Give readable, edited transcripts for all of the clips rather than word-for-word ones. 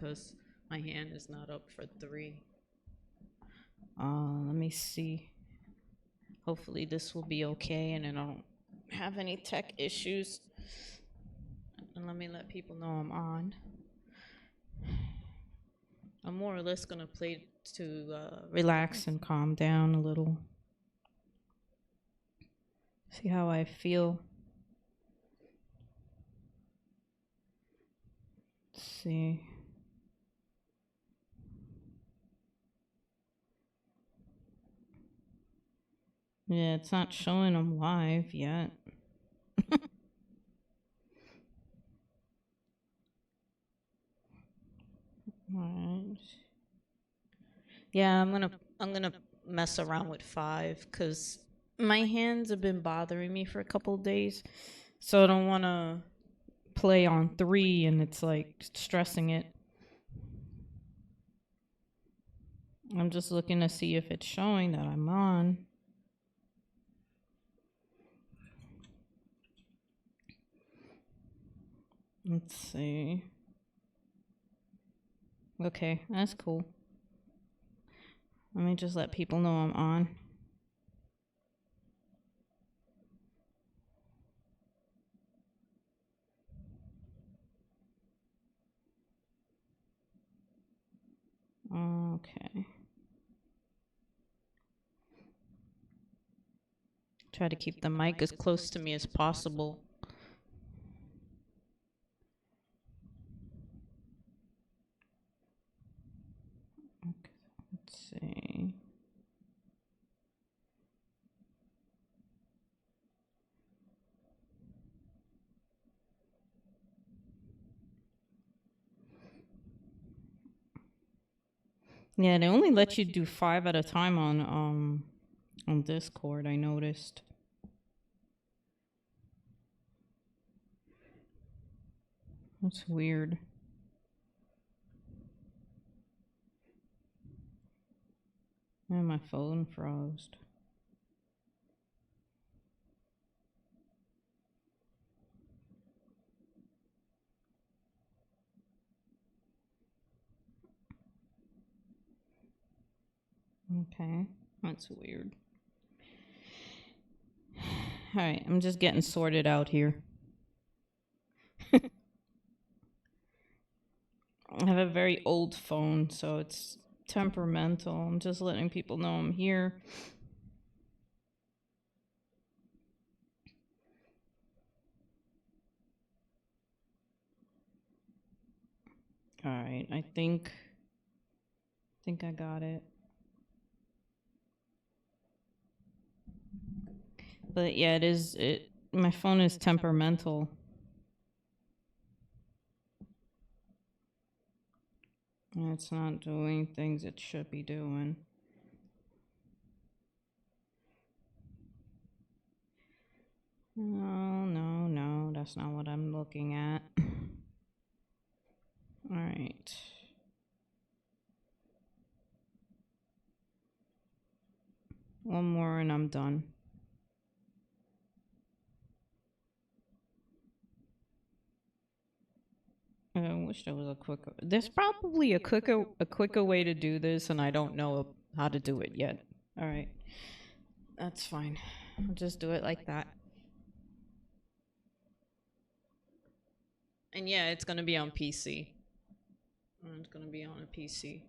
because my hand is not up for 3. Let me see. Hopefully this will be okay and I don't have any tech issues. And let me let people know I'm on. I'm more or less gonna play to relax and calm down a little. See how I feel. Let's see. Yeah, it's not showing them live yet. Alright. Yeah, I'm gonna mess around with 5 because my hands have been bothering me for a couple of days, so I don't want to play on 3 and it's like stressing it. I'm just looking to see if it's showing that I'm on. Let's see. Okay, that's cool. Let me just let people know I'm on. Okay. Try to keep the mic as close to me as possible. Okay, let's see. Yeah, they only let you do 5 at a time on Discord, I noticed. That's weird. And my phone froze. Okay, that's weird. Alright, I'm just getting sorted out here. I have a very old phone, so it's temperamental. I'm just letting people know I'm here. Alright, I think I got it. But yeah, my phone is temperamental. It's not doing things it should be doing. No, that's not what I'm looking at. Alright. One more and I'm done. I wish there was a quicker. There's probably a quicker way to do this, and I don't know how to do it yet. All right, that's fine. I'll just do it like that. And yeah, it's gonna be on PC. It's gonna be on a PC.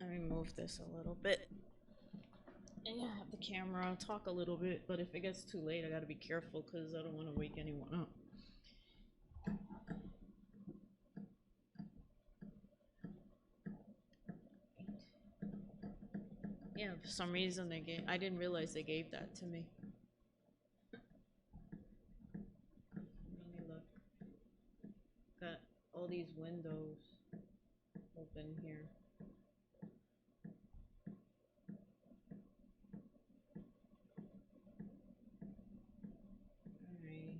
Let me move this a little bit. And yeah, have the camera. I'll talk a little bit, but if it gets too late, I gotta be careful because I don't want to wake anyone up. Yeah, for some reason I didn't realize they gave that to me. Let me look. Got all these windows open here. Alright.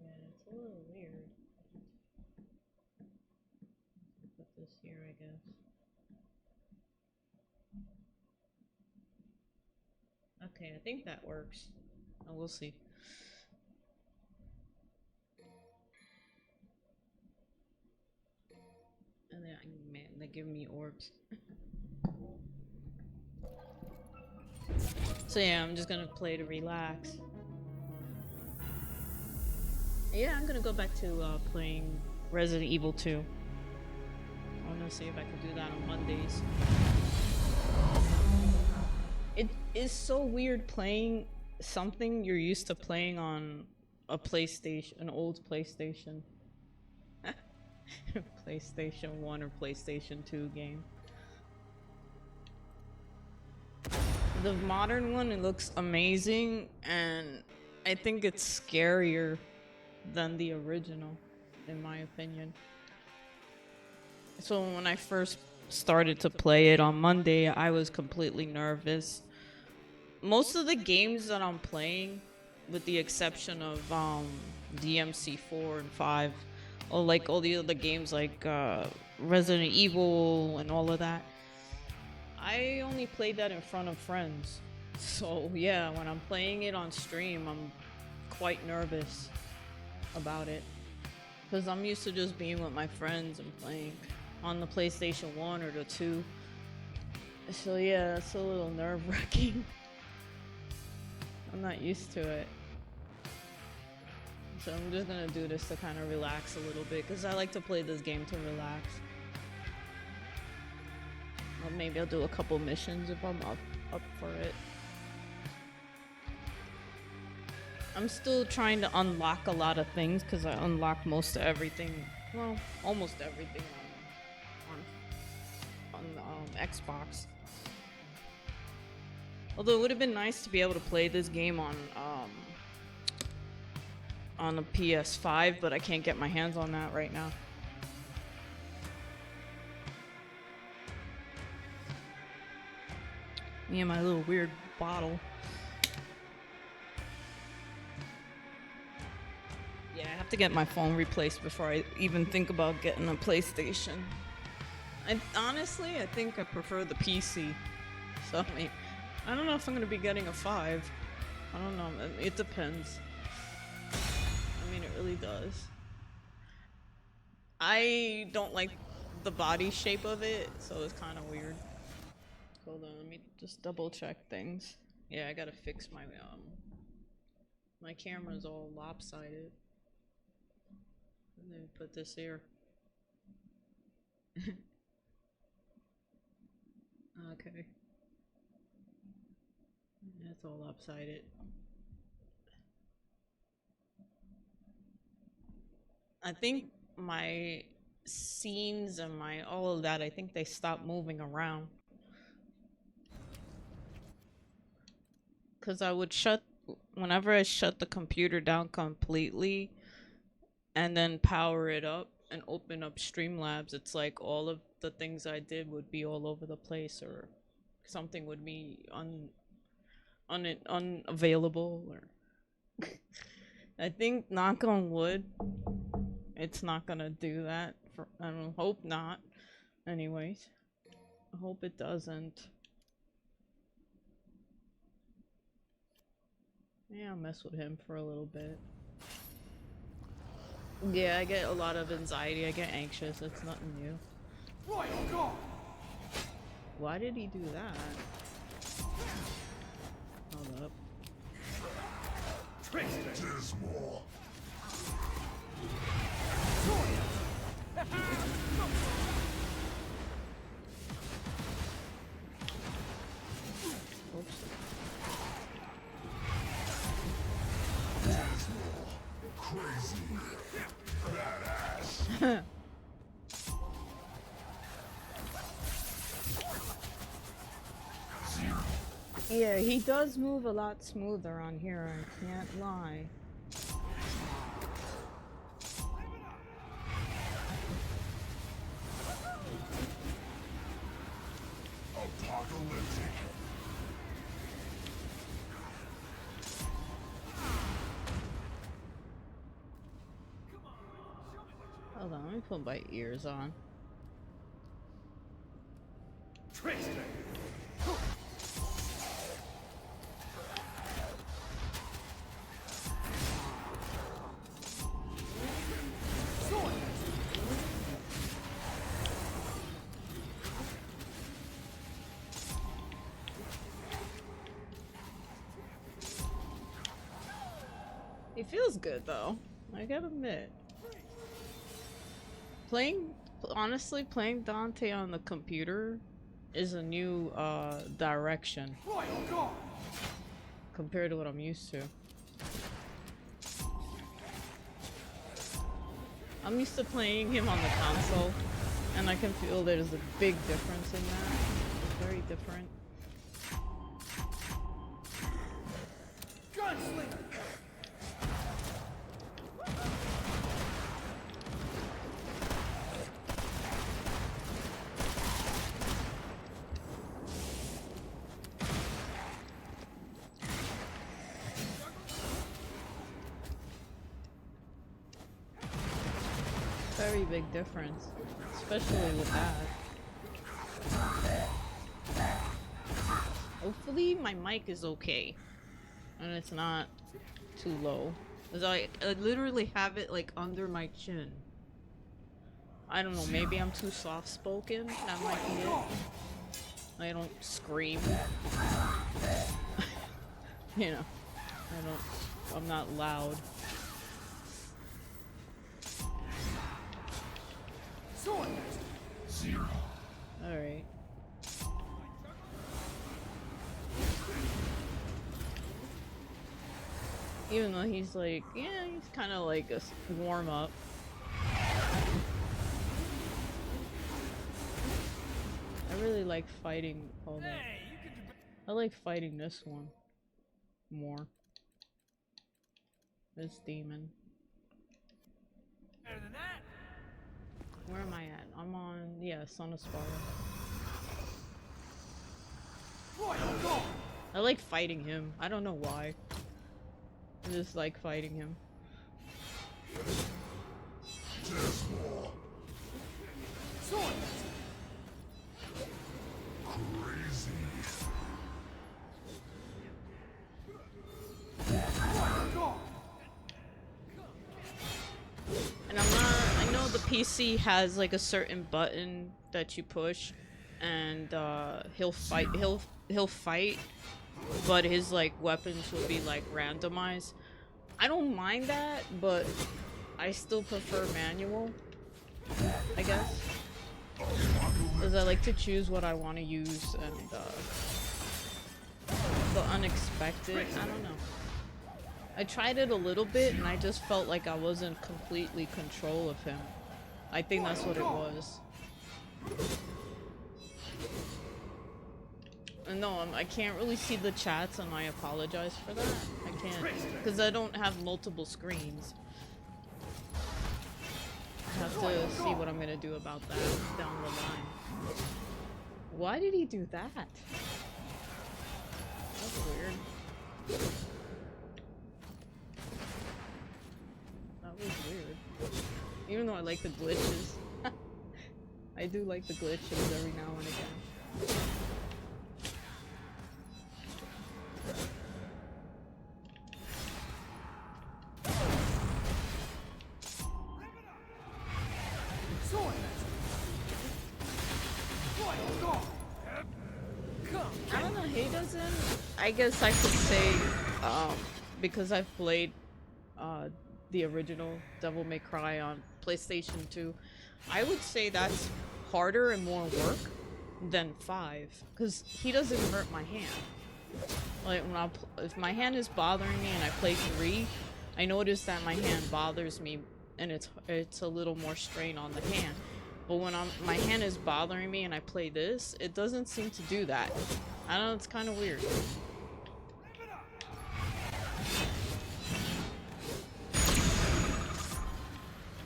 Yeah, it's a little weird. Put this here, I guess. Okay, I think that works. Oh, we'll see. Man, they give me orbs. So yeah, I'm just gonna play to relax. Yeah, I'm gonna go back to playing Resident Evil 2. I'm gonna see if I can do that on Mondays. It is so weird playing something you're used to playing on a PlayStation, an old PlayStation. PlayStation 1 or PlayStation 2 game. The modern one, it looks amazing, and I think it's scarier than the original, in my opinion. So when I first started to play it on Monday, I was completely nervous. Most of the games that I'm playing, with the exception of DMC 4 and 5, or like all the other games like Resident Evil and all of that, I only played that in front of friends. So yeah, when I'm playing it on stream, I'm quite nervous about it, because I'm used to just being with my friends and playing on the PlayStation 1 or the 2. So yeah, it's a little nerve-wracking. I'm not used to it. So I'm just gonna do this to kind of relax a little bit, because I like to play this game to relax. Or maybe I'll do a couple missions if I'm up for it. I'm still trying to unlock a lot of things, because I unlocked most of everything. Well, almost everything on Xbox. Although it would have been nice to be able to play this game on a PS5, but I can't get my hands on that right now. Me and my little weird bottle. Yeah, I have to get my phone replaced before I even think about getting a PlayStation. Honestly, I think I prefer the PC. So, I mean, I don't know if I'm gonna be getting a 5. I don't know. It depends. I mean, it really does. I don't like the body shape of it, so it's kind of weird. Hold on, let me just double check things. Yeah, I gotta fix my camera's all lopsided. Let me put this here. Okay. That's all lopsided. I think my scenes and all of that, I think they stopped moving around. Cause whenever I shut the computer down completely and then power it up and open up Streamlabs, it's like all of the things I did would be all over the place, or something would be unavailable, or I think, knock on wood, it's not gonna do that. I hope not. Anyways, I hope it doesn't. Yeah, I'll mess with him for a little bit. Yeah, I get a lot of anxiety. I get anxious. It's nothing new. Why did he do that? Hold up. Dismal. Oops. Crazy. Badass. Yeah, he does move a lot smoother on here, I can't lie. Apocalyptic. Hold on, let me put my ears on. feels good though. I gotta admit. Honestly, playing Dante on the computer is a new direction compared to what I'm used to. I'm used to playing him on the console, and I can feel there's a big difference in that. It's very different. Gunslinger! Very big difference, especially with that. Hopefully my mic is okay and it's not too low, because I literally have it like under my chin. I don't know, maybe I'm too soft spoken. That might be it. I don't scream. You know, I'm not loud. Zero. Alright. Even though he's like, yeah, he's kind of like a warm up. I really like fighting. Hold on. I like fighting this one more. This demon. Better than that. Where am I at? I'm on, yeah, Son of Sparta. I like fighting him. I don't know why. I just like fighting him. And I know the PC has like a certain button that you push, and he'll fight, but his like weapons will be like randomized. I don't mind that, but I still prefer manual, I guess, because I like to choose what I want to use, and the unexpected, I don't know. I tried it a little bit and I just felt like I wasn't completely control of him. I think that's what it was. And no, I can't really see the chats, and I apologize for that. I can't, because I don't have multiple screens. I have to see what I'm gonna do about that down the line. Why did he do that? That's weird. That was weird. Even though I like the glitches. I do like the glitches every now and again. I don't know, he doesn't. I guess I could say, because I've played the original Devil May Cry on PlayStation 2, I would say that's harder and more work than 5, because he doesn't hurt my hand. Like when if my hand is bothering me and I play 3, I notice that my hand bothers me, and it's a little more strain on the hand. But when my hand is bothering me and I play this, it doesn't seem to do that. I don't know, it's kind of weird.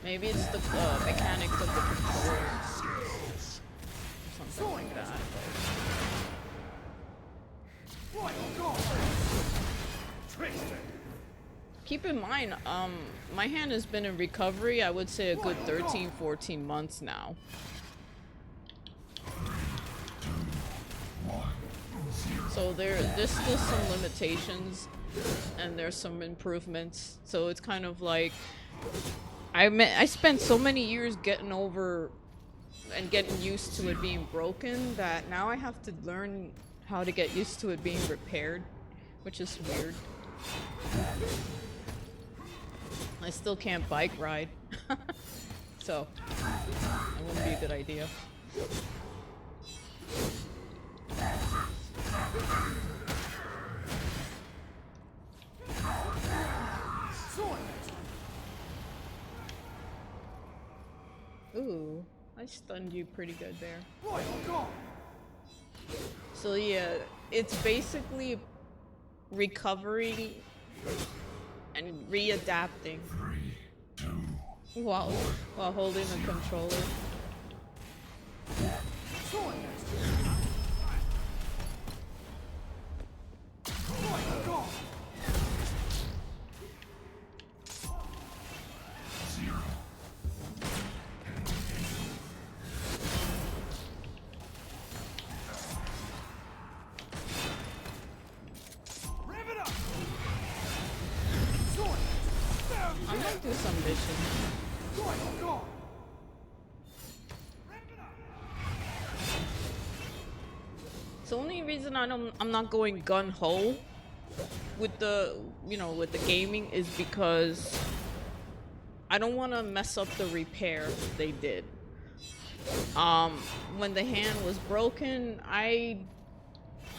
Maybe it's the mechanics of the controls. Something like that. Keep in mind, my hand has been in recovery, I would say a good 13, 14 months now. So there's still some limitations, and there's some improvements. So it's kind of like, I spent so many years getting over and getting used to it being broken that now I have to learn how to get used to it being repaired, which is weird. I still can't bike ride. So, that wouldn't be a good idea. Ooh, I stunned you pretty good there. So yeah, it's basically recovering and readapting while holding the controller. I might do some missions. So the only reason I'm not going gun ho with the with the gaming is because I don't want to mess up the repair they did. When the hand was broken, I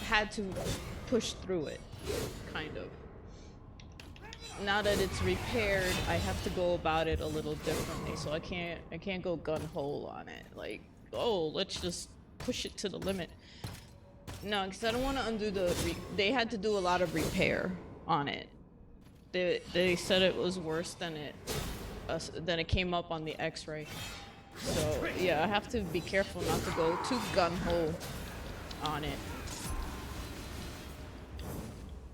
had to push through it, kind of. Now that it's repaired, I have to go about it a little differently. So I can't go gun ho on it. Like, oh, let's just push it to the limit. No, because I don't want to undo they had to do a lot of repair on it. They said it was worse than it came up on the X-ray. So yeah, I have to be careful not to go too gun ho on it.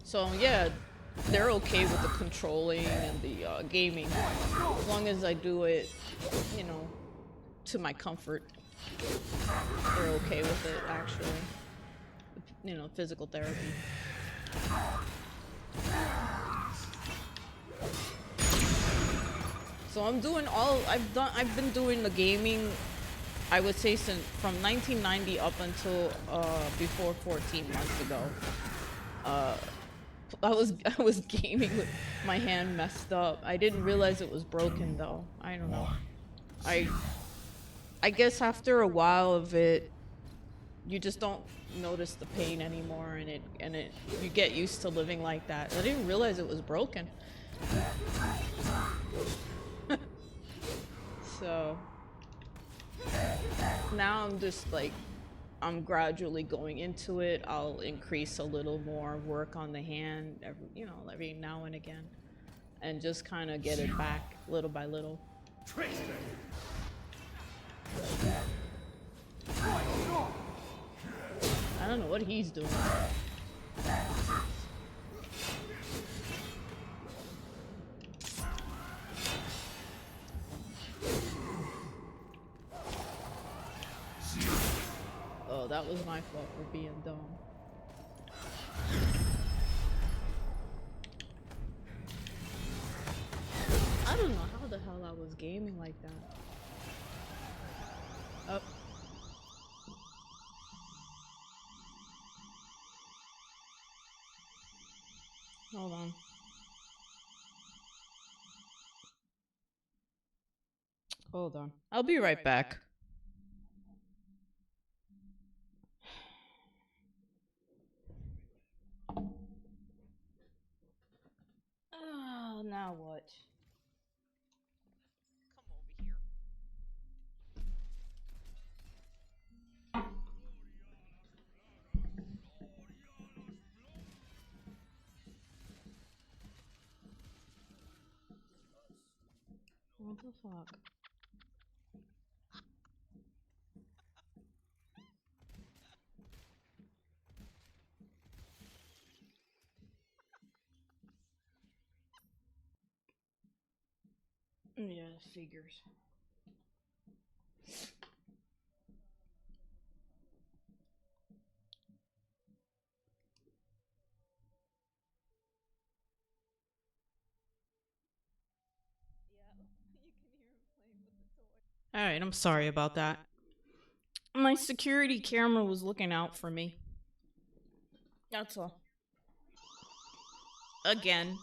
So yeah, they're okay with the controlling and the gaming, as long as I do it, to my comfort. They're okay with it, actually. Physical therapy. So I'm doing I've been doing the gaming, I would say, from 1990 up until before 14 months ago. I was gaming with my hand messed up. I didn't realize it was broken though. I don't know. I guess after a while of it, you just don't notice the pain anymore, and you get used to living like that. I didn't realize it was broken. So now I'm just like, I'm gradually going into it. I'll increase a little more work on the hand every now and again, and just kind of get it back little by little. I don't know what he's doing. Oh, that was my fault for being dumb. I don't know how the hell I was gaming like that. Oh. Hold on. Hold on. I'll be right back. Oh, now what? Come over here. What the fuck? Yeah, figures. Alright, I'm sorry about that. My security camera was looking out for me. That's all. Again.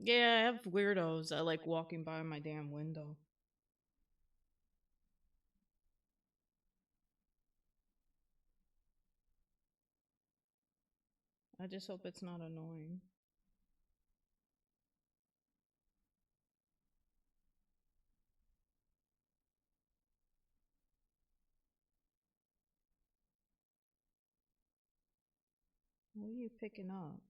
Yeah, I have weirdos that like walking by my damn window. I just hope it's not annoying. What are you picking up?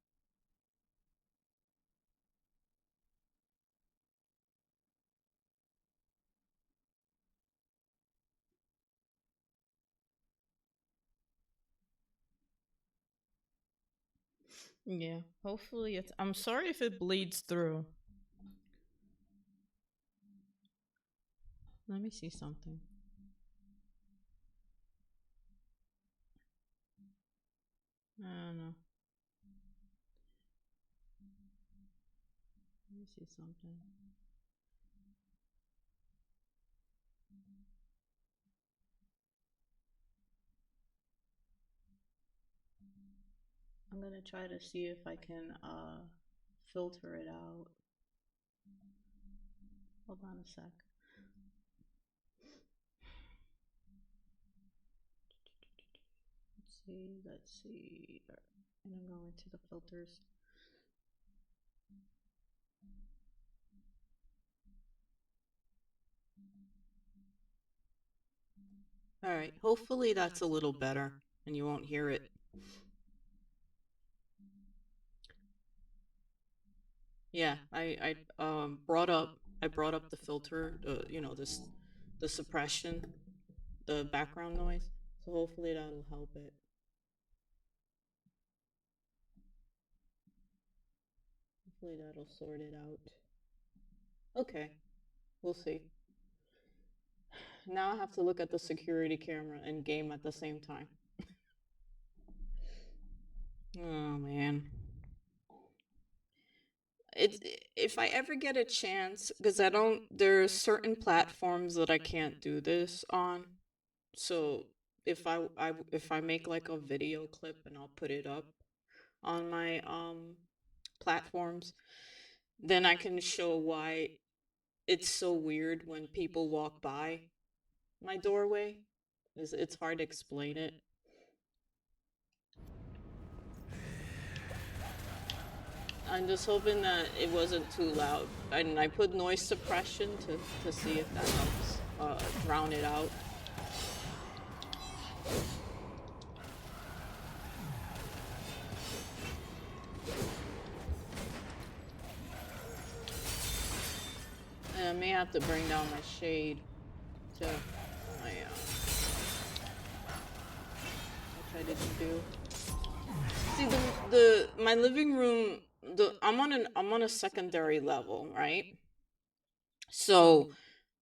Yeah, hopefully it's. I'm sorry if it bleeds through. Let me see something. I don't know. Let me see something. I'm gonna try to see if I can filter it out. Hold on a sec. Let's see. And I'm going to the filters. All right, hopefully that's a little better and you won't hear it. Yeah, I brought up the filter, the suppression, the background noise. So hopefully that'll help it. Hopefully that'll sort it out. Okay, we'll see. Now I have to look at the security camera and game at the same time. Oh man. It's if I ever get a chance, because I don't, there are certain platforms that I can't do this on. So if I make like a video clip and I'll put it up on my platforms, then I can show why it's so weird when people walk by my doorway. It's hard to explain it. I'm just hoping that it wasn't too loud. And I put noise suppression to see if that helps drown it out. And I may have to bring down my shade to my which I didn't do. See the my living room, I'm on a secondary level, right? So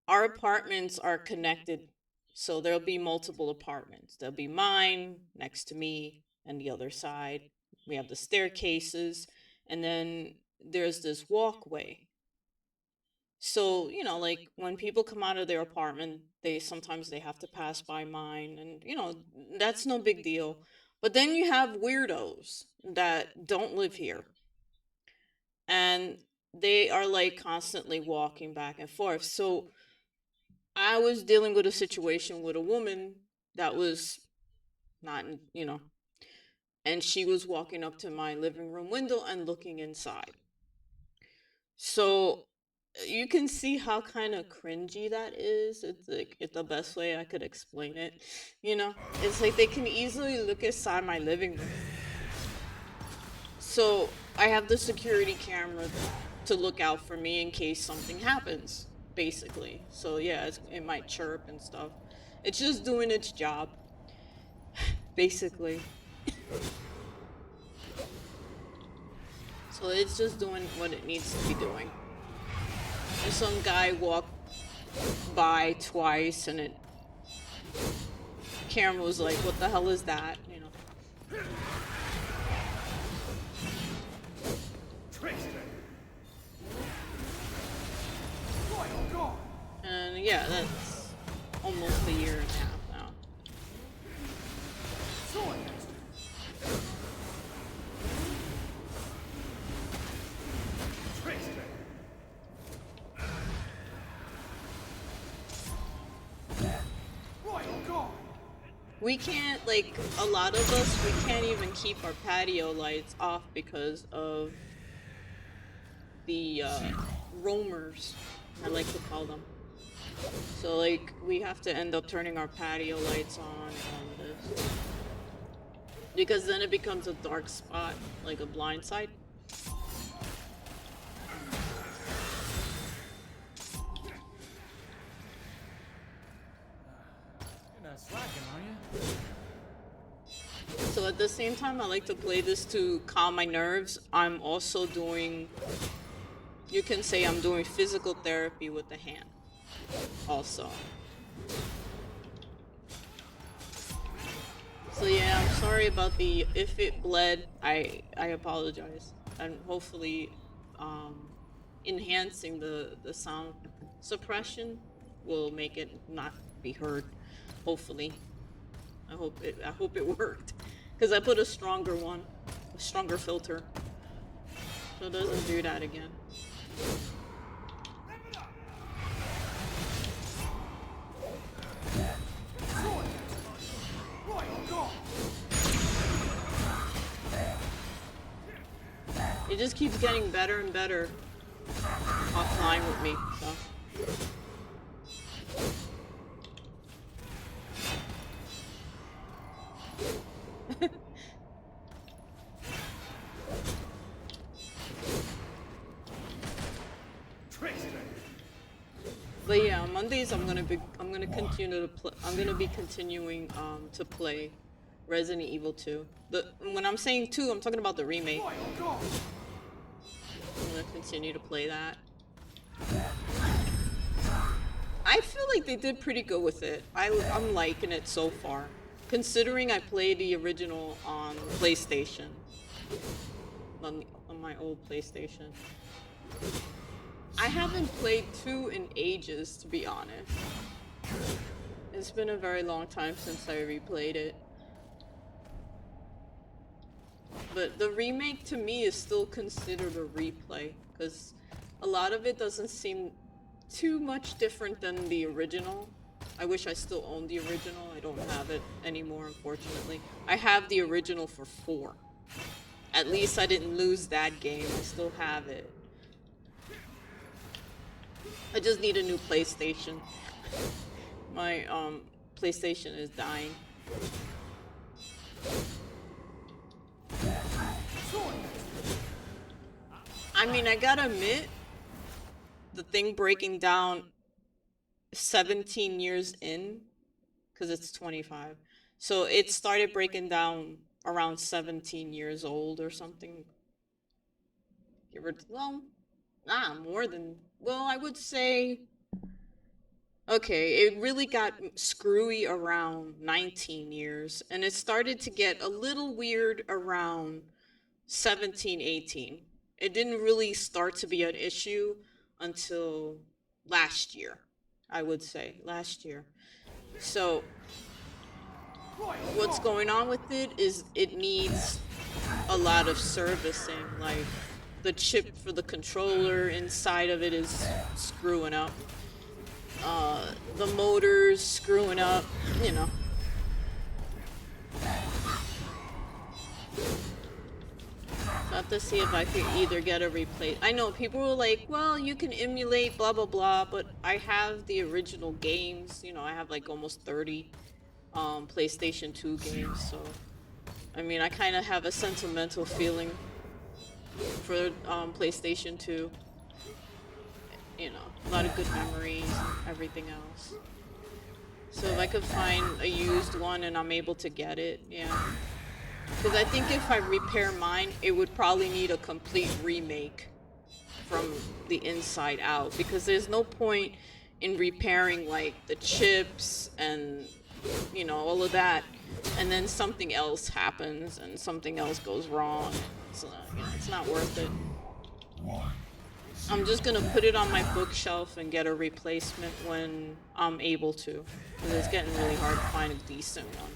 our apartments are connected. So there'll be multiple apartments. There'll be mine next to me and the other side. We have the staircases, and then there's this walkway. So, like when people come out of their apartment, they sometimes they have to pass by mine, and that's no big deal. But then you have weirdos that don't live here, and they are like constantly walking back and forth. So I was dealing with a situation with a woman that was not, and she was walking up to my living room window and looking inside. So you can see how kind of cringy that is. It's like it's the best way I could explain it. It's like they can easily look inside my living room. So I have the security camera to look out for me in case something happens, basically. So yeah, it might chirp and stuff. It's just doing its job, basically. So it's just doing what it needs to be doing. And some guy walked by twice, and camera was like, "What the hell is that?" And yeah, that's almost a year and a half now. We can't, like, a lot of us, we can't even keep our patio lights off because of the roamers, I like to call them. So, like, we have to end up turning our patio lights on this. Because then it becomes a dark spot, like a blind side. You're not slacking, are you? So at the same time, I like to play this to calm my nerves. I'm also doing, you can say I'm doing physical therapy with the hand. Also. So yeah, I'm sorry about the, if it bled, I apologize. And hopefully, enhancing the sound suppression will make it not be heard. Hopefully. I hope it worked. Because I put a stronger one. A stronger filter. So it doesn't do that again. It just keeps getting better and better offline with me, so. But yeah, Mondays I'm gonna continue to I'm gonna be continuing to play Resident Evil 2. When I'm saying 2, I'm talking about the remake. I'm gonna continue to play that. I feel like they did pretty good with it. I'm liking it so far. Considering I played the original on PlayStation. On my old PlayStation. I haven't played 2 in ages, to be honest. It's been a very long time since I replayed it. But the remake to me is still considered a replay, because a lot of it doesn't seem too much different than the original. I wish I still owned the original. I don't have it anymore, unfortunately. I have the original for 4. At least I didn't lose that game. I still have it. I just need a new PlayStation. My PlayStation is dying. I mean, I gotta admit, the thing breaking down 17 years in, because it's 25. So it started breaking down around 17 years old or something. Well, more than, well, I would say, okay, it really got screwy around 19 years, and it started to get a little weird around 17, 18. It didn't really start to be an issue until last year, I would say, last year. So, what's going on with it is it needs a lot of servicing, like the chip for the controller inside of it is screwing up. The motor's screwing up, you know. So I have to see if I could either get a replay. I know people were like, well, you can emulate blah blah blah, but I have the original games, you know, I have like almost 30 PlayStation 2 games, so I mean, I kind of have a sentimental feeling for PlayStation 2. You know, a lot of good memories and everything else. So if I could find a used one and I'm able to get it, yeah. Because I think if I repair mine, it would probably need a complete remake from the inside out. Because there's no point in repairing like the chips and, you know, all of that, and then something else happens and something else goes wrong. So, you know, it's not worth it. I'm just gonna put it on my bookshelf and get a replacement when I'm able to. Because it's getting really hard to find a decent one.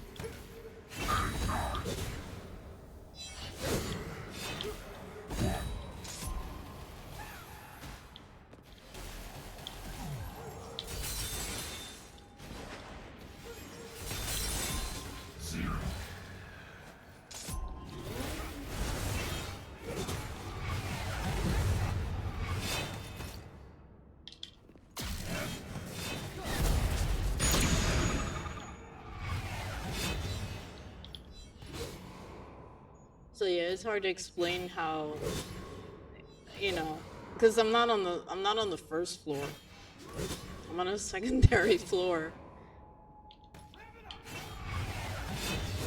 So yeah, it's hard to explain how, you know, because I'm not on the first floor. I'm on a secondary floor.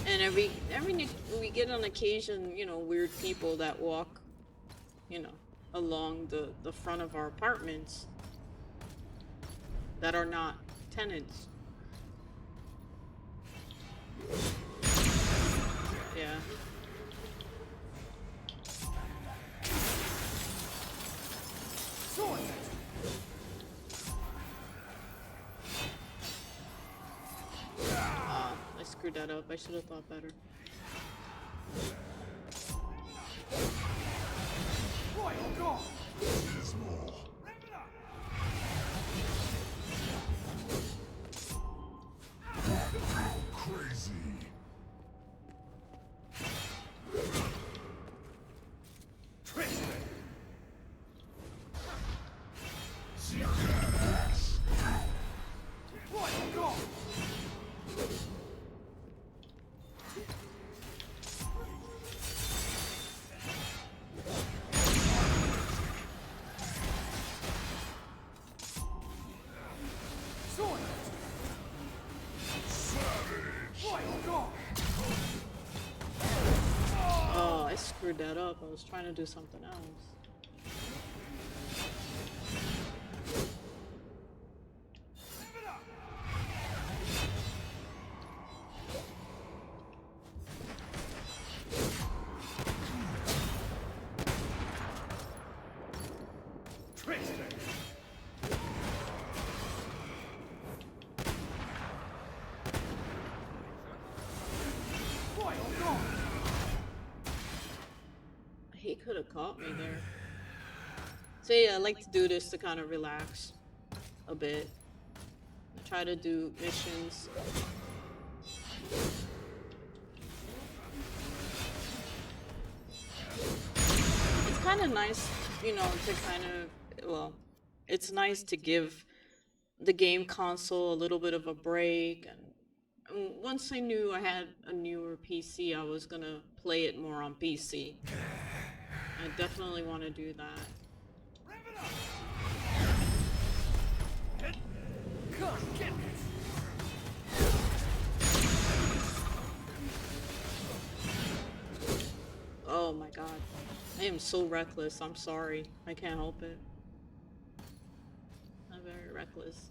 And we get on occasion, weird people that walk, you know, along the front of our apartments that are not tenants. Yeah. I screwed that up. I should have thought better. Oh, I screwed that up. I was trying to do something else. He could have caught me there. So yeah, I like to do this to kind of relax a bit. I try to do missions. It's kind of nice, to it's nice to give the game console a little bit of a break. And once I knew I had a newer PC, I was gonna play it more on PC. I definitely want to do that. Oh my god. I am so reckless. I'm sorry. I can't help it. I'm very reckless.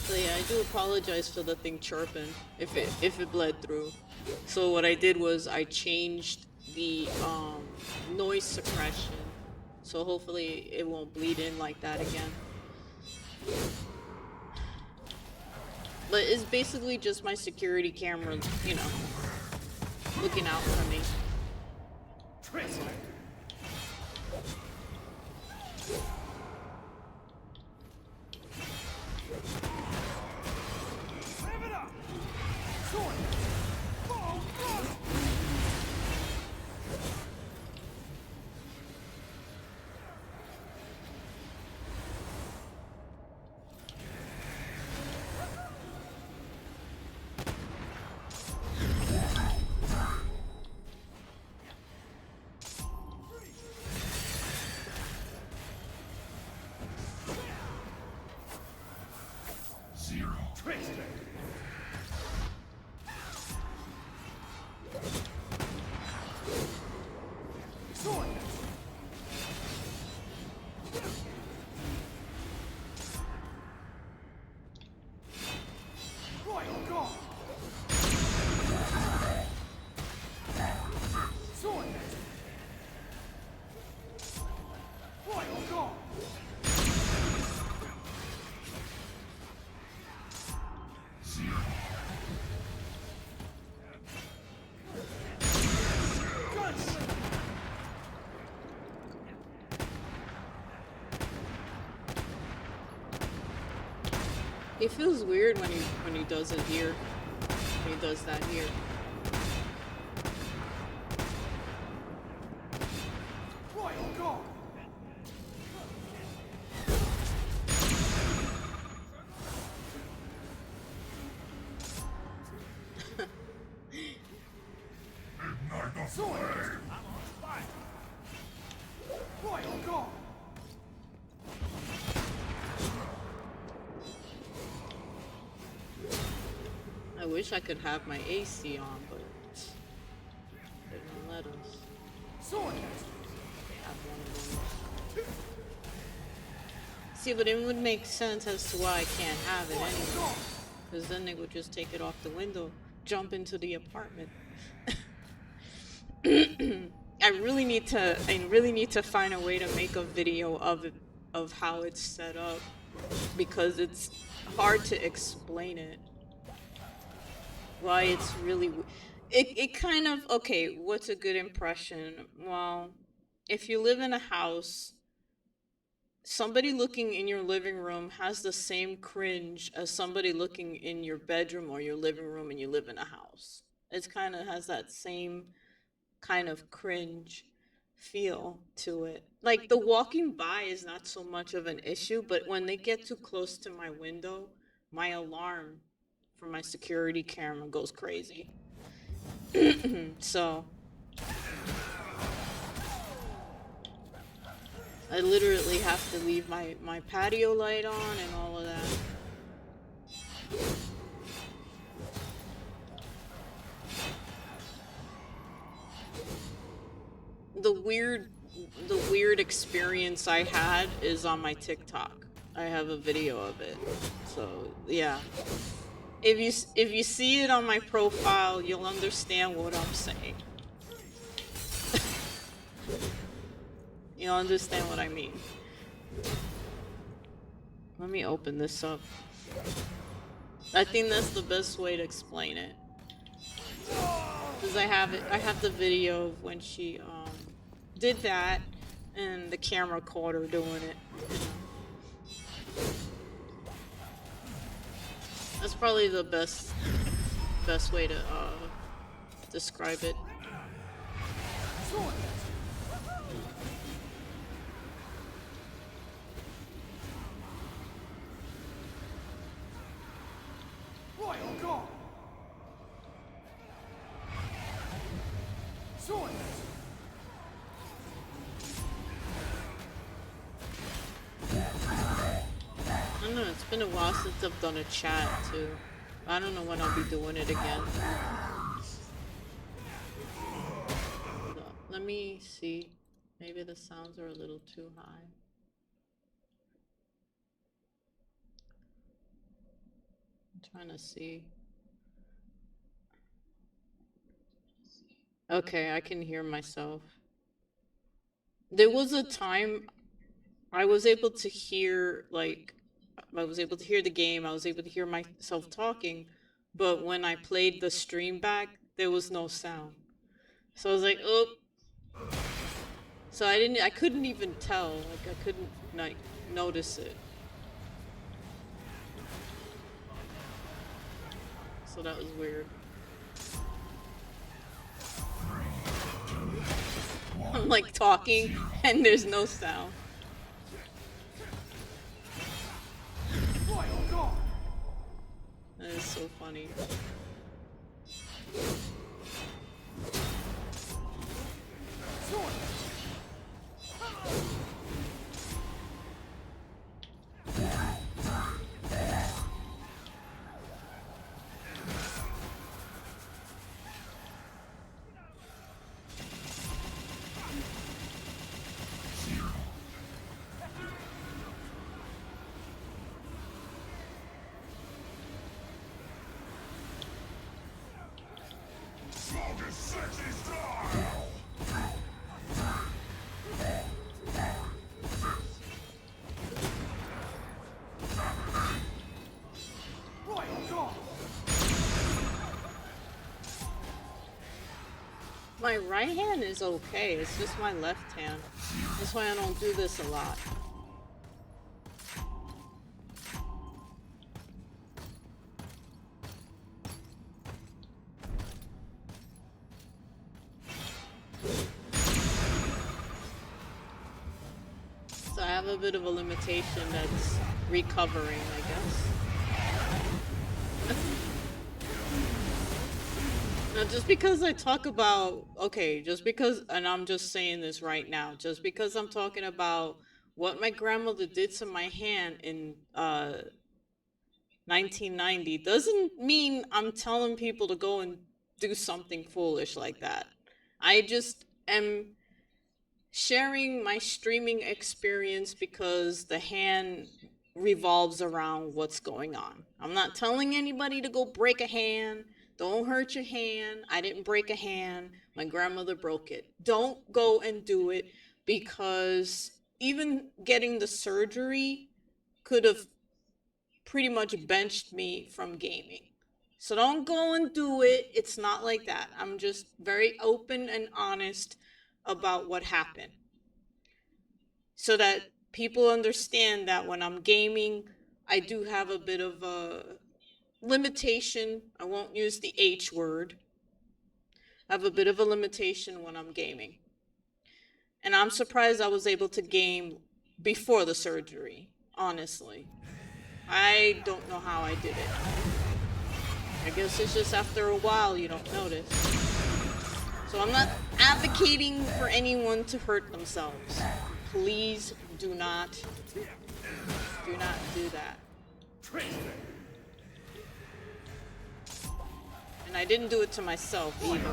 So yeah, I do apologize for the thing chirping if it bled through. So what I did was I changed the noise suppression, so hopefully it won't bleed in like that again. But it's basically just my security camera, looking out for me. That's all. It feels weird when he does it here. When he does that here. Royal Guard! Sword! I'm on fire! Royal Guard! I wish I could have my AC on, but they won't let us Sword! have one of those. See, but it would make sense as to why I can't have it anyway. Because then they would just take it off the window, jump into the apartment. I really need to find a way to make a video of it, of how it's set up, because it's hard to explain it. Why it's really it kind of, okay, what's a good impression? Well, if you live in a house, somebody looking in your living room has the same cringe as somebody looking in your bedroom or your living room and you live in a house. It's kind of has that same kind of cringe feel to it. Like the walking by is not so much of an issue, but when they get too close to my window, my alarm for my security camera goes crazy. So I literally have to leave my patio light on and all of that. The weird experience I had is on my TikTok. I have a video of it. So, yeah. If you see it on my profile, you'll understand what I'm saying. You'll understand what I mean. Let me open this up. I think that's the best way to explain it. Because I have the video of when she did that and the camera caught her doing it. That's probably the best way to describe it. Royal Guard! Sword! I don't know, it's been a while since I've done a chat too. I don't know when I'll be doing it again. Let me see. Maybe the sounds are a little too high. I'm trying to see. Okay, I can hear myself. There was a time I was able to hear, like, I was able to hear the game, I was able to hear myself talking, but when I played the stream back, there was no sound. So I was like, oh. So I couldn't even tell, like, I couldn't, like, notice it. So that was weird. I'm like talking and there's no sound. That is so funny. My right hand is okay, it's just my left hand. That's why I don't do this a lot. have a bit of a limitation that's recovering, I guess. Now, just because I talk about, okay, just because, and I'm just saying this right now, just because I'm talking about what my grandmother did to my hand in 1990 doesn't mean I'm telling people to go and do something foolish like that. I just am sharing my streaming experience because the hand revolves around what's going on. I'm not telling anybody to go break a hand. Don't hurt your hand. I didn't break a hand. My grandmother broke it. Don't go and do it because even getting the surgery could have pretty much benched me from gaming. So don't go and do it. It's not like that. I'm just very open and honest about what happened so that people understand that when I'm gaming, I do have a bit of a limitation. I won't use the H word. I have a bit of a limitation when I'm gaming. And I'm surprised I was able to game before the surgery, honestly. I don't know how I did it. I guess it's just after a while you don't notice. So I'm not advocating for anyone to hurt themselves. Please do not do that. And I didn't do it to myself either.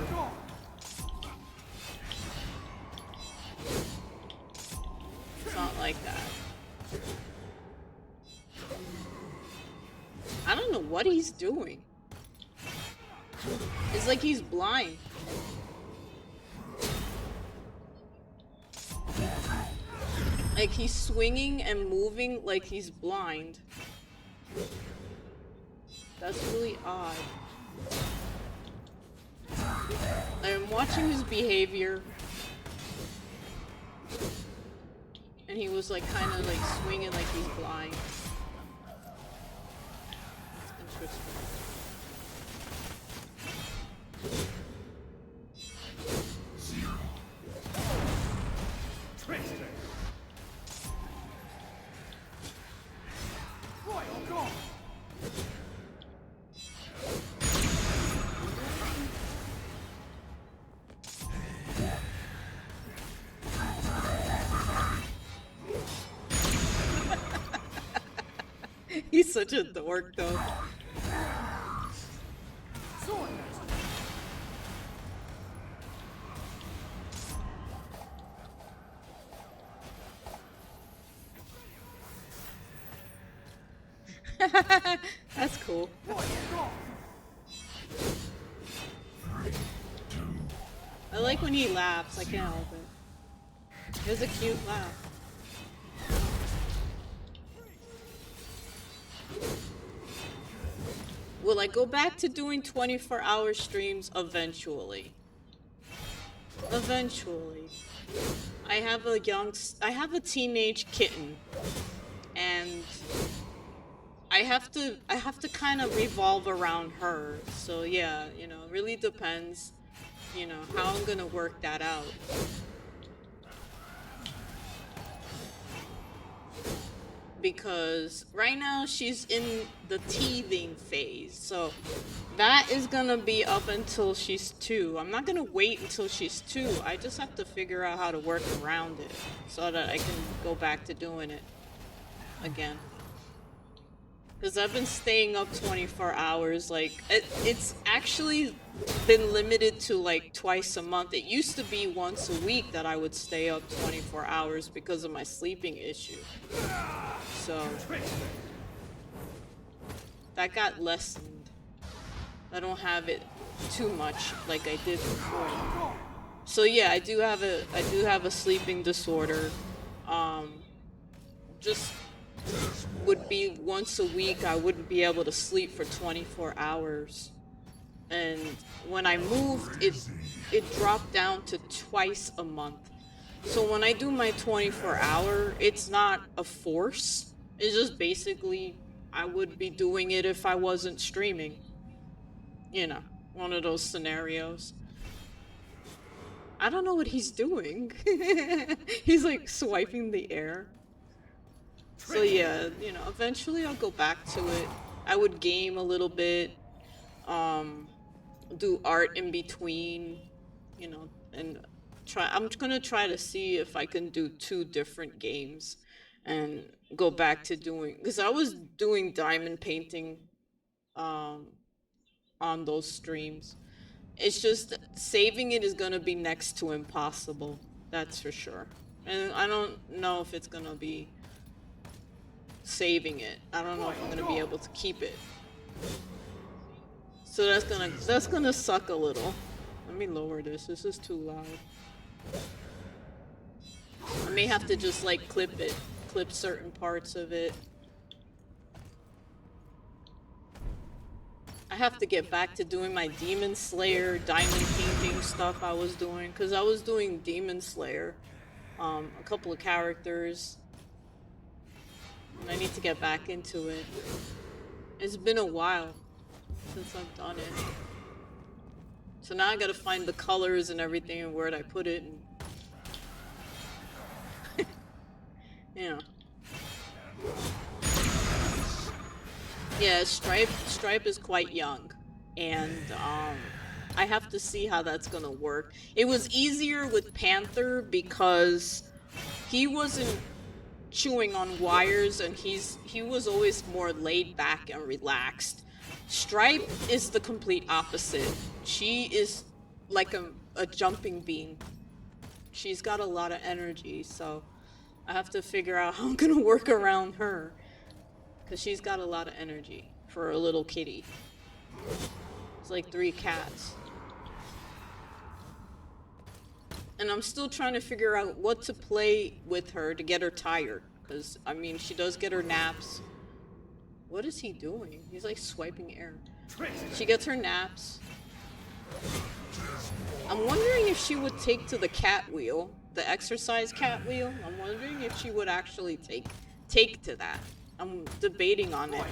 It's not like that. I don't know what he's doing. It's like he's blind. Like he's swinging and moving like he's blind. That's really odd. I'm watching his behavior. And he was like kind of like swinging like he's blind. It's interesting. Royal Guard! He's such a dork though. Sword Master! That's cool. Royal Guard! I like when he laughs. I can't help it. It was a cute laugh. Will I go back to doing 24-hour streams eventually? Eventually. I have a teenage kitten, and I have to kind of revolve around her. So yeah, you know, it really depends, you know, how I'm gonna work that out. Because right now she's in the teething phase, so that is gonna be up until she's 2. I'm not gonna wait until she's 2. I just have to figure out how to work around it so that I can go back to doing it again. Because I've been staying up 24 hours. Like, it's actually been limited to like twice a month. It used to be once a week that I would stay up 24 hours because of my sleeping issue. So that got lessened. I don't have it too much like I did before. So yeah, I do have a sleeping disorder. Just would be once a week. I wouldn't be able to sleep for 24 hours. And when I moved, it dropped down to twice a month. So when I do my 24-hour, it's not a force. It's just basically I would be doing it if I wasn't streaming. You know, one of those scenarios. I don't know what he's doing. He's like swiping the air. So yeah, you know, eventually I'll go back to it. I would game a little bit, um, do art in between, you know, and try. I'm gonna try to see if I can do two different games and go back to doing, because I was doing diamond painting um on those streams. It's just saving it is gonna be next to impossible. That's for sure. And I don't know if it's gonna be saving it. I don't know if I'm gonna be able to keep it. So that's gonna suck a little. Let me lower this. This is too loud. I may have to just like clip certain parts of it. I have to get back to doing my Demon Slayer diamond painting stuff I was doing, because I was doing Demon Slayer, a couple of characters, and I need to get back into it. It's been a while since I've done it. So now I gotta find the colors and everything and where'd I put it. And yeah. Yeah, Stripe is quite young, and I have to see how that's gonna work. It was easier with Panther because he wasn't chewing on wires, and he was always more laid back and relaxed. Stripe is the complete opposite. She is like a jumping bean. She's got a lot of energy, so I have to figure out how I'm gonna work around her, because she's got a lot of energy for a little kitty. It's like 3 cats. And I'm still trying to figure out what to play with her to get her tired. Because, I mean, she does get her naps. What is he doing? He's like swiping air. She gets her naps. I'm wondering if she would take to the cat wheel, the exercise cat wheel. I'm wondering if she would actually take to that. I'm debating on it,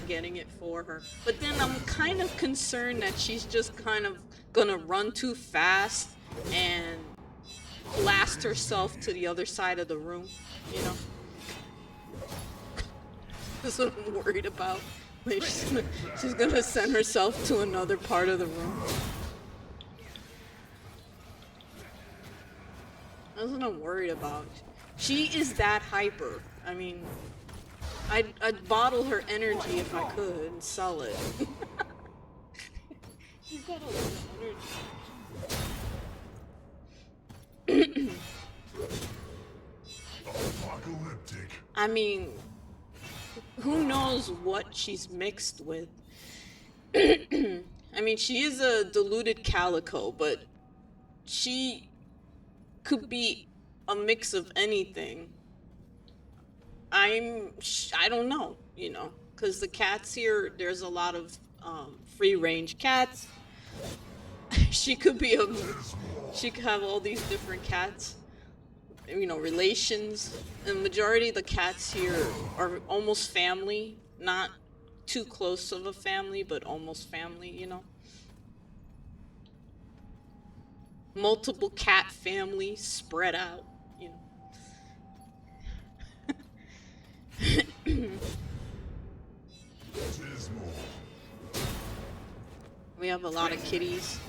getting it for her. But then I'm kind of concerned that she's just kind of gonna run too fast and blast herself to the other side of the room, you know? That's what I'm worried about. Like she's gonna send herself to another part of the room. That's what I'm worried about. She is that hyper. I mean, I'd bottle her energy if I could and sell it. She's got a lot of energy. Apocalyptic. I mean, who knows what she's mixed with? I mean, she is a diluted calico, but she could be a mix of anything. I don't know, you know, because the cats here, there's a lot of free range cats. She could have all these different cats, you know, relations. And the majority of the cats here are almost family, not too close of a family, but almost family, you know. Multiple cat families spread out, you know. We have a lot of kitties.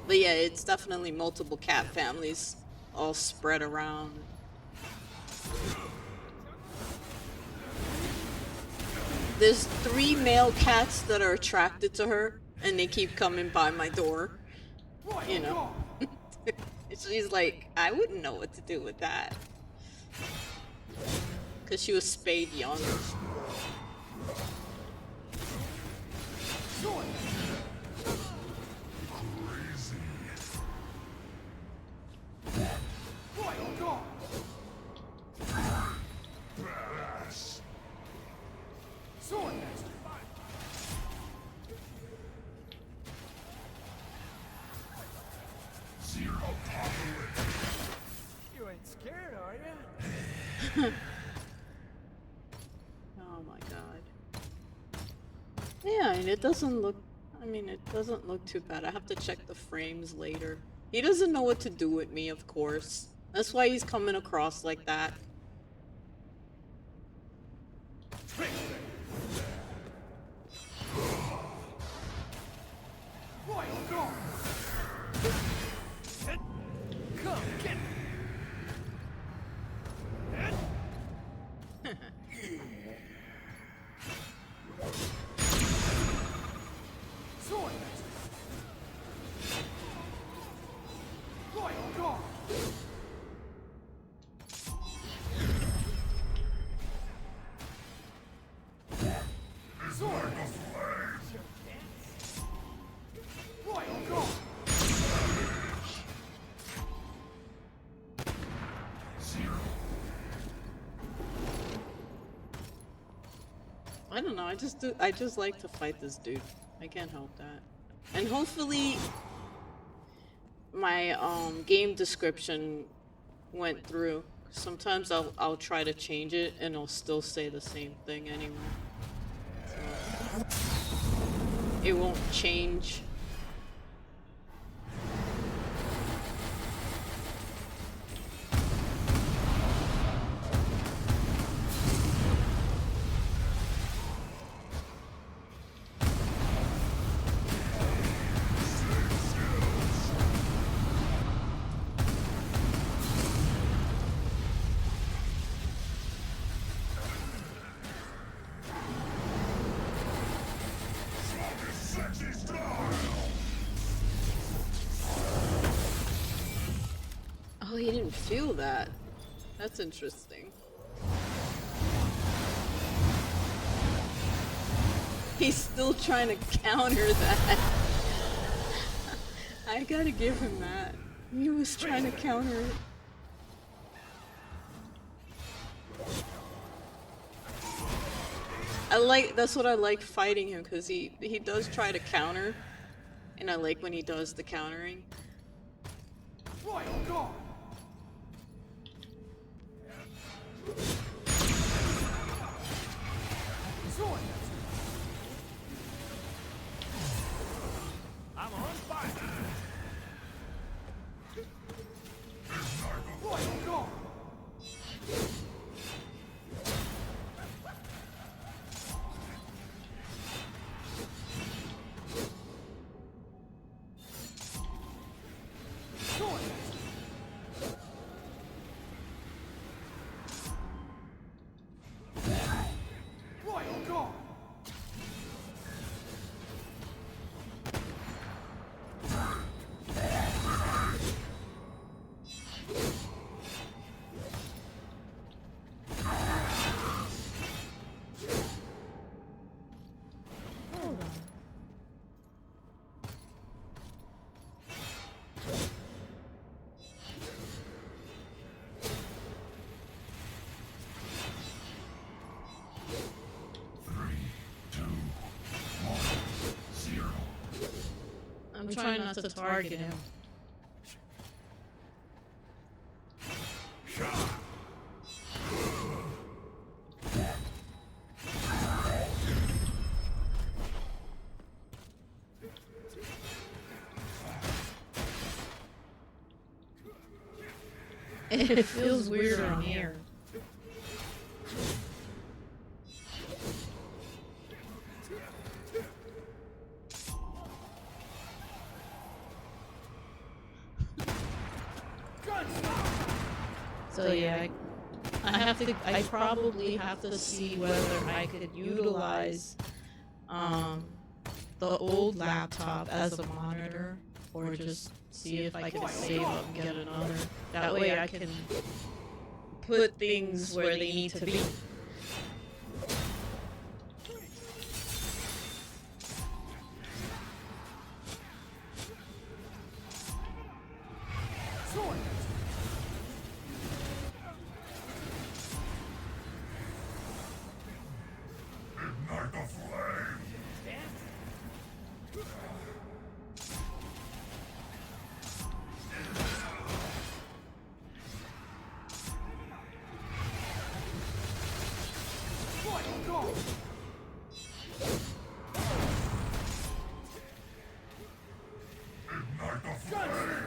But yeah, it's definitely multiple cat families all spread around. There's 3 male cats that are attracted to her, and they keep coming by my door. You know. She's like, I wouldn't know what to do with that. Because she was spayed young. Royal Guard. Sword Master. You ain't scared, are you? Oh my god. Yeah, and it doesn't look, I mean, it doesn't look too bad. I have to check the frames later. He doesn't know what to do with me, of course. That's why he's coming across like that. Royal Guard! Come, get me! Sword Master! Royal Guard! Sword Master! Royal Guard! I don't know, I just like to fight this dude. I can't help that. And hopefully my game description went through. Sometimes I'll try to change it and it'll still say the same thing anyway. So it won't change. Oh, he didn't feel that. That's interesting. He's still trying to counter that. I gotta give him that. He was trying to counter it. That's what I like fighting him, because he does try to counter. And I like when he does the countering. Royal Guard! Sword Master! I'm on fire! Royal Guard! Sword Master! Royal Guard! I'm trying not to target him. It feels weird on here. So yeah, I probably have to see whether I could utilize the old laptop as a monitor, or just see if I can save up and get another. That way I can put things where they need to be. Sword Master! Ignite the flame! Royal Guard! Ignite the flame!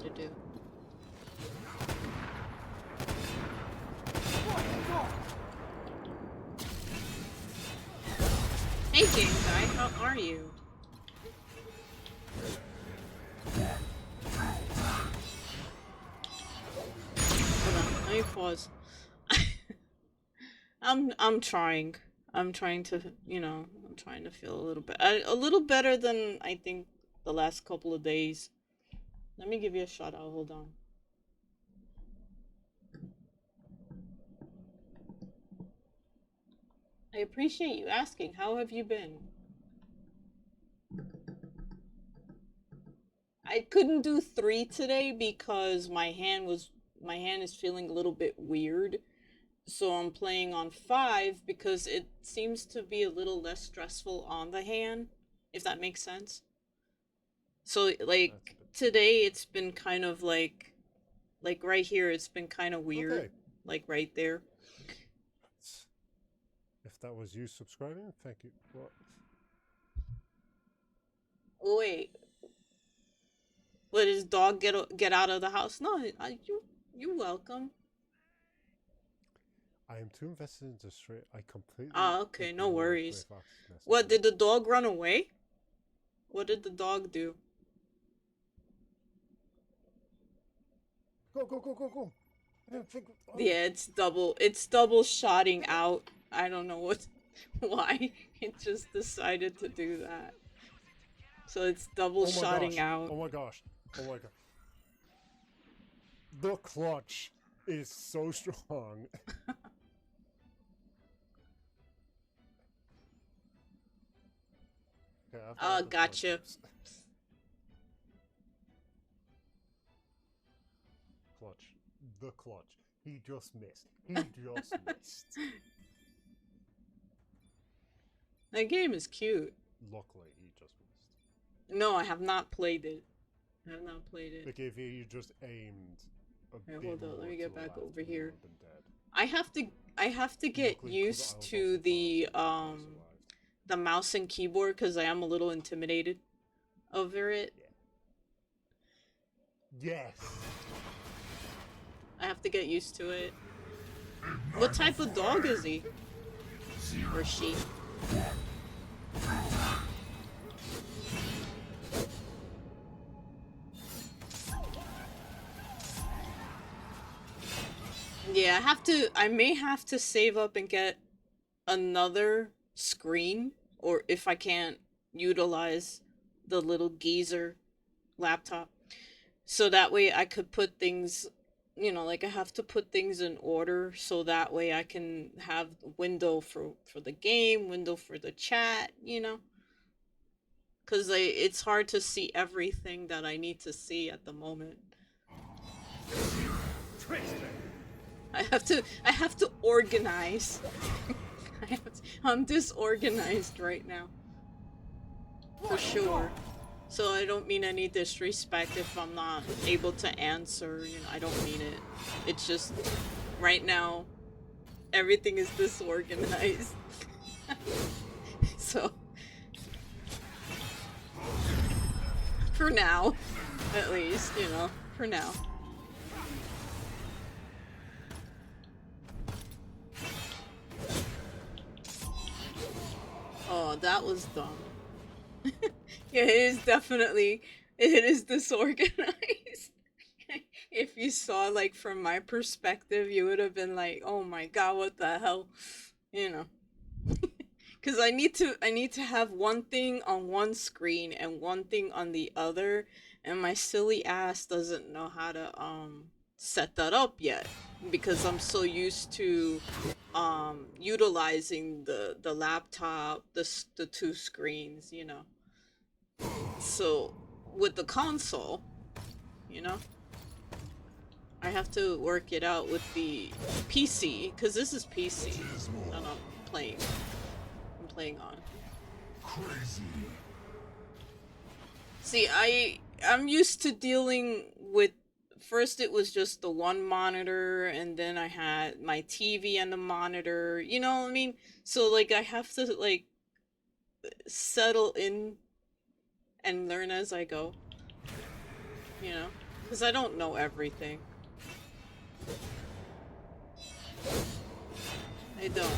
to do. Hey game guy, how are you? Hold on, let me pause. I'm trying. I'm trying to, I'm trying to feel a little better than I think the last couple of days. Let me give you a shout out. Hold on. I appreciate you asking. How have you been? I couldn't do 3 today because my hand is feeling a little bit weird. So I'm playing on 5 because it seems to be a little less stressful on the hand, if that makes sense. So like today it's been kind of like right here it's been kind of weird. Okay. Like right there. If that was you subscribing, thank you. What? Wait. Let his dog get out of the house? No, you're welcome. I am too invested in the straight. I completely. Ah, okay, no ignored worries. Greyfox's message. What, did the dog run away? What did the dog do? Go, go, go, go, go! I didn't think. Oh. Yeah, it's double shotting out. I don't know why it just decided to do that. So it's double shotting out. Oh my gosh! Oh my god! The clutch is so strong. Okay, I've got the Gotcha. Clutch. The clutch. He just missed. He just missed. That game is cute. Luckily, he just missed. No, I have not played it. I have not played it. Like if you just aimed a Here, bit hold on, let more me to get the back left, over you here. would have been dead. I have to get Luckily, 'cause I used was to also the fast, I survived. the mouse and keyboard because I am a little intimidated over it. Yes. I have to get used to it. What type of dog is he? Or she? Yeah, I may have to save up and get another screen, or if I can't utilize the little geezer laptop. So that way I could put things, like I have to put things in order so that way I can have window for the game, window for the chat, Because it's hard to see everything that I need to see at the moment. I have to organize. I'm disorganized right now. For sure. So I don't mean any disrespect if I'm not able to answer, I don't mean it. It's just, right now, everything is disorganized. So, for now, at least, for now. Oh, that was dumb. Yeah, it is disorganized. If you saw, like, from my perspective, you would have been like, oh my god, what the hell? Because I need to have one thing on one screen and one thing on the other, and my silly ass doesn't know how to, set that up yet. Because I'm so used to, utilizing the laptop, the 2 screens, So, with the console, I have to work it out with the PC, because this is PC that I'm playing on. Crazy. See, I'm used to dealing with, first it was just the one monitor, and then I had my TV and the monitor, you know what I mean? So, like, I have to, like, settle in and learn as I go, Because I don't know everything. I don't.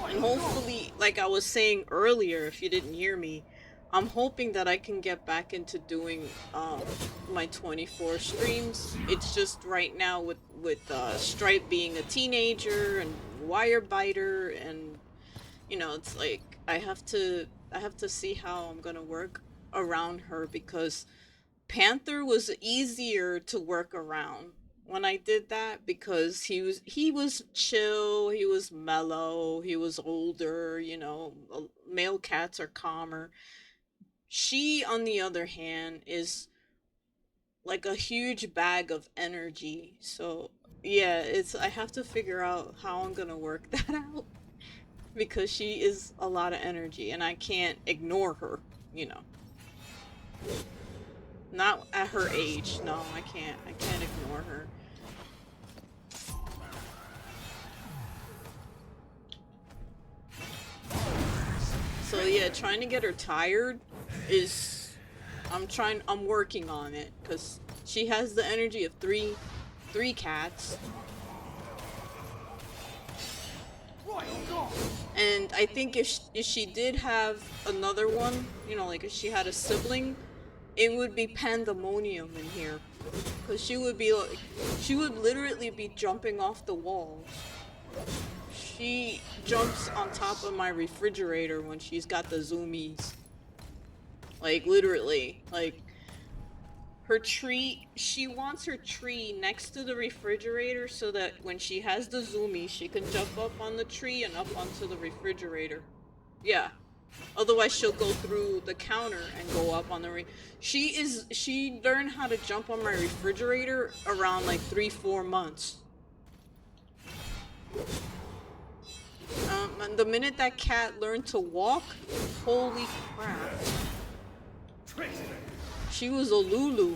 And hopefully, like I was saying earlier, if you didn't hear me, I'm hoping that I can get back into doing my 24 streams. It's just right now with Stripe being a teenager and Wirebiter, and you know, it's like I have to see how I'm gonna work around her, because Panther was easier to work around when I did that, because he was chill, he was mellow, he was older, you know, male cats are calmer. She, on the other hand, is like a huge bag of energy. So, yeah, I have to figure out how I'm gonna work that out, because she is a lot of energy and I can't ignore her, you know. Not at her age. No, I can't ignore her. So yeah, trying to get her tired is, I'm working on it, because she has the energy of three cats. And I think if she did have another one, you know, like if she had a sibling, it would be pandemonium in here. Because she would literally be jumping off the walls. She jumps on top of my refrigerator when she's got the zoomies. Like, literally. Like, her tree, she wants her tree next to the refrigerator so that when she has the zoomies, she can jump up on the tree and up onto the refrigerator. Yeah. Otherwise, she'll go through the counter and go up on the she learned how to jump on my refrigerator around like 3-4 months. And the minute that cat learned to walk, holy crap. She was a Lulu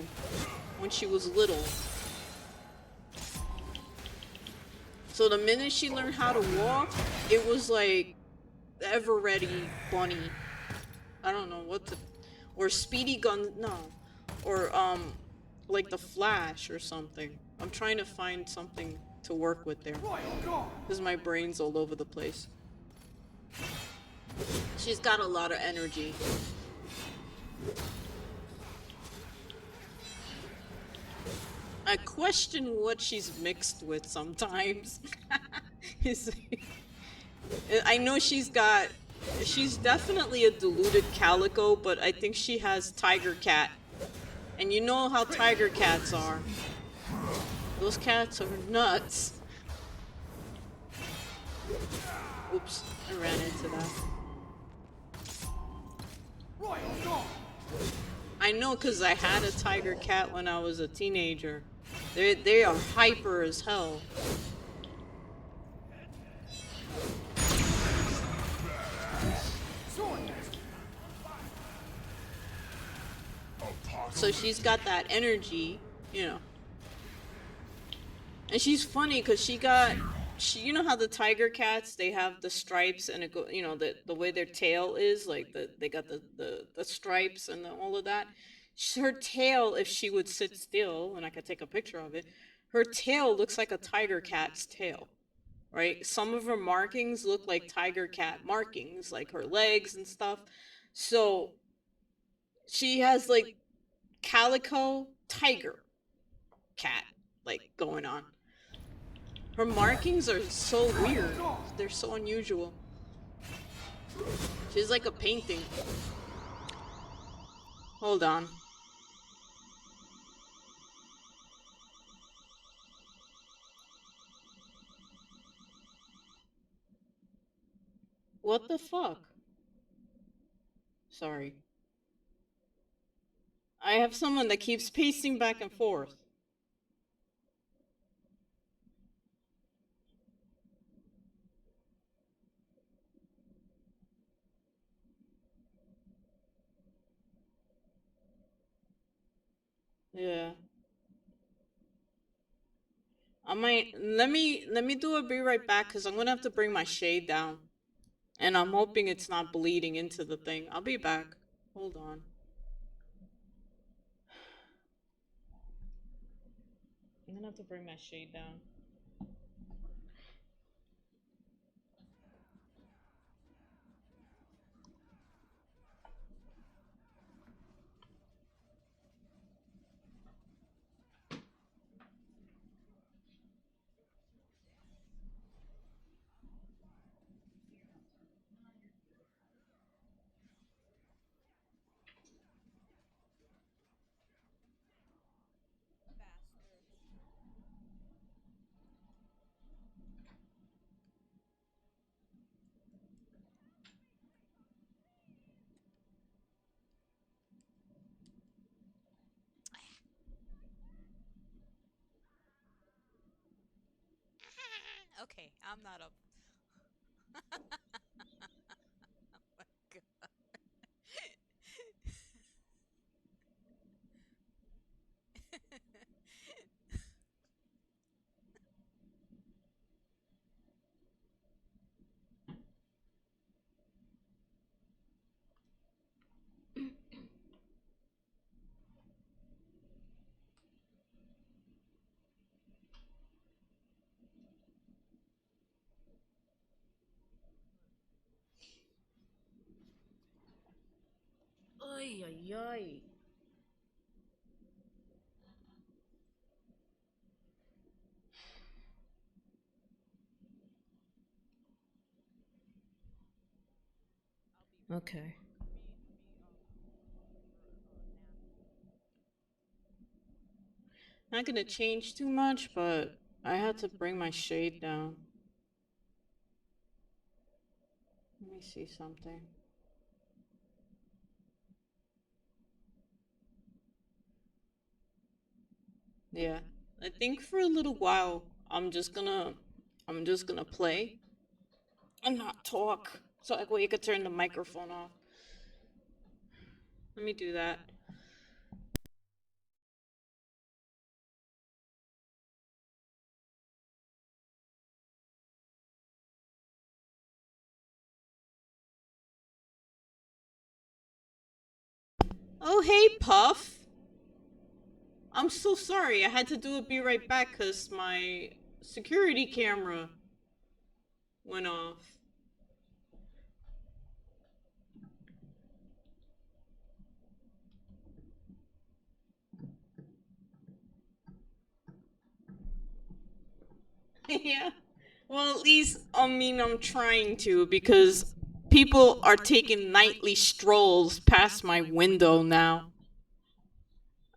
when she was little. So the minute she learned how to walk, it was like Ever Ready Bunny. I don't know what or Speedy Gun, no. Or like the Flash or something. I'm trying to find something to work with there, because my brain's all over the place. She's got a lot of energy. I question what she's mixed with sometimes. I know she's definitely a diluted calico, but I think she has tiger cat. And you know how tiger cats are. Those cats are nuts. Oops, I ran into that. I know, because I had a tiger cat when I was a teenager. They are hyper as hell. So she's got that energy, you know. And she's funny because you know how the tiger cats, they have the stripes and it go, you know, the way their tail is, like they got the stripes and all of that. Her tail, if she would sit still, and I could take a picture of it, her tail looks like a tiger cat's tail, right? Some of her markings look like tiger cat markings, like her legs and stuff. So she has like calico tiger cat like going on. Her markings are so weird. They're so unusual. She's like a painting. Hold on. What the fuck? Sorry. I have someone that keeps pacing back and forth. Yeah. I might let me do a be right back, because I'm gonna have to bring my shade down. And I'm hoping it's not bleeding into the thing. I'll be back. Hold on. I'm gonna have to bring my shade down. Okay, I'm not up. Ay, ay, ay. Okay. Not gonna change too much, but I had to bring my shade down. Let me see something. Yeah. I think for a little while I'm just gonna play and not talk. So that way you could turn the microphone off. Let me do that. Oh hey Puff. I'm so sorry. I had to do a be right back because my security camera went off. Yeah. Well, at least, I mean, I'm trying to because people are taking nightly strolls past my window now.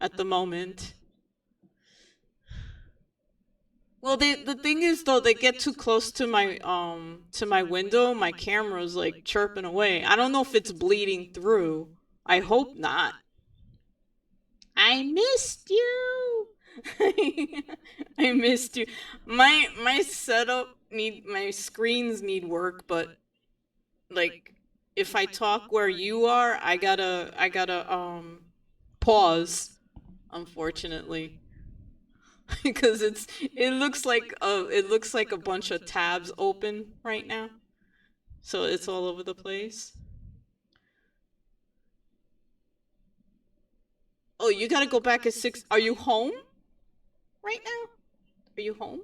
At the moment. Well, the thing is though, they get too close to my window, my camera's like chirping away. I don't know if it's bleeding through. I hope not. I missed you. I missed you. My setup need my screens need work, but like if I talk where you are, I gotta pause, unfortunately. Because it looks like a bunch of tabs open right now. So it's all over the place. Oh, you gotta go back at 6. Are you home right now? Are you home?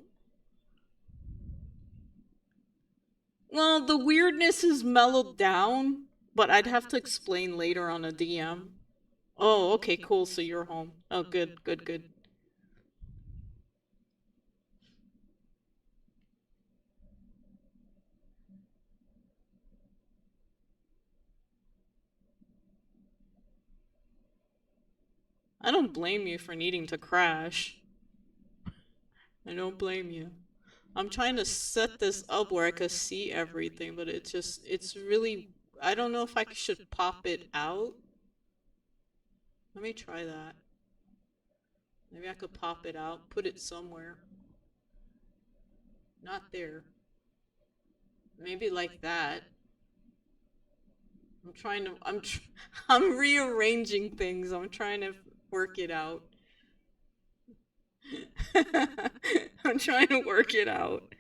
Well, the weirdness is mellowed down, but I'd have to explain later on a DM. Oh, okay, cool. So you're home. Oh, good, good, good. I don't blame you for needing to crash. I don't blame you. I'm trying to set this up where I could see everything, but it's really, I don't know if I should pop it out. Let me try that. Maybe I could pop it out, put it somewhere. Not there. Maybe like that. I'm rearranging things. I'm trying to work it out. I'm trying to work it out.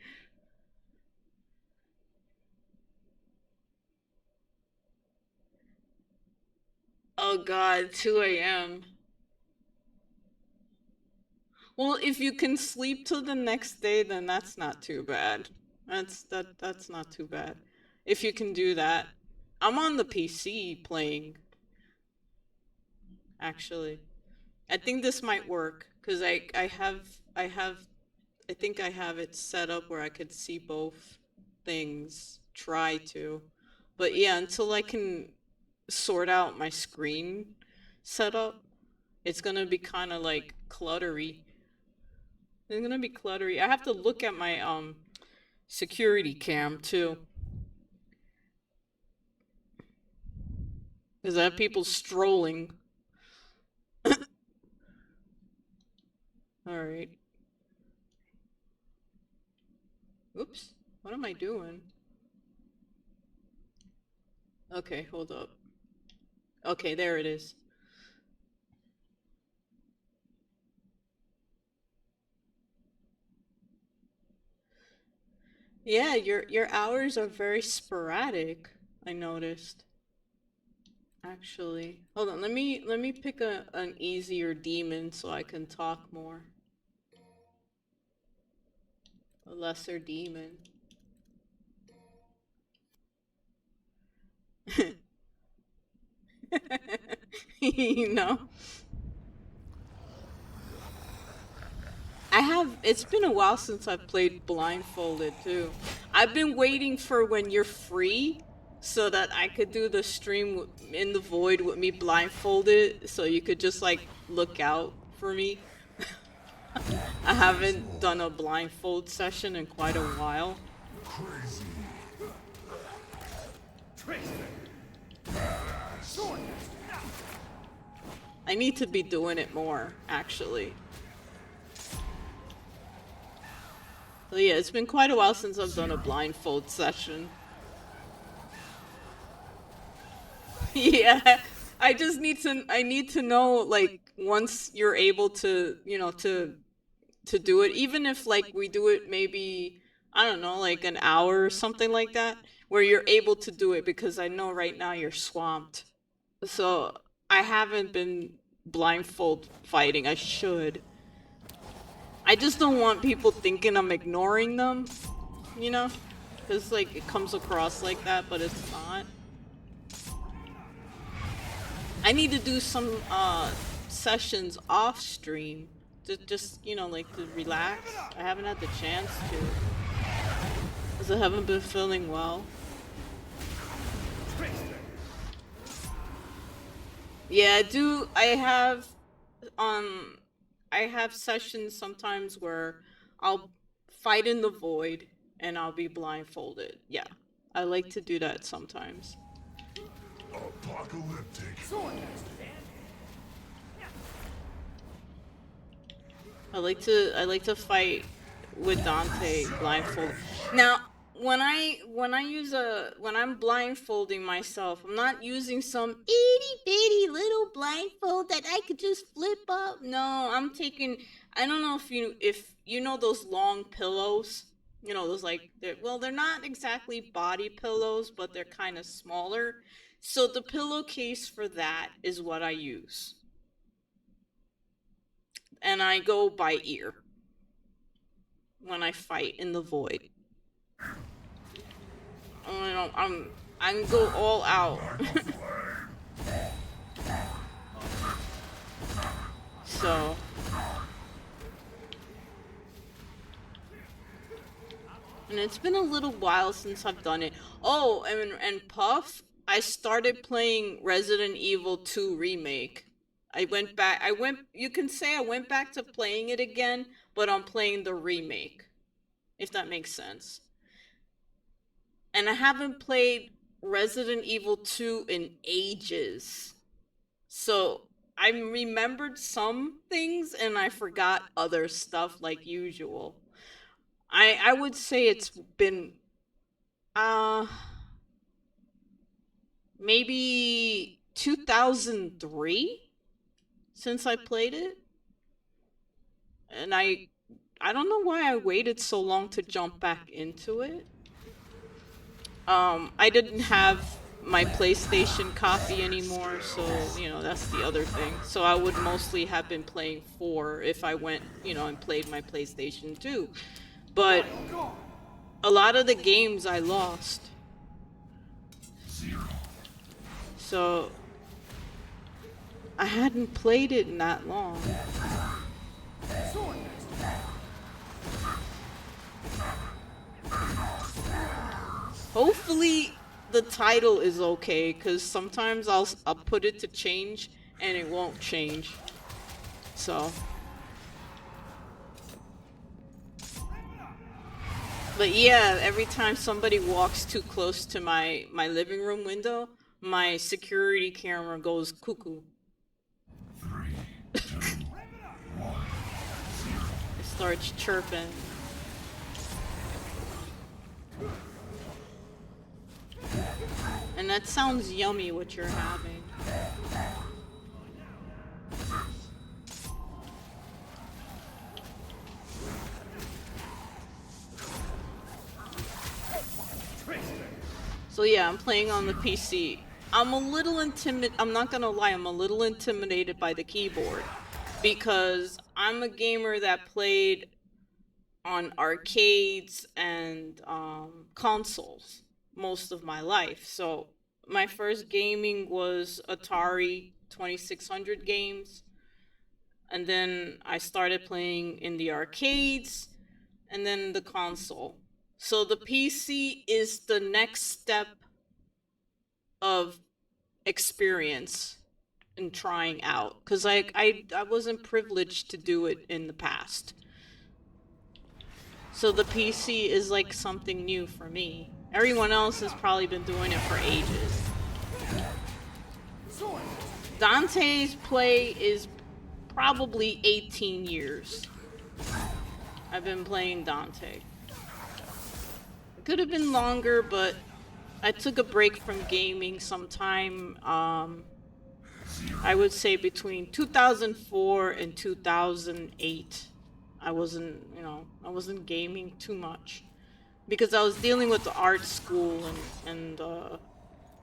Oh god, 2 a.m. Well, if you can sleep till the next day, then that's not too bad. That's not too bad. If you can do that. I'm on the PC playing, actually. I think this might work because I think I have it set up where I could see both things. Try to. But yeah, until I can sort out my screen setup, it's gonna be kind of like cluttery. It's gonna be cluttery. I have to look at my security cam too. Because I have people strolling. Alright. Oops. What am I doing? Okay, hold up. Okay, there it is. Yeah, your hours are very sporadic, I noticed. Actually. Hold on, let me pick an easier demon so I can talk more. A lesser demon. You know? It's been a while since I've played blindfolded too. I've been waiting for when you're free so that I could do the stream in the void with me blindfolded so you could just like look out for me. I haven't done a blindfold session in quite a while. Crazy. I need to be doing it more, actually. So yeah, it's been quite a while since I've done a blindfold session. Yeah, I need to know, like, once you're able to, you know, to do it, even if like we do it maybe, I don't know, like an hour or something like that, where you're able to do it, because I know right now you're swamped. So I haven't been blindfold fighting. I should. I just don't want people thinking I'm ignoring them, you know? Because, like, it comes across like that, but it's not. I need to do some, sessions off stream. Just, you know, like, to relax. I haven't had the chance to. Because I haven't been feeling well. Yeah, I have sessions sometimes where I'll fight in the void and I'll be blindfolded. Yeah. I like to do that sometimes. Apocalyptic. I like to fight with Dante blindfolded. Now, when I'm blindfolding myself, I'm not using some itty bitty little blindfold that I could just flip up. No, I'm taking, I don't know if you know those long pillows. You know, those like they're not exactly body pillows, but they're kind of smaller. So the pillowcase for that is what I use. And I go by ear when I fight in the void. You know, I'm go all out. So and it's been a little while since I've done it. Oh, and Puff, I started playing Resident Evil 2 Remake. You can say I went back to playing it again, but I'm playing the remake, if that makes sense. And I haven't played Resident Evil 2 in ages. So I remembered some things and I forgot other stuff like usual. I would say it's been maybe 2003 since I played it. And I don't know why I waited so long to jump back into it. I didn't have my PlayStation copy anymore, so you know that's the other thing. So I would mostly have been playing 4 if I went, you know, and played my PlayStation 2. But a lot of the games I lost. So I hadn't played it in that long. Hopefully the title is okay, because sometimes I'll put it to change and it won't change. So. But yeah, every time somebody walks too close to my living room window, my security camera goes cuckoo. 3, 2, 1. It starts chirping. And that sounds yummy what you're having. So yeah, I'm playing on the PC. I'm a little I'm not gonna lie, I'm a little intimidated by the keyboard. Because I'm a gamer that played on arcades and consoles most of my life. So my first gaming was Atari 2600 games. And then I started playing in the arcades and then the console. So the PC is the next step of experience in trying out, because I wasn't privileged to do it in the past. So the PC is like something new for me. Everyone else has probably been doing it for ages. Dante's play is probably 18 years. I've been playing Dante. It could have been longer, but I took a break from gaming sometime, I would say between 2004 and 2008. I wasn't gaming too much. Because I was dealing with the art school and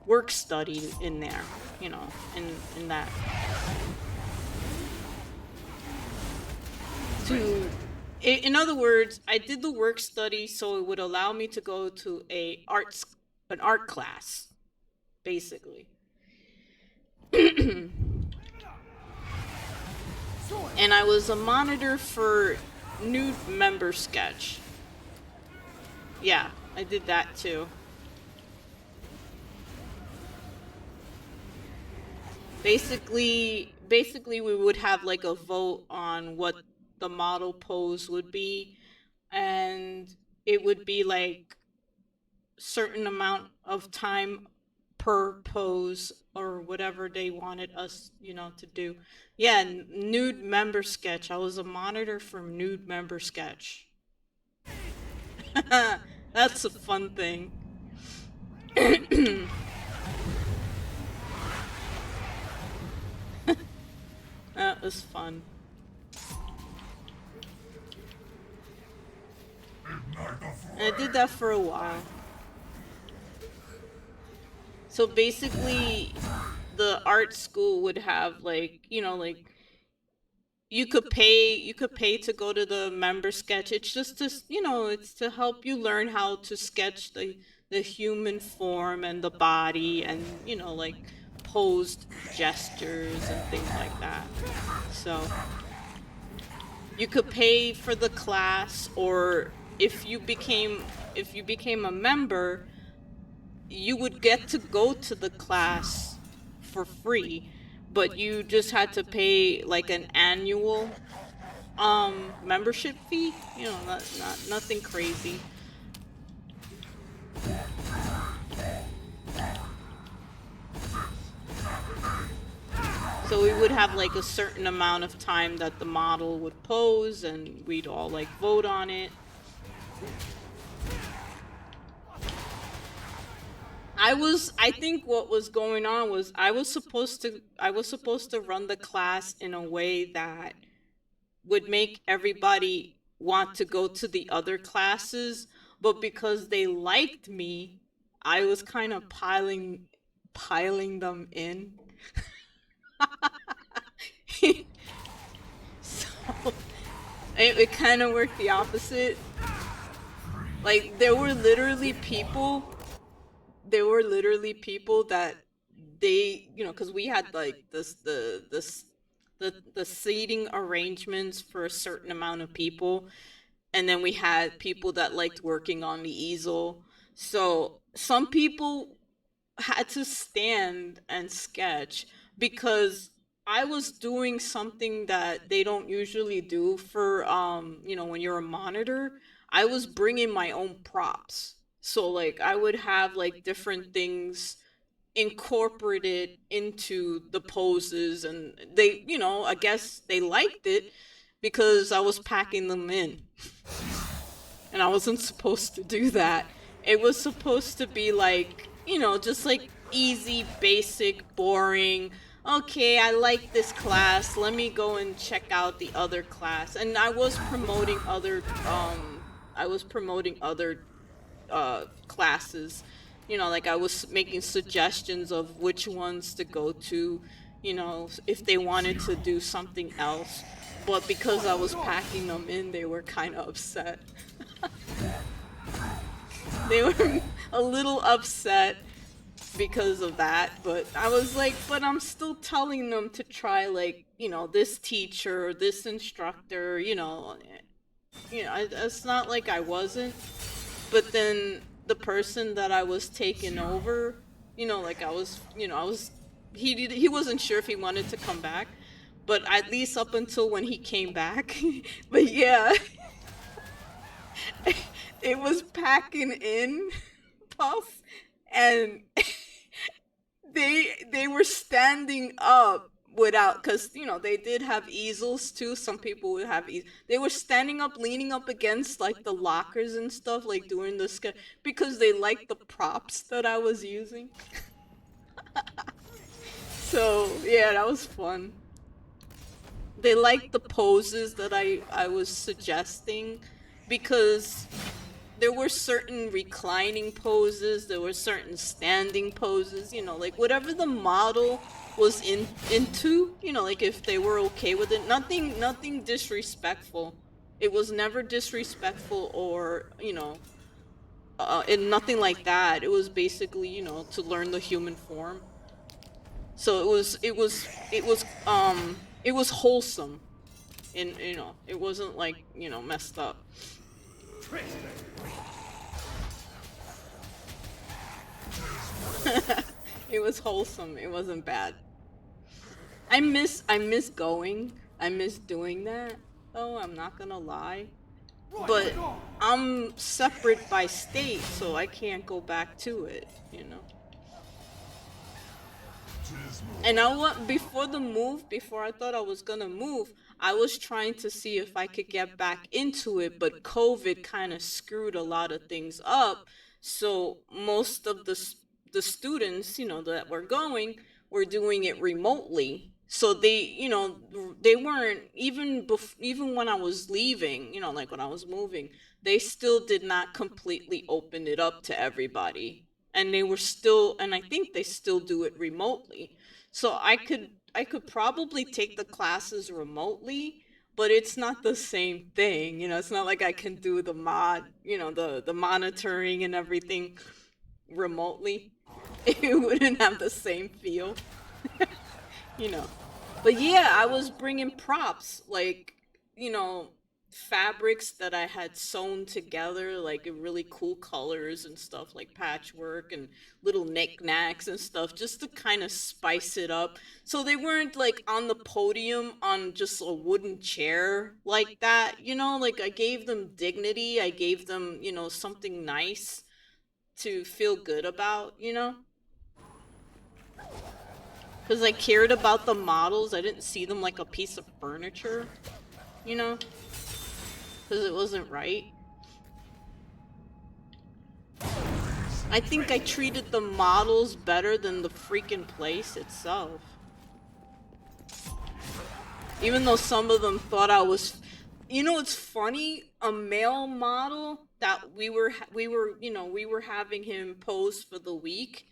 work study in there, you know, in that. In other words, I did the work study so it would allow me to go to an art class, basically. And I was a monitor for Nude Member Sketch. Yeah, I did that too. Basically we would have like a vote on what the model pose would be, and it would be like certain amount of time per pose or whatever they wanted us, you know, to do. Yeah, Nude Member Sketch. I was a monitor for Nude Member Sketch. That's a fun thing. That was fun. And I did that for a while. So basically, the art school would have like, you know, like you could pay to go to the member sketch. It's just to, you know, it's to help you learn how to sketch the human form and the body, and, you know, like posed gestures and things like that. So you could pay for the class, or if you became a member, you would get to go to the class for free, but you just had to pay like an annual membership fee, you know, not nothing crazy. So we would have like a certain amount of time that the model would pose, and we'd all like vote on it. I think what was going on was I was supposed to run the class in a way that would make everybody want to go to the other classes, but because they liked me, I was kind of piling piling them in. So it kind of worked the opposite. Like there were literally people that they, you know, because we had like the seating arrangements for a certain amount of people, and then we had people that liked working on the easel. So some people had to stand and sketch because I was doing something that they don't usually do for you know, when you're a monitor. I was bringing my own props. So like I would have like different things incorporated into the poses, and they, you know, I guess they liked it because I was packing them in. And I wasn't supposed to do that. It was supposed to be like, you know, just like easy, basic, boring. Okay, I like this class. Let me go and check out the other class. And I was promoting other classes. You know, like I was making suggestions of which ones to go to, you know, if they wanted to do something else. But because I was packing them in, they were kind of upset. They were a little upset because of that, but I was like, but I'm still telling them to try, like, you know, this teacher, this instructor, you know, it's not like I wasn't. But then the person that I was taking over, you know, like I was, you know, he wasn't sure if he wanted to come back, but at least up until when he came back. But yeah, it was packing in, Puff, and they were standing up without, because you know they did have easels too. Some people would have they were standing up, leaning up against like the lockers and stuff, like doing the because they liked the props that I was using. So yeah, that was fun. They liked the poses that I was suggesting, because there were certain reclining poses, there were certain standing poses, you know, like whatever the model was into, you know, like if they were okay with it. Nothing disrespectful. It was never disrespectful, or, you know, and nothing like that. It was basically, you know, to learn the human form. So it was wholesome, and, you know, it wasn't like, you know, messed up. It was wholesome. It wasn't bad. I miss going. I miss doing that. Oh, I'm not gonna lie. But I'm separate by state, so I can't go back to it, you know. And before the move, before I thought I was gonna move, I was trying to see if I could get back into it, but COVID kind of screwed a lot of things up. So most of the students, you know, that were going were doing it remotely. So they, you know, they weren't even when I was leaving, you know, like when I was moving, they still did not completely open it up to everybody. And they were still, and I think they still do it remotely. So I could probably take the classes remotely, but it's not the same thing. You know, it's not like I can do the you know, the monitoring and everything remotely. It wouldn't have the same feel. You know. But yeah, I was bringing props, like, you know, fabrics that I had sewn together, like in really cool colors and stuff, like patchwork and little knickknacks and stuff, just to kind of spice it up. So they weren't like on the podium on just a wooden chair like that, you know, like I gave them dignity. I gave them, you know, something nice to feel good about, you know? Because I cared about the models. I didn't see them like a piece of furniture, you know? Because it wasn't right. I think I treated the models better than the freaking place itself. Even though some of them thought I was... You know, it's funny, a male model that we were, you know, we were having him pose for the week.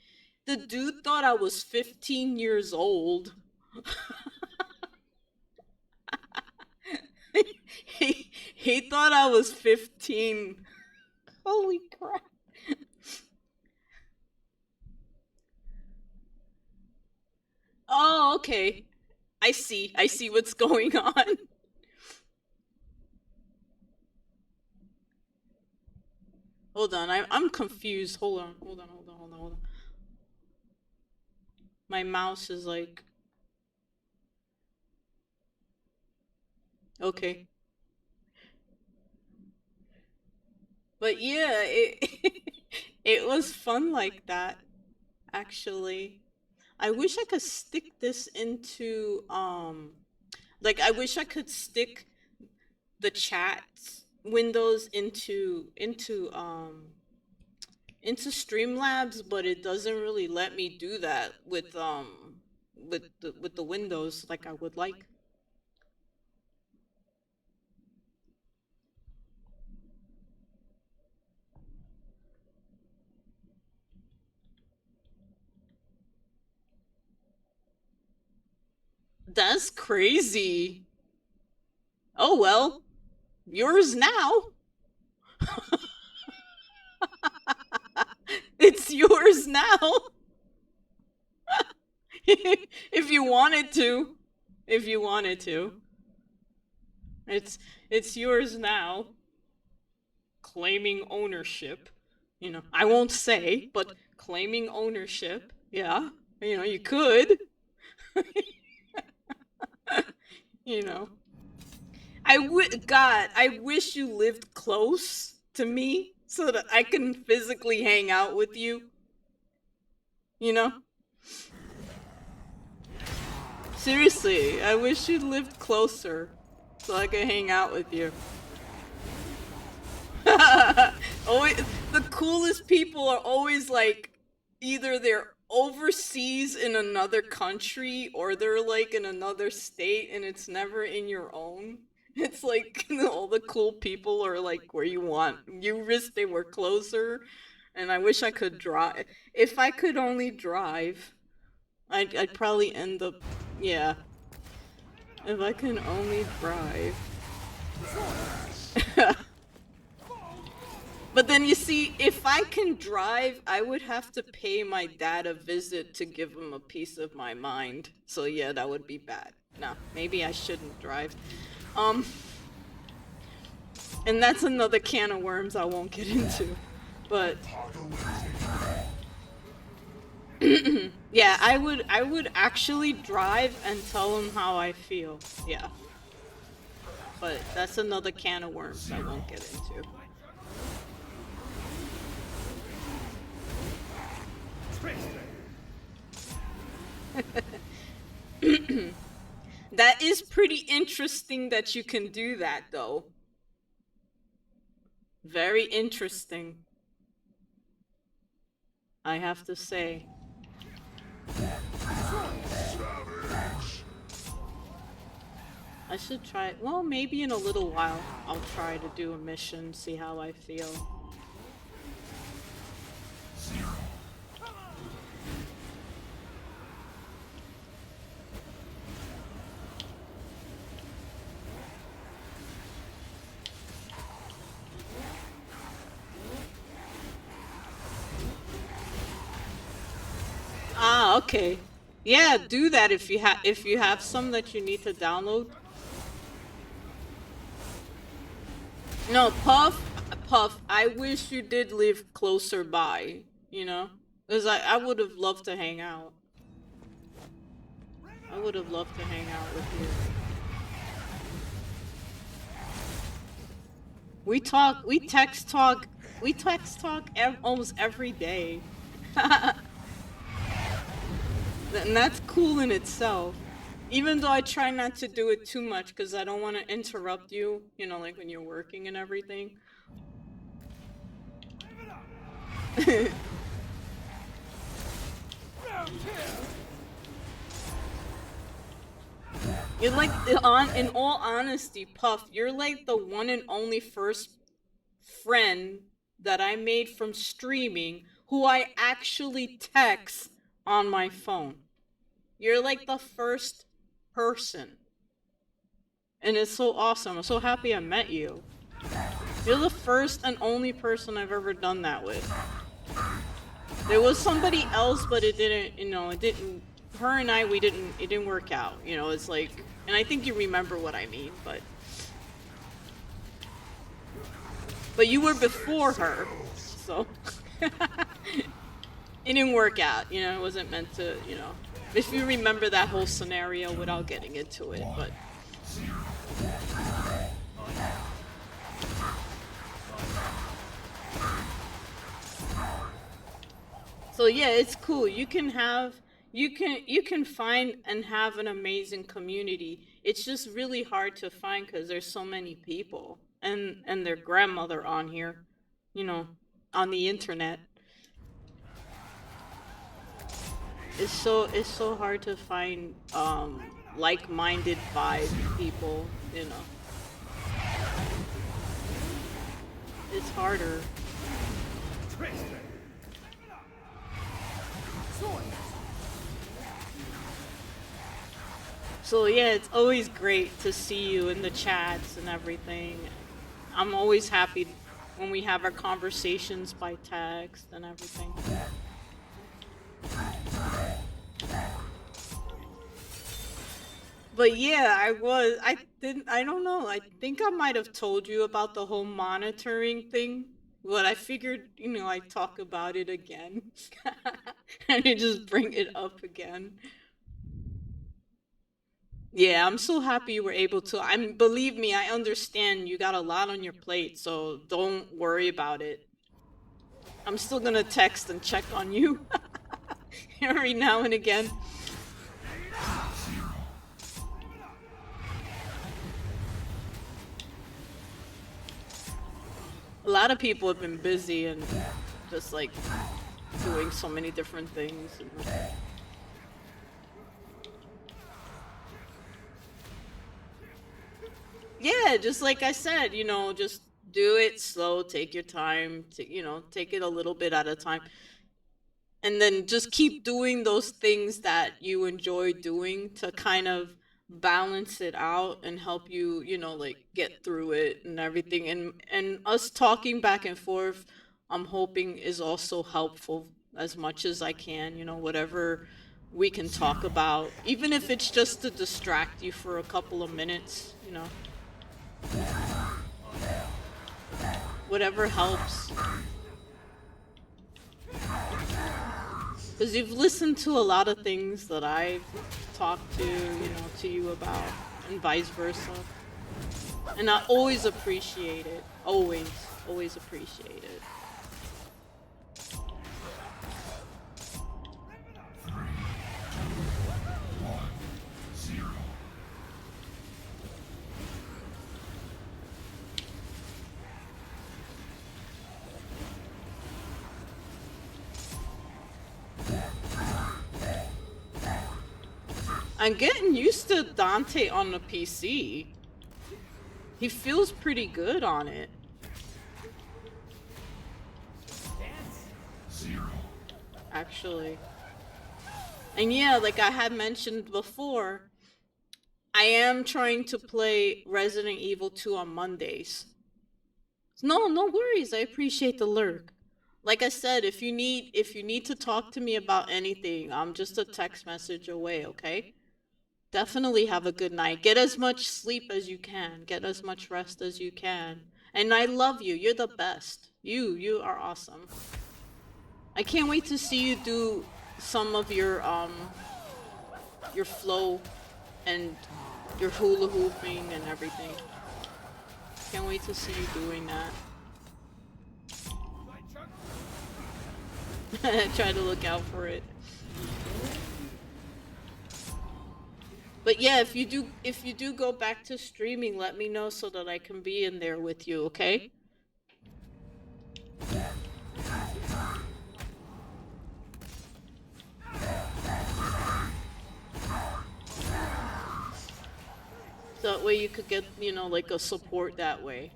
The dude thought I was 15 years old. he thought I was 15. Holy crap. Oh, okay. I see what's going on. Hold on, I'm confused. Hold on. My mouse is like... Okay. But yeah, it was fun like that, actually. I wish I could stick this into, like, I wish I could stick the chat windows into Streamlabs, but it doesn't really let me do that with the windows like I would like. That's crazy. Oh well, yours now. It's yours now. If you wanted to. If you wanted to. It's yours now. Claiming ownership. You know, I won't say, but claiming ownership. Yeah. You know, you could. You know. God, I wish you lived close to me so that I can physically hang out with you. You know? Seriously, I wish you lived closer so I could hang out with you. Always, the coolest people are always like, either they're overseas in another country or they're like in another state and it's never in your own. It's like all the cool people are like where you wish they were closer. And I wish I could drive. If I could only drive, I'd probably end up, yeah. If I can only drive. But then you see, if I can drive, I would have to pay my dad a visit to give him a piece of my mind. So yeah, that would be bad. No, maybe I shouldn't drive. And that's another can of worms I won't get into. But yeah, I would actually drive and tell him how I feel. Yeah. But that's another can of worms I won't get into. That is pretty interesting that you can do that, though. Very interesting, I have to say. I should try it. Well, maybe in a little while I'll try to do a mission, see how I feel. Ah, okay. Yeah, do that if you have some that you need to download. No, Puff, I wish you did live closer by, you know? Because I would have loved to hang out. I would have loved to hang out with you. We text talk almost every day. And that's cool in itself. Even though I try not to do it too much because I don't want to interrupt you, you know, like when you're working and everything. You're like, in all honesty, Puff, you're like the one and only first friend that I made from streaming who I actually text on my phone. You're like the first person. And it's so awesome. I'm so happy I met you. You're the first and only person I've ever done that with. There was somebody else, but it didn't, it didn't, her and I, it didn't work out. It's like, and I think you remember what I mean, but you were before her, so it didn't work out, it wasn't meant to, if you remember that whole scenario without getting into it, but. So yeah, it's cool. You can find and have an amazing community. It's just really hard to find because there's so many people and their grandmother on here, on the internet. It's so hard to find like-minded vibe people, It's harder. So yeah, it's always great to see you in the chats and everything. I'm always happy when we have our conversations by text and everything. But yeah, I don't know, I think I might have told you about the whole monitoring thing, but I figured, I'd talk about it again. And just bring it up again. Yeah, I'm so happy you were able to. Believe me, I understand you got a lot on your plate, so don't worry about it. I'm still gonna text and check on you every now and again. A lot of people have been busy and just like doing so many different things. Yeah, just like I said, just do it slow, take your time, take it a little bit at a time. And then just keep doing those things that you enjoy doing to kind of balance it out and help you, like get through it and everything. And us talking back and forth, I'm hoping is also helpful as much as I can, whatever we can talk about, even if it's just to distract you for a couple of minutes, whatever helps. Because you've listened to a lot of things that I've talked to you about, and vice versa. And I always appreciate it. Always appreciate it. I'm getting used to Dante on the PC. He feels pretty good on it. Actually. And yeah, like I had mentioned before, I am trying to play Resident Evil 2 on Mondays. No worries. I appreciate the lurk. Like I said, if you need to talk to me about anything, I'm just a text message away, okay? Definitely have a good night. Get as much sleep as you can. Get as much rest as you can. And I love you. You're the best. You are awesome. I can't wait to see you do some of your flow and your hula hooping and everything. Can't wait to see you doing that. Try to look out for it. But yeah, if you do go back to streaming, let me know so that I can be in there with you, okay? So that way you could get, like a support that way.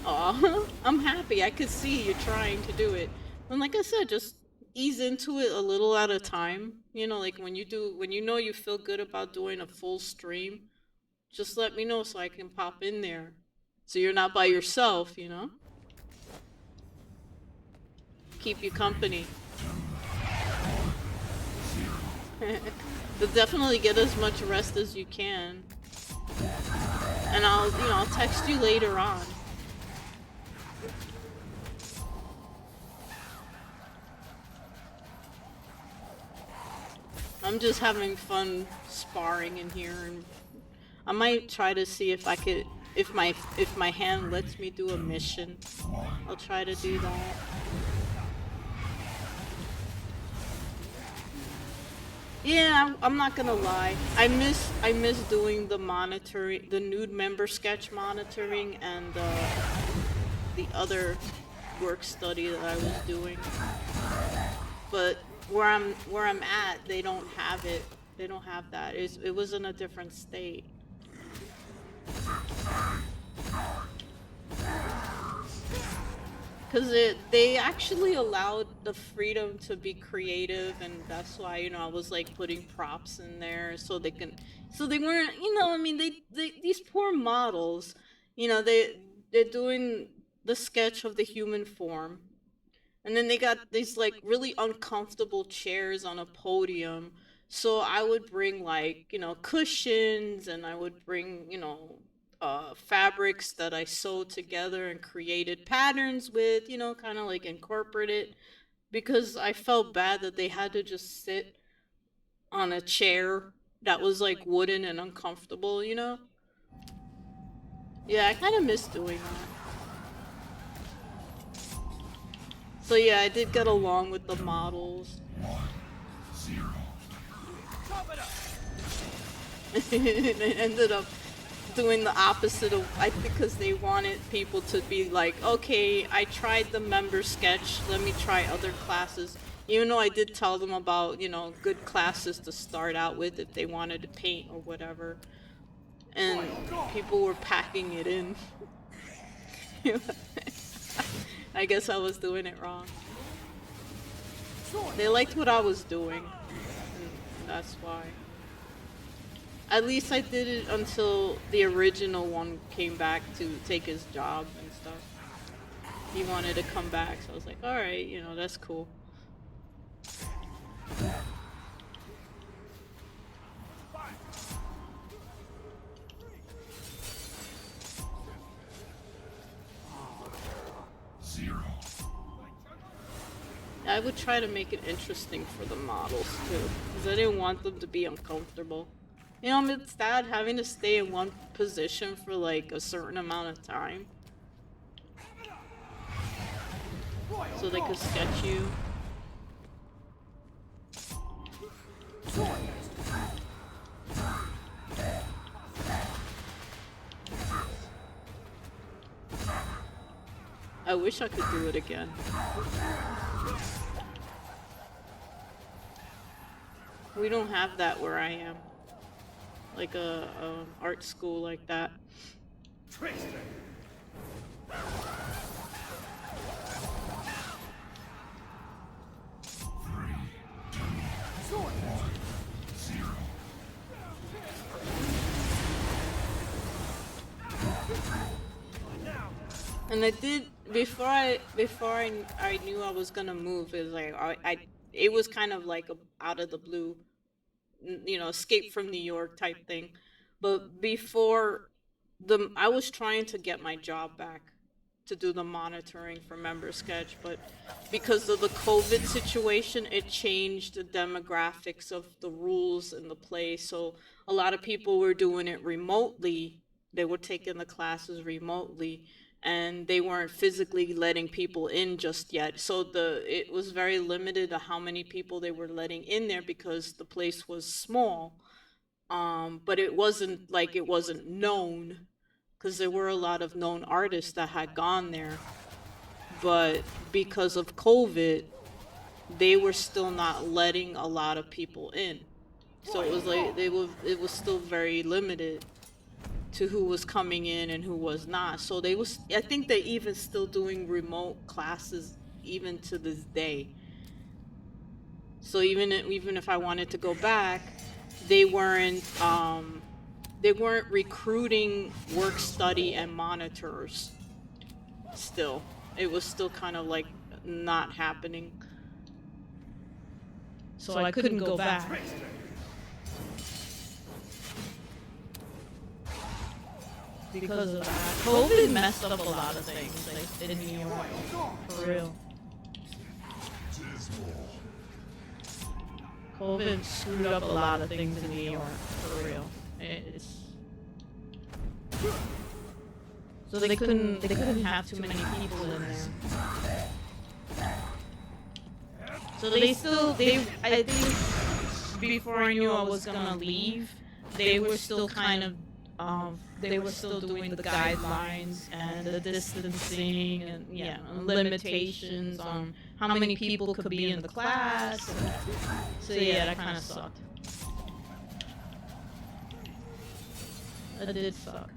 Oh, Aw, I'm happy. I could see you trying to do it. And like I said, just ease into it a little at a time. You know, like when you know you feel good about doing a full stream, just let me know so I can pop in there. So you're not by yourself, you know? Keep you company. But definitely get as much rest as you can. And I'll text you later on. I'm just having fun sparring in here, and I might try to see if I could, if my hand lets me do a mission. I'll try to do that. Yeah, I'm not gonna lie. I miss doing the monitoring, the nude member sketch monitoring, and the other work study that I was doing. But where I'm at, they don't have it. They don't have that. It was in a different state. Because they actually allowed the freedom to be creative, and that's why, you know, I was like putting props in there so they weren't, you know, I mean, these poor models, you know, they're doing the sketch of the human form, and then they got these like really uncomfortable chairs on a podium. So I would bring like, you know, cushions, and I would bring, you know, fabrics that I sewed together and created patterns with, you know, kind of like incorporate it, because I felt bad that they had to just sit on a chair that was like wooden and uncomfortable, you know? Yeah, I kind of miss doing that. So yeah, I did get along with the models. 1-0. It ended up doing the opposite of, I think, because they wanted people to be like, okay, I tried the member sketch, let me try other classes. Even though I did tell them about, you know, good classes to start out with if they wanted to paint or whatever. And people were packing it in. I guess I was doing it wrong. They liked what I was doing, and that's why. At least I did it until the original one came back to take his job and stuff. He wanted to come back, so I was like, alright, you know, that's cool. I would try to make it interesting for the models too, because I didn't want them to be uncomfortable. You know, it's sad having to stay in one position for like a certain amount of time, so they could sketch you. I wish I could do it again. We don't have that where I am. Like a art school like that. And I did before I knew I was gonna move. It was like it was kind of like out of the blue, you know, escape from New York type thing. But before I was trying to get my job back to do the monitoring for Member Sketch, but because of the COVID situation, it changed the demographics of the rules in the place. So a lot of people were doing it remotely. They were taking the classes remotely, and they weren't physically letting people in just yet. So it was very limited to how many people they were letting in there because the place was small. But it wasn't like it wasn't known, because there were a lot of known artists that had gone there. But because of COVID, they were still not letting a lot of people in. So it was like it was still very limited. to who was coming in and who was not. So they was, I think they're even still doing remote classes even to this day. So even if I wanted to go back, they weren't recruiting work study and monitors. Still, it was still kind of like not happening. So I couldn't go back. Because of that. COVID messed up a lot of things, like in New York. For real. COVID screwed up a lot of things in New York. For real. It's... So they couldn't have too many people in there. So I think before I knew I was gonna leave, they were still kind of, they were still doing the guidelines and the distancing and limitations on how many people could be in the class. So yeah, that kind of sucked. That did suck.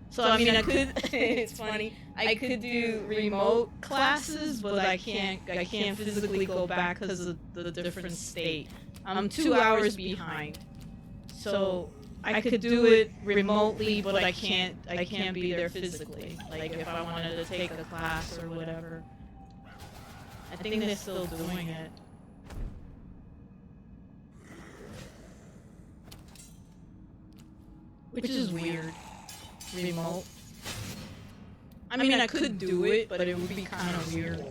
So I mean, I could. It's funny. I could do remote classes, but I can't physically go back because of the different state. I'm 2 hours behind, so I could do it remotely, but I can't be there physically. Like if I wanted to take a class or whatever. I think they're still doing it. Which is weird. Remote. I mean, I could do it, but it would be kind of weird.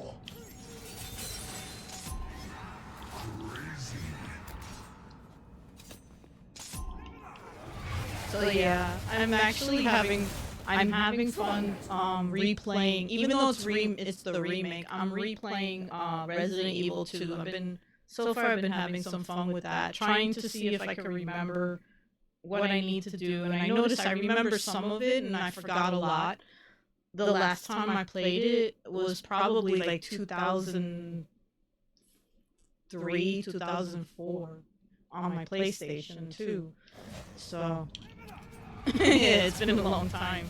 So yeah, I'm having fun replaying, even though it's the remake. I'm replaying Resident Evil 2. I've been having some fun with that, trying to see if I can remember what I need to do. And I noticed I remember some of it and I forgot a lot. The last time I played it was probably like 2003, 2004 on my PlayStation 2. So yeah, it's been a long time.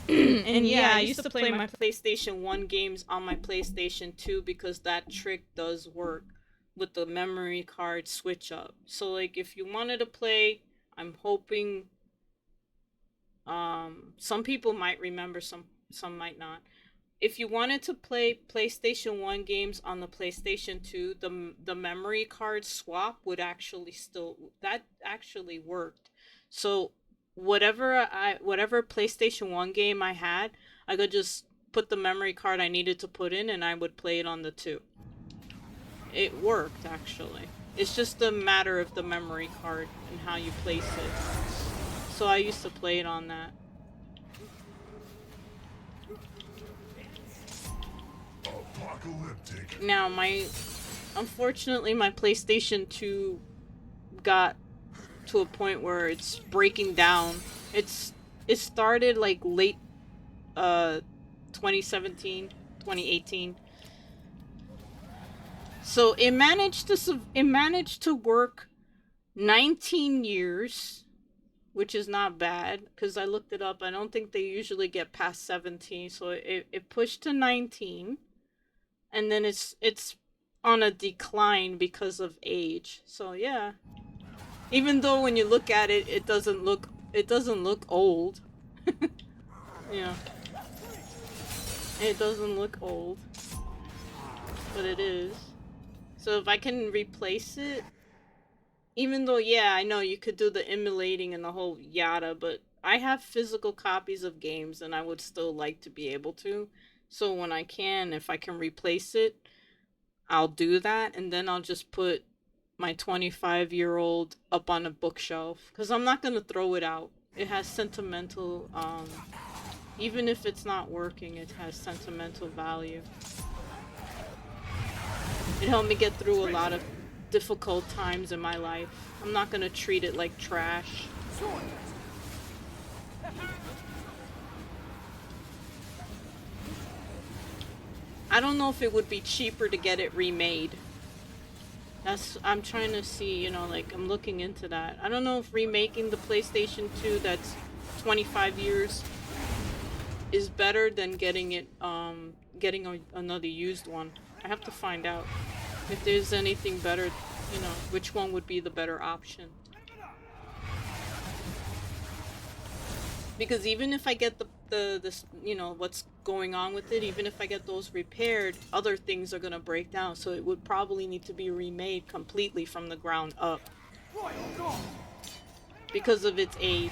And yeah, I used to play my PlayStation 1 games on my PlayStation 2 because that trick does work with the memory card switch up. So like if you wanted to play, I'm hoping some people might remember, some might not. If you wanted to play PlayStation 1 games on the PlayStation 2, the memory card swap would actually actually worked. So whatever PlayStation 1 game I had, I could just put the memory card I needed to put in and I would play it on the 2. It worked actually. It's just a matter of the memory card and how you place it. So I used to play it on that. Apocalyptic. Now unfortunately my PlayStation 2 got to a point where it's breaking down. It started like late 2017, 2018. So it managed to work 19 years, which is not bad because I looked it up. I don't think they usually get past 17, so it pushed to 19, and then it's on a decline because of age. So yeah, even though when you look at it, it doesn't look old. Yeah, it doesn't look old, but it is. So if I can replace it, even though, yeah, I know you could do the emulating and the whole yada, but I have physical copies of games and I would still like to be able to. So when I can, if I can replace it, I'll do that. And then I'll just put my 25-year-old up on a bookshelf because I'm not going to throw it out. It has sentimental, even if it's not working, it has sentimental value. It helped me get through a lot of difficult times in my life. I'm not gonna treat it like trash. I don't know if it would be cheaper to get it remade. I'm trying to see, you know, like I'm looking into that. I don't know if remaking the PlayStation 2 that's 25 years is better than getting it getting another used one. I have to find out if there's anything better, you know, which one would be the better option. Because even if I get the you know, what's going on with it, even if I get those repaired, other things are gonna break down, so it would probably need to be remade completely from the ground up because of its age.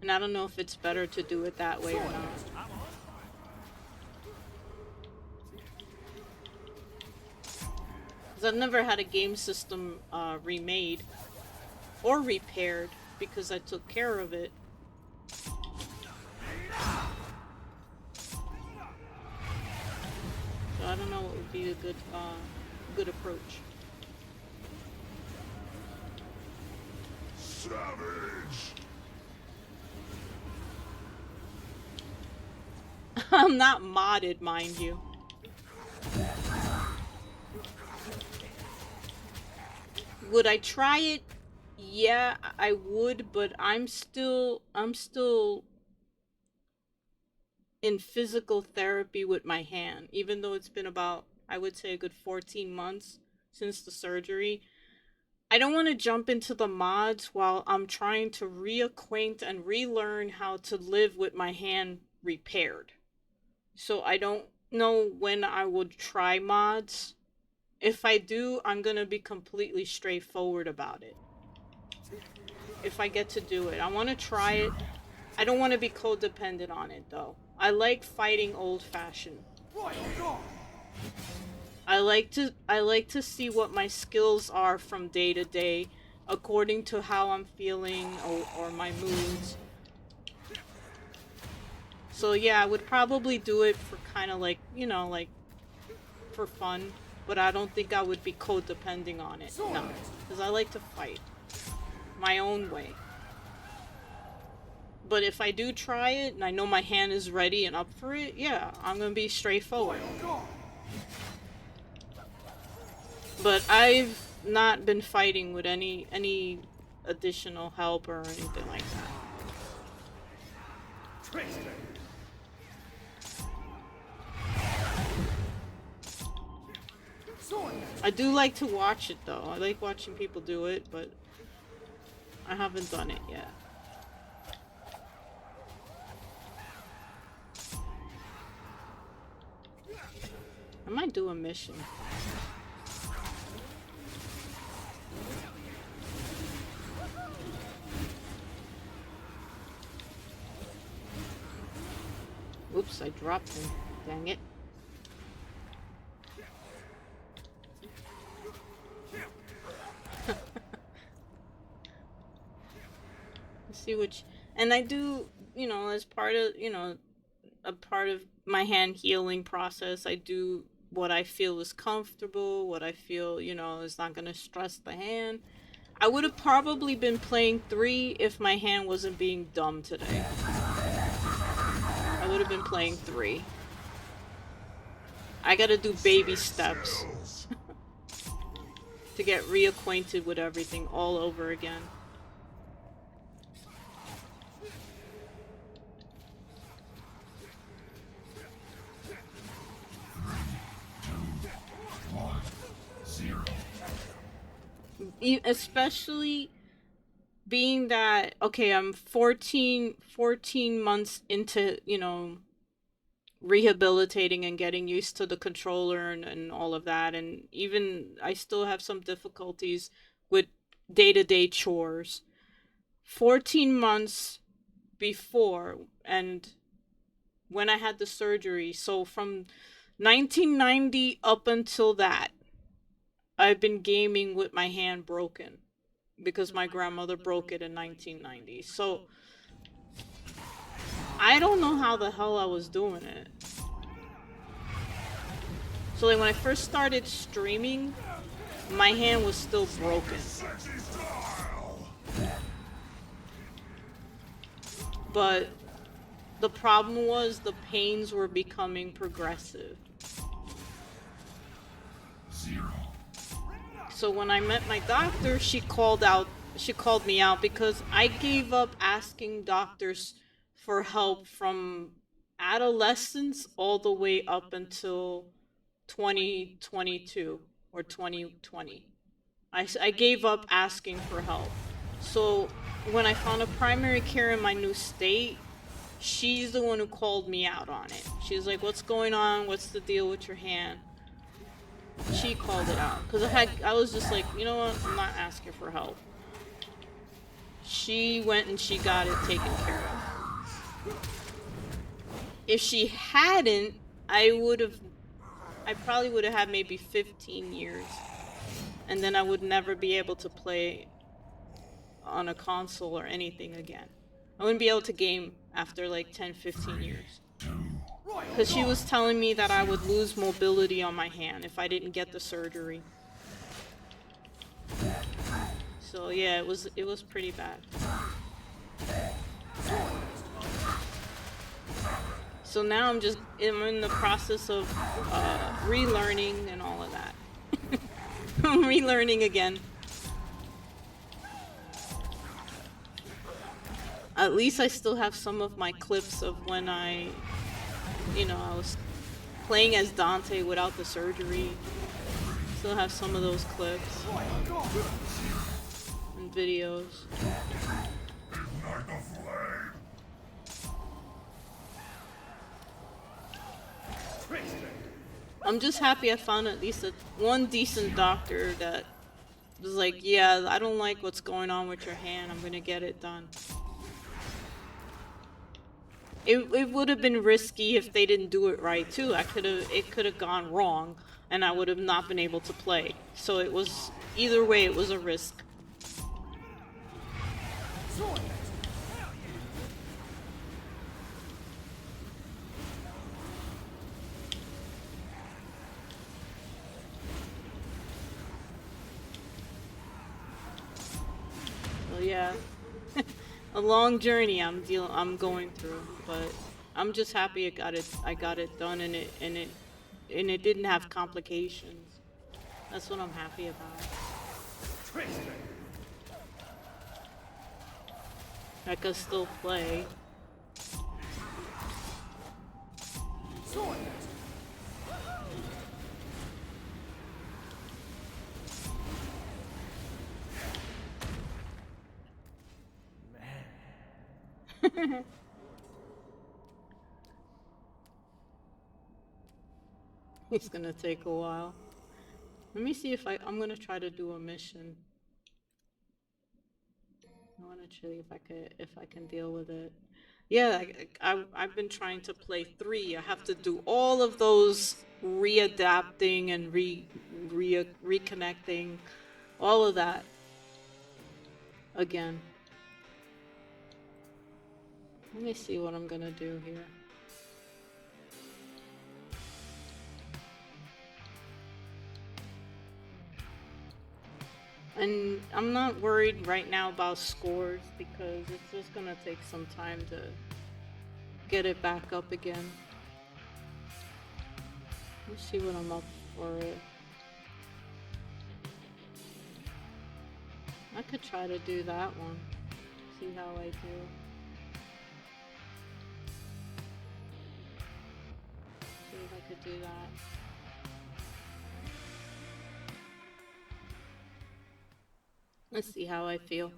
And I don't know if it's better to do it that way or not. Because I've never had a game system remade or repaired because I took care of it. So I don't know what would be a good approach. Savage! I'm not modded, mind you. Would I try it? Yeah, I would, but I'm still in physical therapy with my hand, even though it's been about, I would say, a good 14 months since the surgery. I don't want to jump into the mods while I'm trying to reacquaint and relearn how to live with my hand repaired. So I don't know when I would try mods. If I do, I'm gonna be completely straightforward about it. If I get to do it, I want to try it. I don't want to be codependent on it though. I like fighting old-fashioned. I like to see what my skills are from day to day, according to how I'm feeling or my moods. So yeah, I would probably do it for kind of like, you know, like for fun, but I don't think I would be codepending on it. No, because I like to fight my own way. But if I do try it and I know my hand is ready and up for it, yeah, I'm gonna be straightforward. But I've not been fighting with any additional help or anything like that. I do like to watch it though. I like watching people do it, but I haven't done it yet. I might do a mission. Oops, I dropped him. Dang it. Let's see which... And I do, you know, as part of, you know, a part of my hand healing process, I do what I feel is comfortable, what I feel, you know, is not gonna stress the hand. I would have probably been playing 3 if my hand wasn't being dumb today. I would have been playing 3. I gotta do baby steps to get reacquainted with everything all over again. Especially being that, okay, I'm 14 months into, you know, rehabilitating and getting used to the controller and all of that, and even I still have some difficulties with day-to-day chores. 14 months before and when I had the surgery, so from 1990 up until that, I've been gaming with my hand broken because my grandmother broke it in 1990. So I don't know how the hell I was doing it. So like when I first started streaming, my hand was still broken. But the problem was the pains were becoming progressive. So when I met my doctor, she called me out because I gave up asking doctors for help from adolescence all the way up until 2022 or 2020. I gave up asking for help. So when I found a primary care in my new state, she's the one who called me out on it. She was like, "What's going on? What's the deal with your hand?" She called it out because I was just like, you know what? I'm not asking for help. She went and she got it taken care of. If she hadn't, I probably would have had maybe 15 years. And then I would never be able to play on a console or anything again. I wouldn't be able to game after like 10, 15 years. Because she was telling me that I would lose mobility on my hand if I didn't get the surgery. So yeah, it was pretty bad. So now I'm in the process of relearning and all of that. I'm relearning again. At least I still have some of my clips of when I was playing as Dante without the surgery. Still have some of those clips and videos. I'm just happy I found at least one decent doctor that was like, yeah, I don't like what's going on with your hand. I'm gonna get it done. It would have been risky if they didn't do it right too. It could have gone wrong, and I would have not been able to play. So it was either way, it was a risk. So yeah. A long journey I'm going through, but I'm just happy I got it done and it didn't have complications. That's what I'm happy about. I could still play. It's gonna take a while. Let me see if I'm gonna try to do a mission. I wanna see if I can deal with it. Yeah, I've been trying to play 3. I have to do all of those readapting and reconnecting, all of that again. Let me see what I'm gonna do here. And I'm not worried right now about scores because it's just gonna take some time to get it back up again. Let's see what I'm up for. I could try to do that one. See how I do. See if I could do that. Let's see how I feel.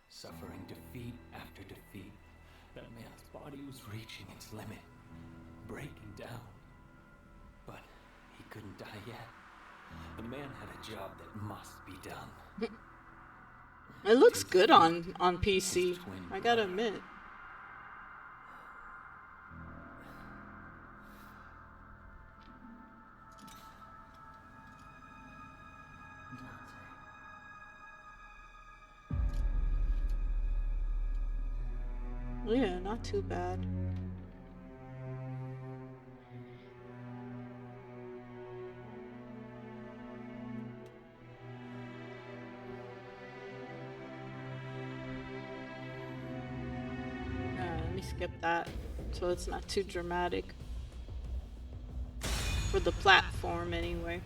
Suffering defeat after defeat, that man's body was reaching its limit, breaking down. But he couldn't die yet. The man had a job that must be done. It looks good on PC, I gotta admit. Yeah, not too bad. Let me skip that so it's not too dramatic. For the platform, anyway.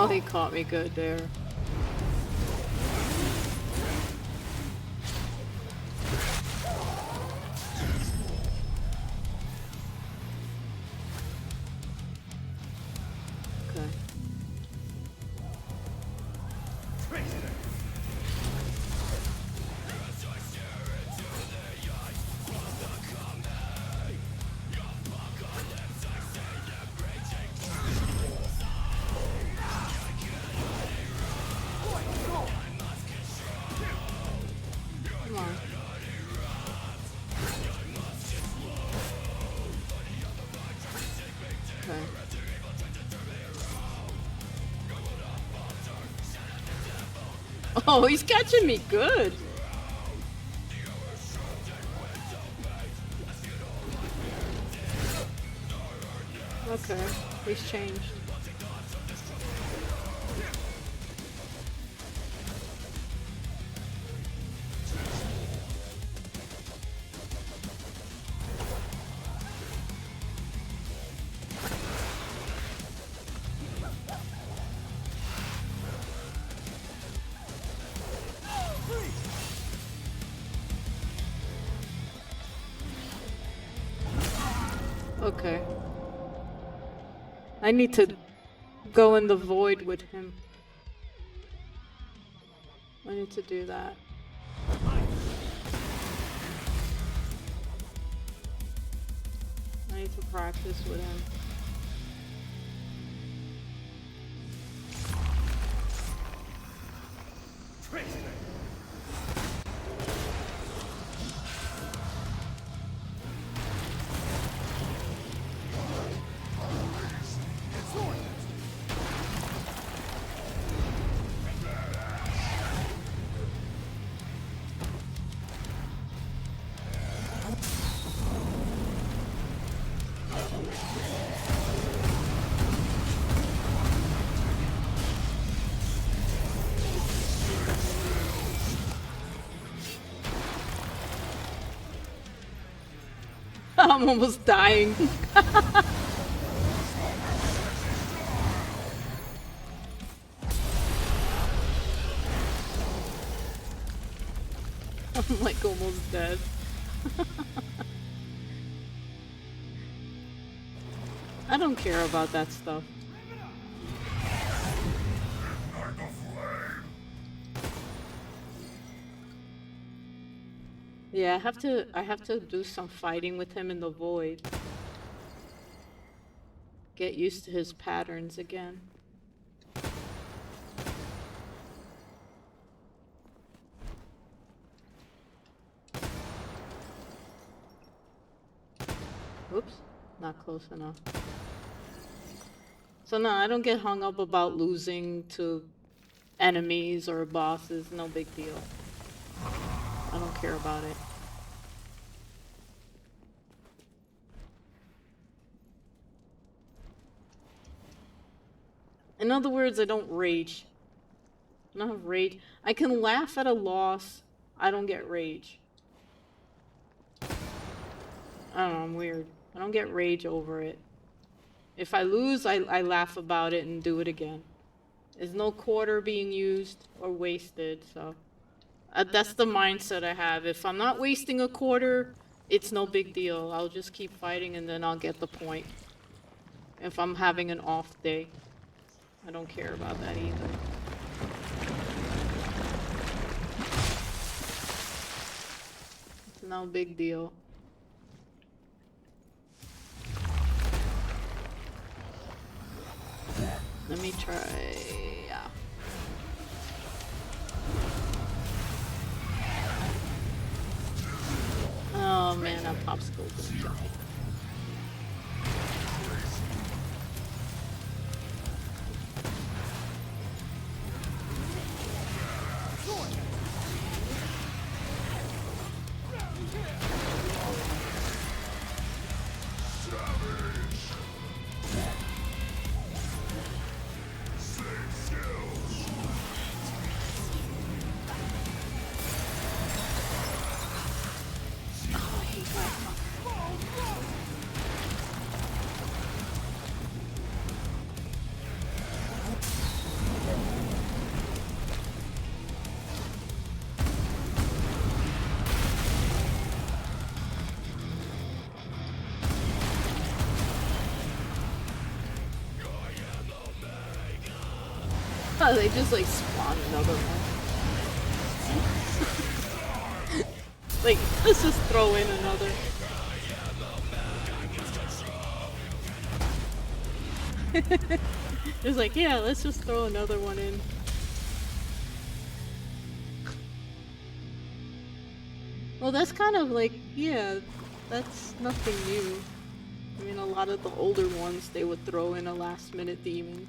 Oh, he caught me good there. Okay. Come on. Okay. Oh, he's catching me good. Okay, he's changed. Okay. I need to go in the void with him. I need to do that. I need to practice with him. I'm almost dying. I'm like almost dead. I don't care about that stuff. Yeah, I have to do some fighting with him in the void. Get used to his patterns again. Oops, not close enough. So no, I don't get hung up about losing to enemies or bosses, no big deal. I don't care about it. In other words, I don't rage. I don't have rage. I can laugh at a loss. I don't get rage. I don't know, I'm weird. I don't get rage over it. If I lose, I laugh about it and do it again. There's no quarter being used or wasted, so... that's the mindset I have. If I'm not wasting a quarter, it's no big deal. I'll just keep fighting and then I'll get the point. If I'm having an off day, I don't care about that either. It's no big deal. Let me try... yeah. Oh man, that popsicle didn't jump. Oh, they just like spawn another one. Like, let's just throw in another. It's like, yeah, let's just throw another one in. Well, that's kind of like, yeah, that's nothing new. I mean, a lot of the older ones, they would throw in a last-minute demon.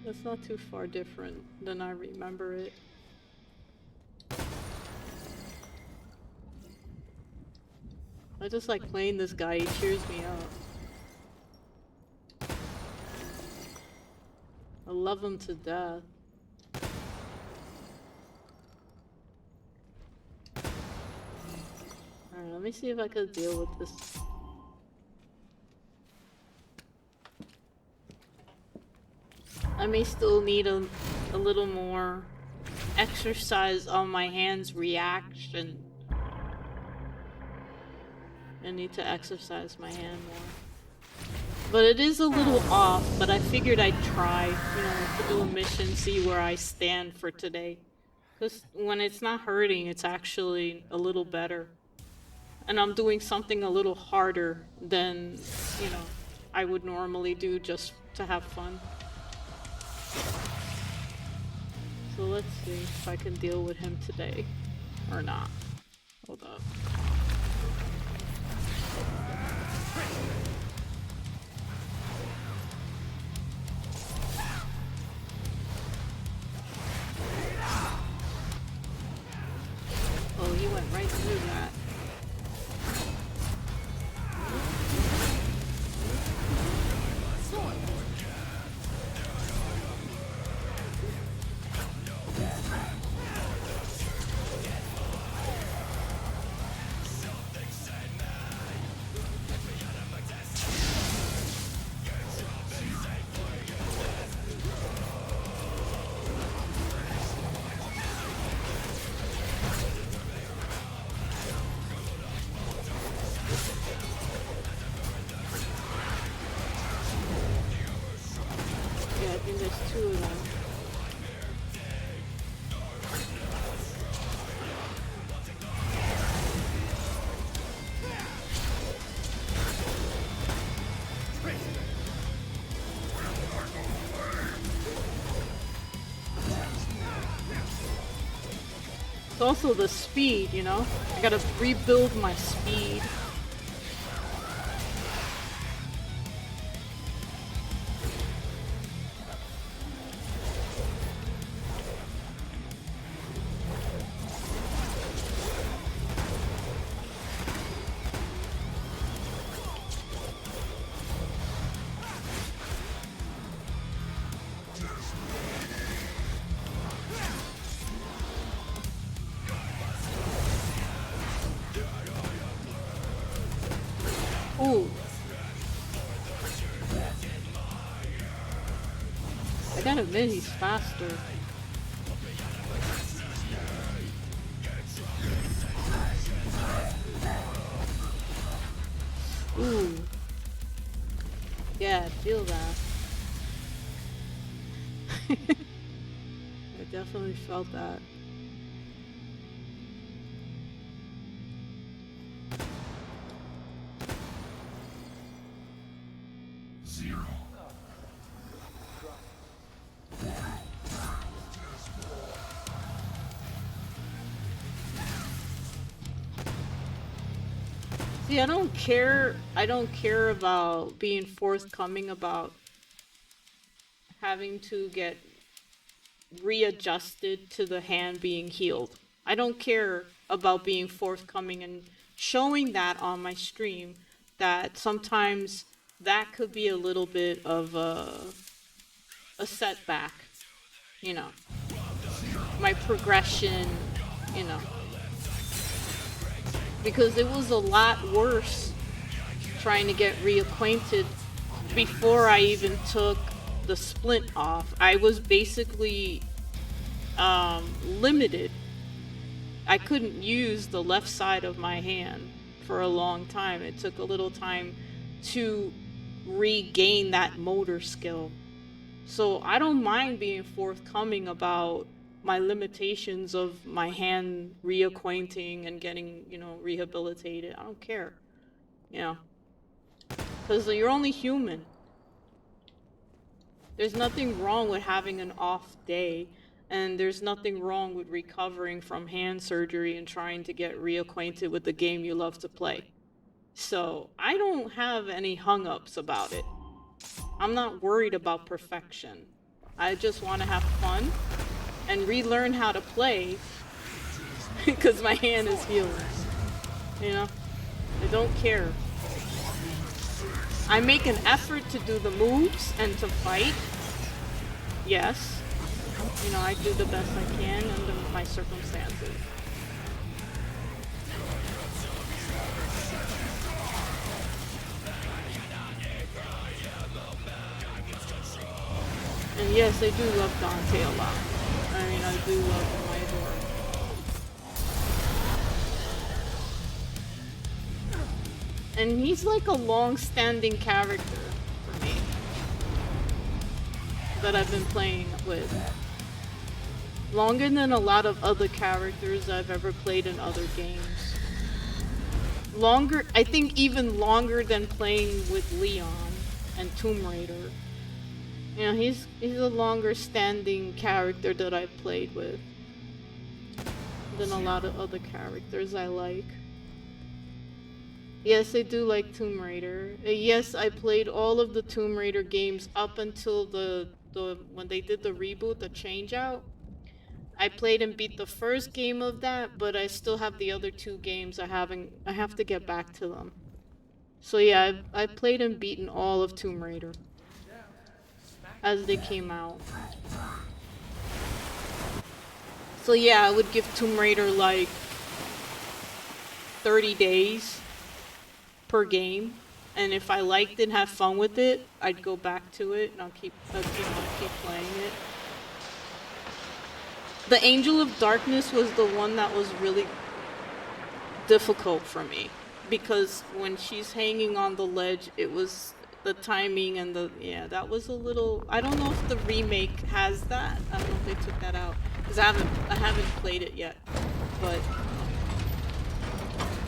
That's not too far different than I remember it. I just like playing this guy, he cheers me up. I love him to death. Alright, let me see if I can deal with this. I may still need a little more exercise on my hands' reaction. I need to exercise my hand more. But it is a little off, but I figured I'd try, you know, to do a mission, see where I stand for today. Because when it's not hurting, it's actually a little better. And I'm doing something a little harder than, you know, I would normally do just to have fun. So let's see if I can deal with him today. Or not. Hold up. Oh, he went right through that. Yeah, I think there's two of them. It's also the speed, you know? I gotta rebuild my speed. Ooh. I gotta admit, he's faster. Ooh. Yeah, I feel that. I definitely felt that. Zero. See, I don't care about being forthcoming about having to get readjusted to the hand being healed. I don't care about being forthcoming and showing that on my stream, that sometimes that could be a little bit of a setback, you know. My progression, you know. Because it was a lot worse trying to get reacquainted before I even took the splint off. I was basically limited. I couldn't use the left side of my hand for a long time. It took a little time to regain that motor skill. So I don't mind being forthcoming about my limitations of my hand reacquainting and getting, you know, rehabilitated. I don't care. You know. Because you're only human. There's nothing wrong with having an off day, and there's nothing wrong with recovering from hand surgery and trying to get reacquainted with the game you love to play. So I don't have any hung-ups about it. I'm not worried about perfection. I just want to have fun and relearn how to play because my hand is healed. You know? I don't care. I make an effort to do the moves and to fight. Yes. You know, I do the best I can under my circumstances. And yes, I do love Dante a lot. I mean, I do love him, I adore him. And he's like a long-standing character for me that I've been playing with. Longer than a lot of other characters I've ever played in other games. Longer, I think even longer than playing with Leon and Tomb Raider. You know, he's a longer standing character that I've played with than a lot of other characters I like. Yes, I do like Tomb Raider. Yes, I played all of the Tomb Raider games up until the when they did the reboot, the Change Out. I played and beat the first game of that, but I still have the other two games I have to get back to them. So yeah, I played and beaten all of Tomb Raider as they came out. So yeah, I would give Tomb Raider like 30 days per game, and if I liked it and had fun with it, I'd go back to it and I'll keep playing it. The Angel of Darkness was the one that was really difficult for me, because when she's hanging on the ledge, it was the timing and that was a little. I don't know if the remake has that. I don't know if they took that out, because I haven't played it yet. But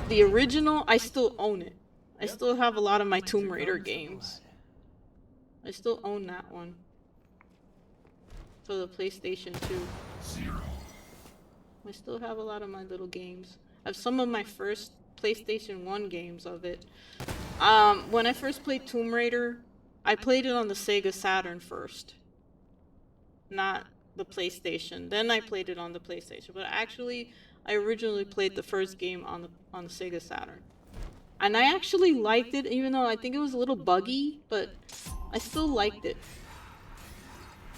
the original, I still own it. I still have a lot of my Tomb Raider games. I still own that one for the PlayStation 2. I still have a lot of my little games. I have some of my first PlayStation 1 games of it. When I first played Tomb Raider, I played it on the Sega Saturn first. Not the PlayStation. Then I played it on the PlayStation. But actually, I originally played the first game on the Sega Saturn. And I actually liked it, even though I think it was a little buggy, but I still liked it.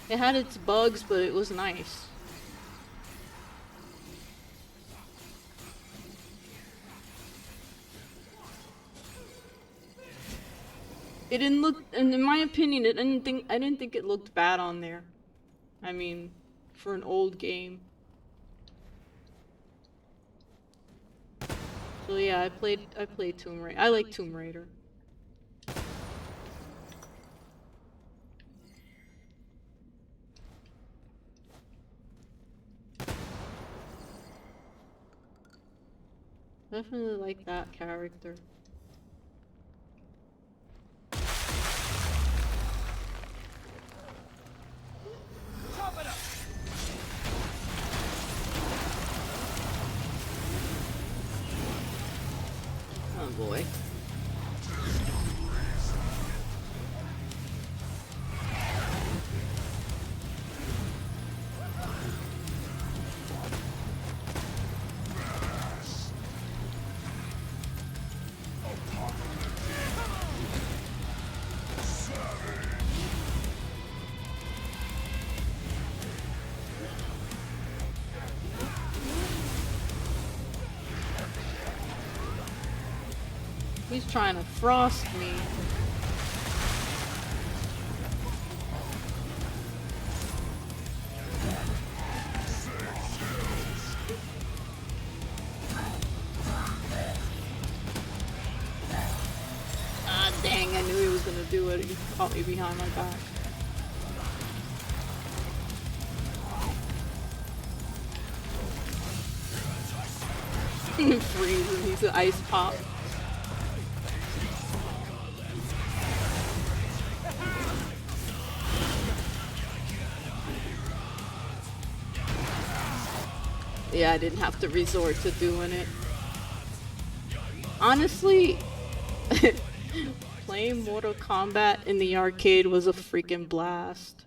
It had its bugs, but it was nice. It didn't look, and in my opinion, I didn't think it looked bad on there. I mean, for an old game. So yeah, I played Tomb Raider. I like Tomb Raider. Definitely like that character. Chop it up! Oh boy. He's trying to frost me. Ah, dang, I knew he was gonna do it. He caught me behind my back. Freeze and he's an ice pop. Yeah, I didn't have to resort to doing it. Honestly, playing Mortal Kombat in the arcade was a freaking blast.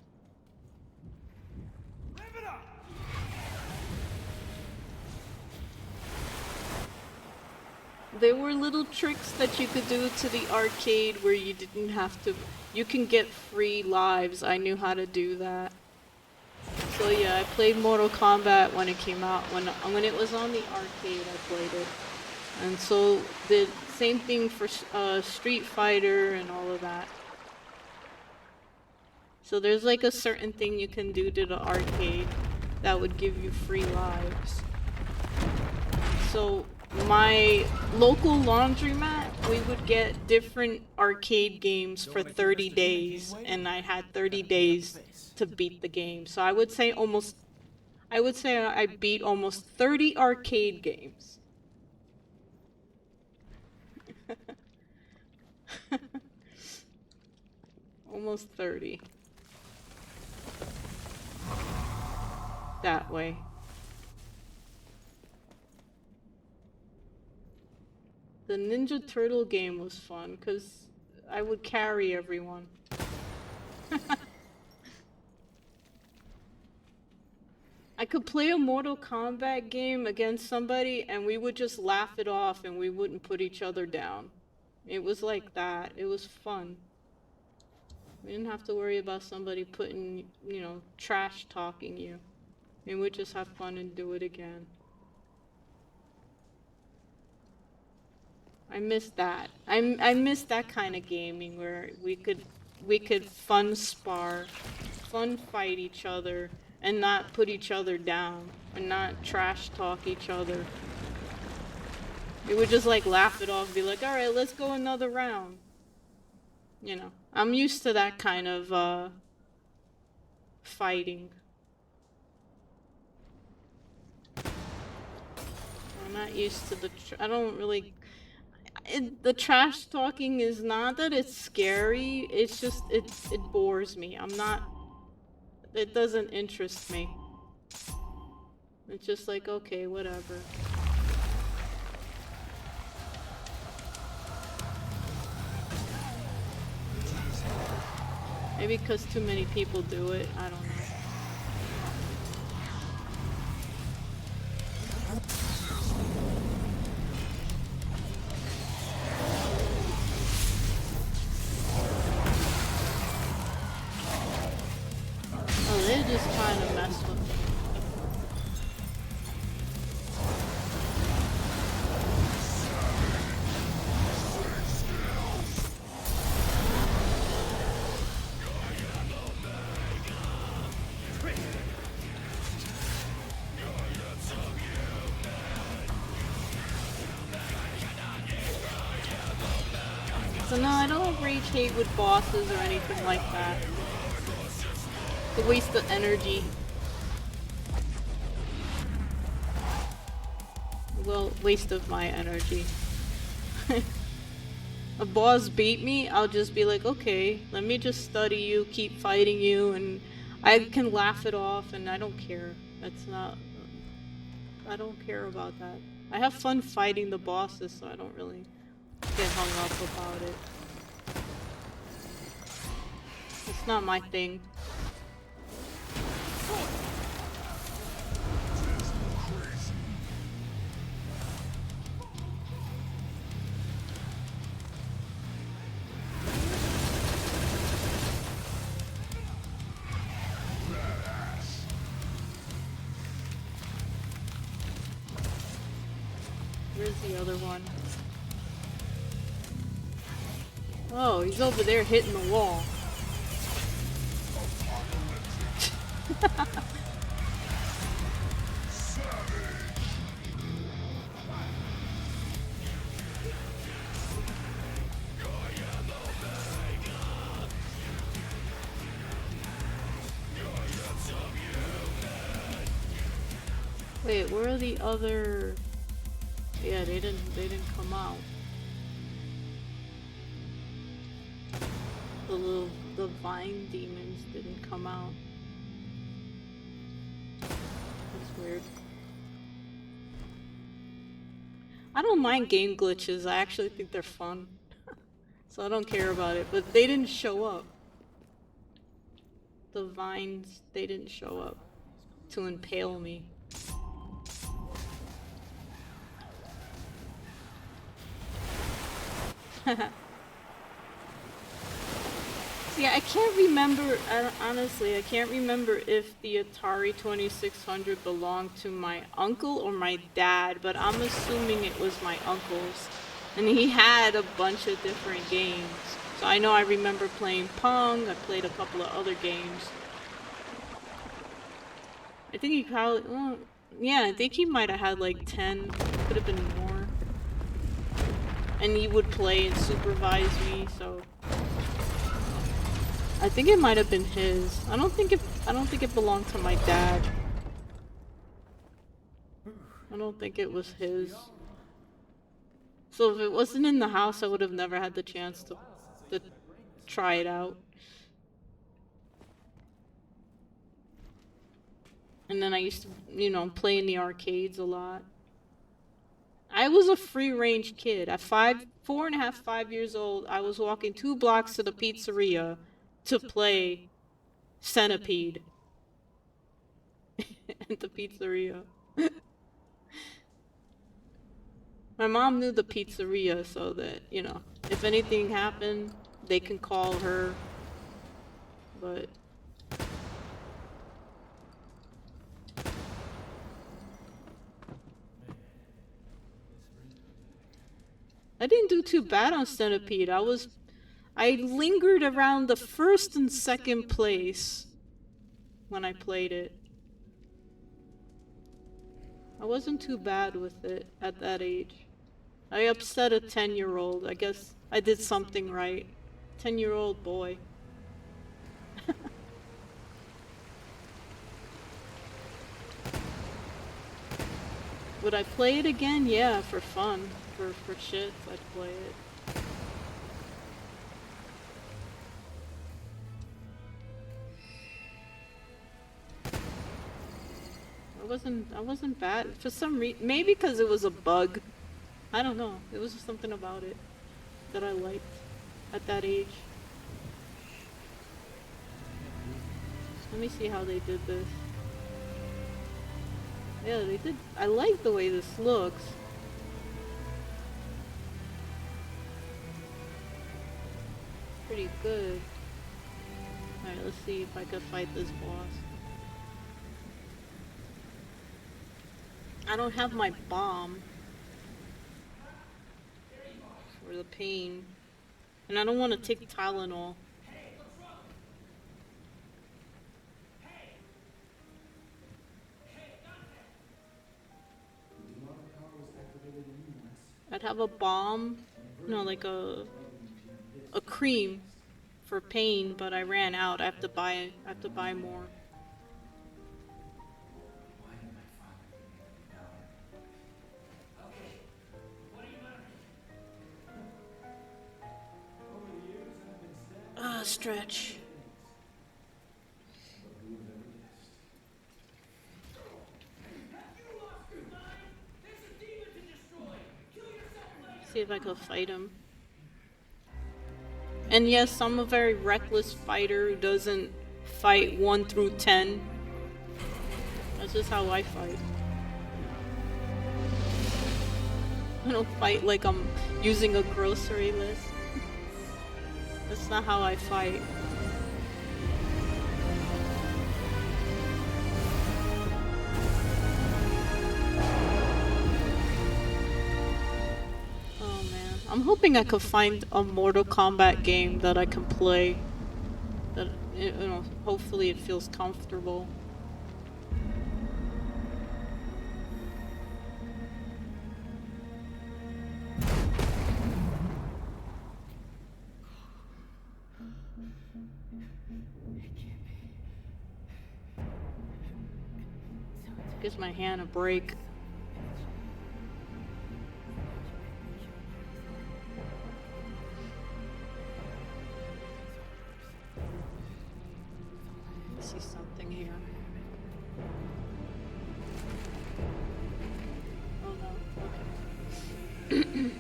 There were little tricks that you could do to the arcade where you didn't have to. You can get free lives. I knew how to do that. So yeah, I played Mortal Kombat when it came out. When it was on the arcade, I played it. And so the same thing for Street Fighter and all of that. So there's like a certain thing you can do to the arcade that would give you free lives. So my local laundromat, we would get different arcade games for 30 days, and I had 30 days to beat the game. So I would say I beat almost 30 arcade games. Almost 30. That way. The Ninja Turtle game was fun because I would carry everyone. I could play a Mortal Kombat game against somebody and we would just laugh it off and we wouldn't put each other down. It was like that. It was fun. We didn't have to worry about somebody putting, you know, trash talking you. And we'd just have fun and do it again. I miss that. I miss that kind of gaming where we could fun spar, fun fight each other, and not put each other down, and not trash talk each other. We would just like laugh it off, be like, all right, let's go another round. You know, I'm used to that kind of fighting. I'm not used to I don't really. The trash talking is not that it's scary, it's just, it bores me. It doesn't interest me. It's just like, okay, whatever. Maybe because too many people do it, I don't know. Oh, they're just trying to mess with me. So no, I don't rage hate with bosses or anything like that. It's a waste of energy. Well, waste of my energy. A boss beat me, I'll just be like, okay, let me just study you, keep fighting you, and I can laugh it off, and I don't care. I don't care about that. I have fun fighting the bosses, so I don't really get hung up about it. It's not my thing. Where's the other one? Oh, he's over there hitting the wall. Wait, where are the other Yeah, they didn't come out. The vine demons didn't come out. That's weird. I don't mind game glitches. I actually think they're fun. So I don't care about it. But they didn't show up. The vines, they didn't show up to impale me. See, I can't remember, honestly, I can't remember if the Atari 2600 belonged to my uncle or my dad, but I'm assuming it was my uncle's. And he had a bunch of different games. So I know I remember playing Pong, I played a couple of other games. I think he probably, well, yeah, I think he might have had like 10, could have been more. And he would play and supervise me, so I think it might have been his. I don't think it belonged to my dad. I don't think it was his. So if it wasn't in the house, I would have never had the chance to try it out. And then I used to, you know, play in the arcades a lot. I was a free-range kid. At 4.5, 5 years old, I was walking 2 blocks to the pizzeria to play Centipede at the pizzeria. My mom knew the pizzeria so that, you know, if anything happened, they can call her. But I didn't do too bad on Centipede. I lingered around the first and second place when I played it. I wasn't too bad with it at that age. I upset a 10-year-old. I guess I did something right. 10-year-old boy. Would I play it again? Yeah, for fun. For shits, I'd play it. I wasn't bad. For some reason, maybe because it was a bug. I don't know. It was just something about it that I liked at that age. Let me see how they did this. Yeah, they did. I like the way this looks. Pretty good. Alright, let's see if I can fight this boss. I don't have my bomb for the pain. And I don't want to take Tylenol. I'd have a bomb, no, like a cream for pain, but I ran out. I have to buy more. Stretch. See if I can fight him. And yes, I'm a very reckless fighter who doesn't fight 1 through 10. That's just how I fight. I don't fight like I'm using a grocery list. That's not how I fight. Oh man. I'm hoping I can find a Mortal Kombat game that I can play. That, you know, hopefully it feels comfortable. Gives my hand a break. here? Oh no. Okay.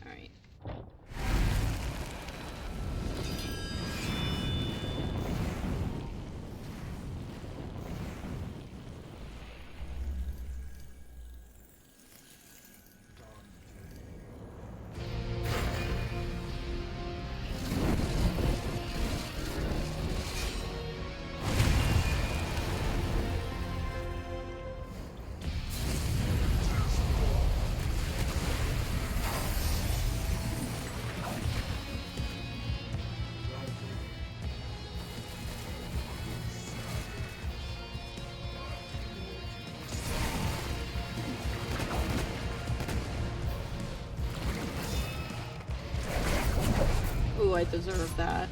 All right. Ooh, I deserve that.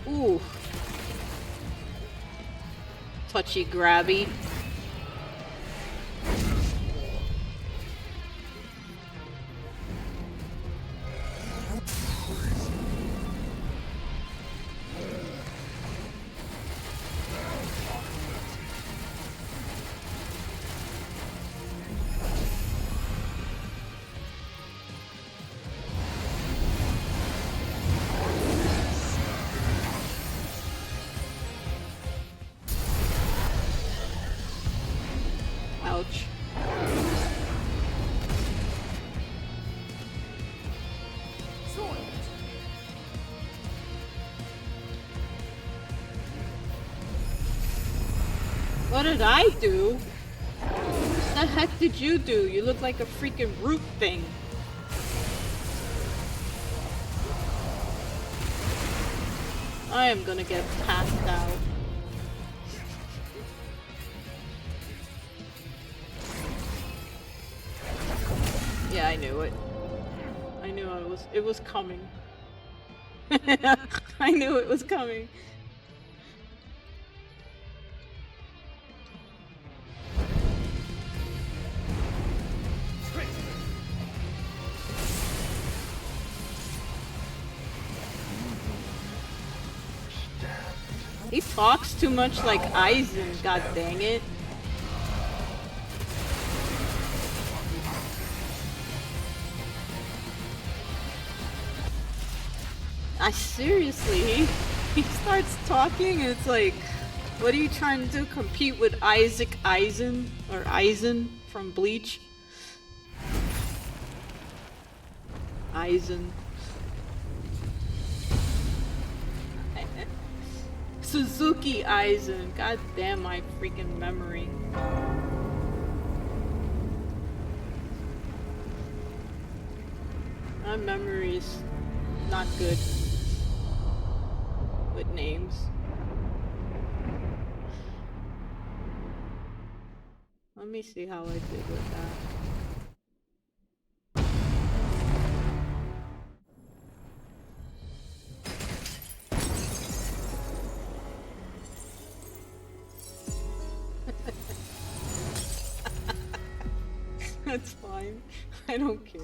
Ooh. Touchy grabby. Ouch. What did I do? What the heck did you do? You look like a freaking root thing. I am gonna get passed out. Yeah, I knew it. I knew it was coming. I knew it was coming. He talks too much like Aizen, god dang it. I seriously, he starts talking and it's like, what are you trying to do? Compete with Isaac Aizen? Or Aizen from Bleach? Aizen. Suzuki Aizen. God damn my freaking memory. My memory is not good with names. Let me see how I did with that. That's fine. I don't care.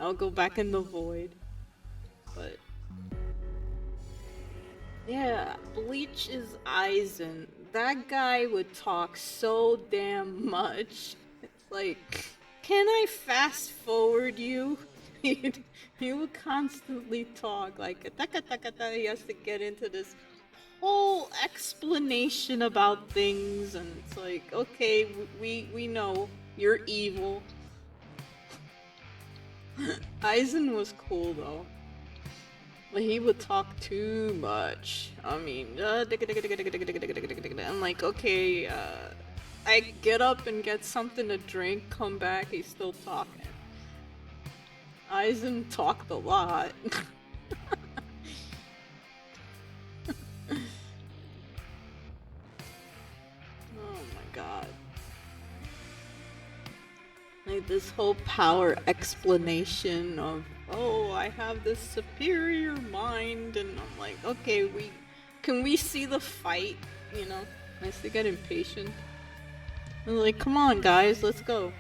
I'll go back in the void. But yeah, Bleach is Aizen. That guy would talk so damn much. It's like, can I fast forward you? He would constantly talk like he has to get into this whole explanation about things, and it's like, okay, we know you're evil. Aizen was cool though, but he would talk too much. I mean, I'm like, okay, I get up and get something to drink, come back, he's still talking. Aizen talked a lot. this whole power explanation of, oh, I have this superior mind, and I'm like, okay, can we see the fight? You know, I still get impatient. I'm like, come on, guys, let's go.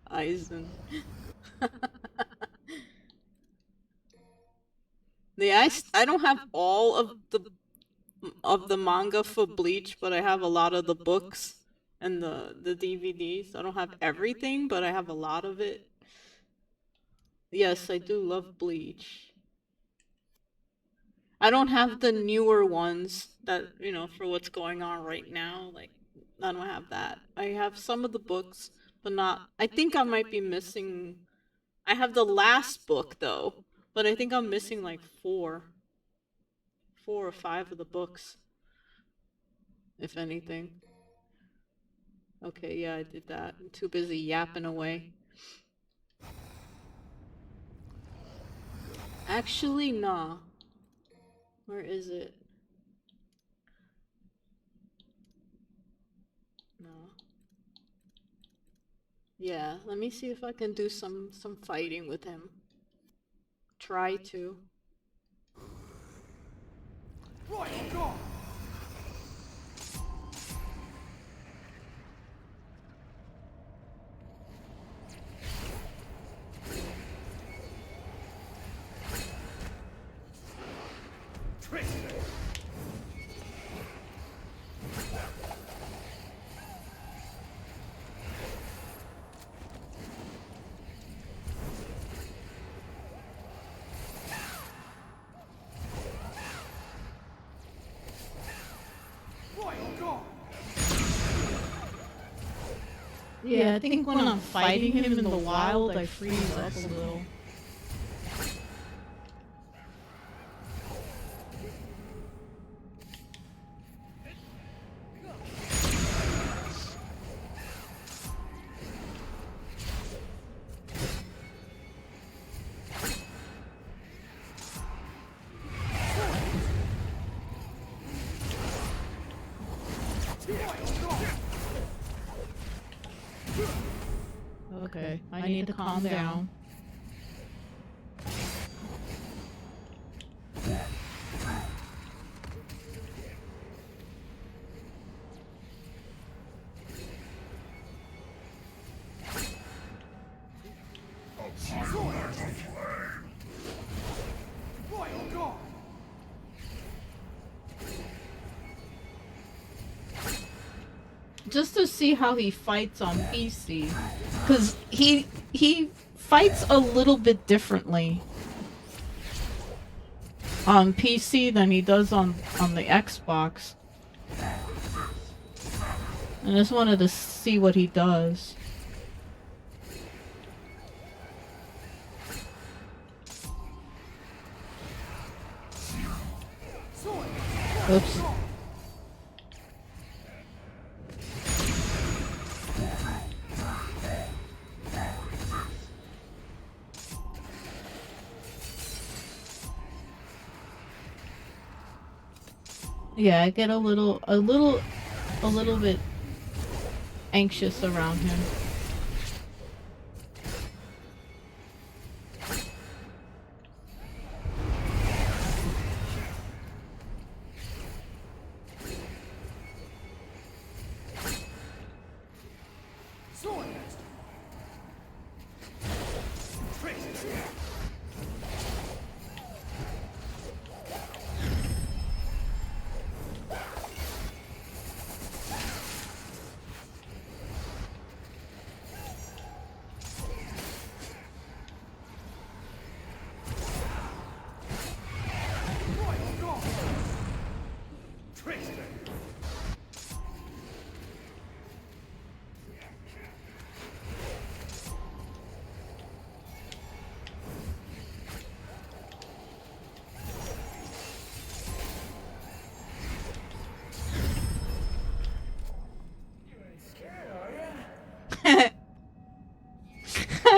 Aizen. Yeah, I don't have all of the manga for Bleach, but I have a lot of the books and the DVDs. I don't have everything, but I have a lot of it. Yes, I do love Bleach. I don't have the newer ones that, you know, for what's going on right now. Like, I don't have that. I have some of the books, but not. I think I might be missing. I have the last book though, but I think I'm missing like four or five of the books, if anything. Okay, yeah, I did that. I'm too busy yapping away. Actually, nah. Where is it? No. Yeah, let me see if I can do some fighting with him. Try to. Right, go! Yeah, I think when I'm fighting him in the wild, I freeze up a little. Okay, I need to calm down. Just to see how he fights on PC, because he fights a little bit differently on PC than he does on the Xbox. I just wanted to see what he does. Oops. Yeah, I get a little bit anxious around him.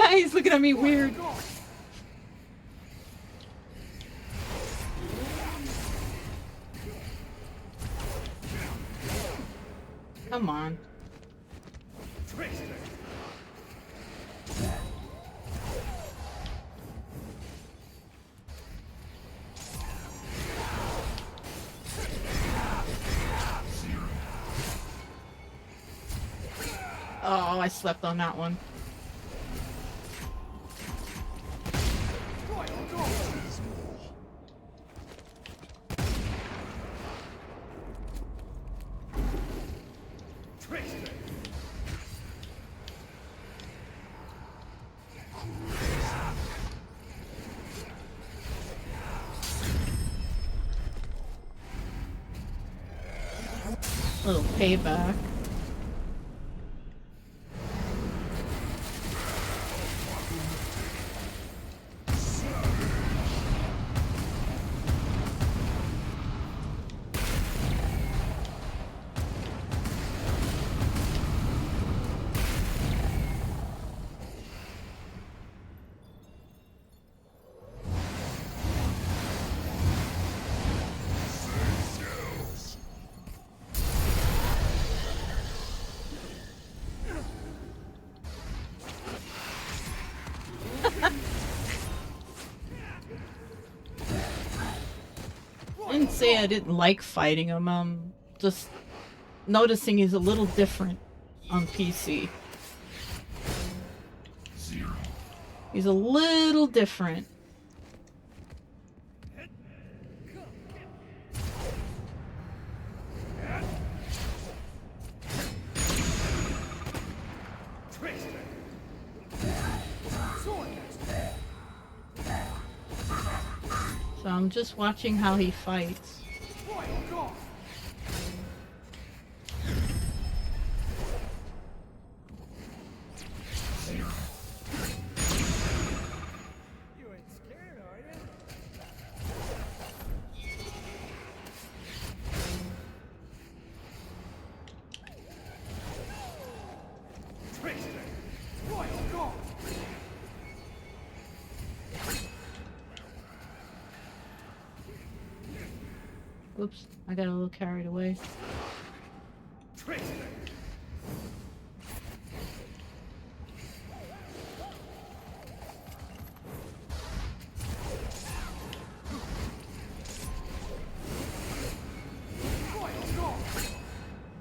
He's looking at me weird. Come on. Oh, I slept on that one. Little payback. I didn't say I didn't like fighting him. Just noticing he's a little different on PC. Zero. He's a little different. So I'm just watching how he fights. You ain't scared, are you? Oops, I got a little carried away.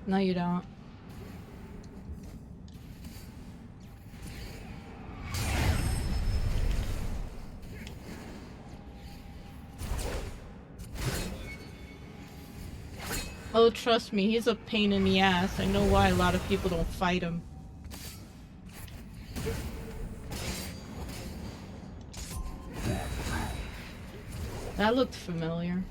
No, you don't. Oh, trust me, he's a pain in the ass. I know why a lot of people don't fight him. That looked familiar.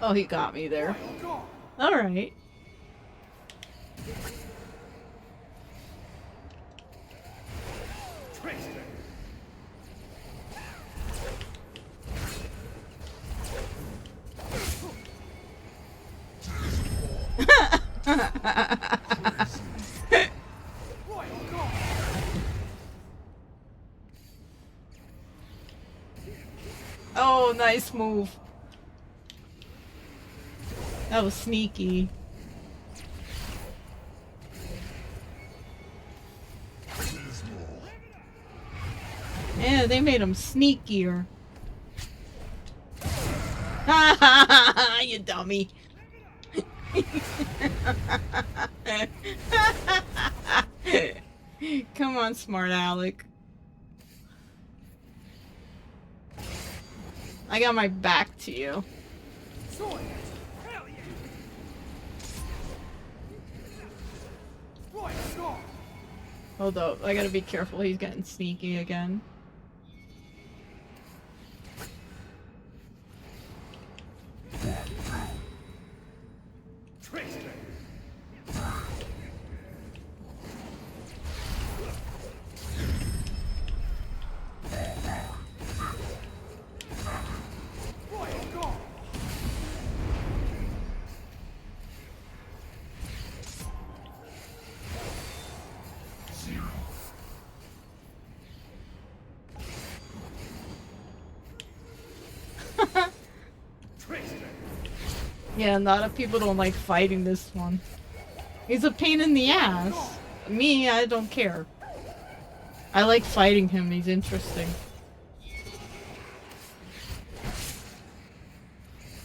Oh, he got me there. Alright. Oh, nice move. That was sneaky. Yeah, they made him sneakier. Ha ha ha ha, you dummy. Come on, smart Alec. I got my back to you. Hold up, I gotta be careful, he's getting sneaky again. Yeah, a lot of people don't like fighting this one. He's a pain in the ass. Me, I don't care. I like fighting him, he's interesting.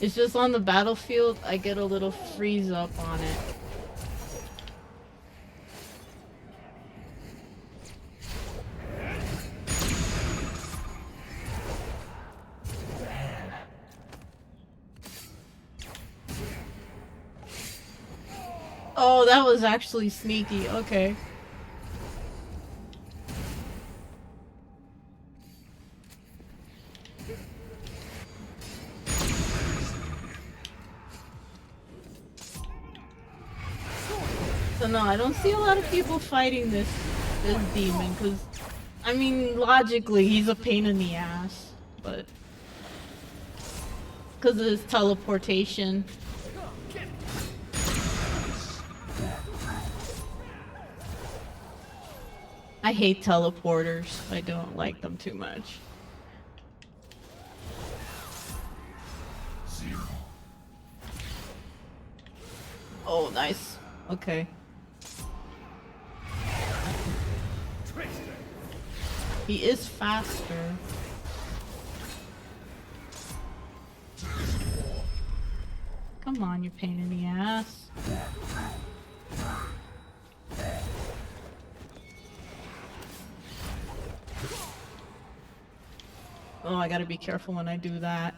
It's just on the battlefield, I get a little freeze up on it. Oh, that was actually sneaky. Okay. So no, I don't see a lot of people fighting this demon, because, I mean, logically, he's a pain in the ass, but because of his teleportation. I hate teleporters. I don't like them too much. Zero. Oh, nice. Okay. He is faster. Come on, you pain in the ass. Oh, I gotta be careful when I do that.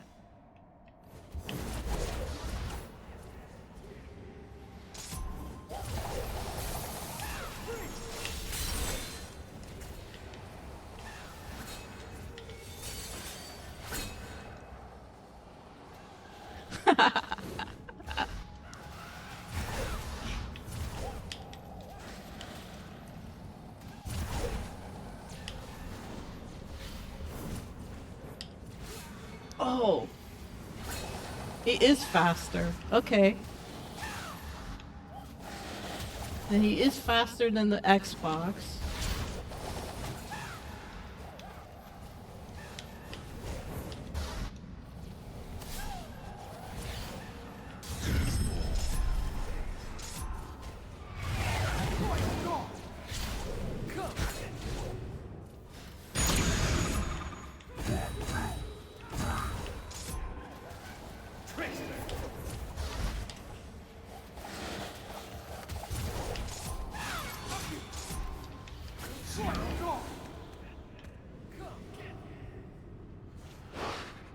Oh, he is faster. Okay. And he is faster than the Xbox.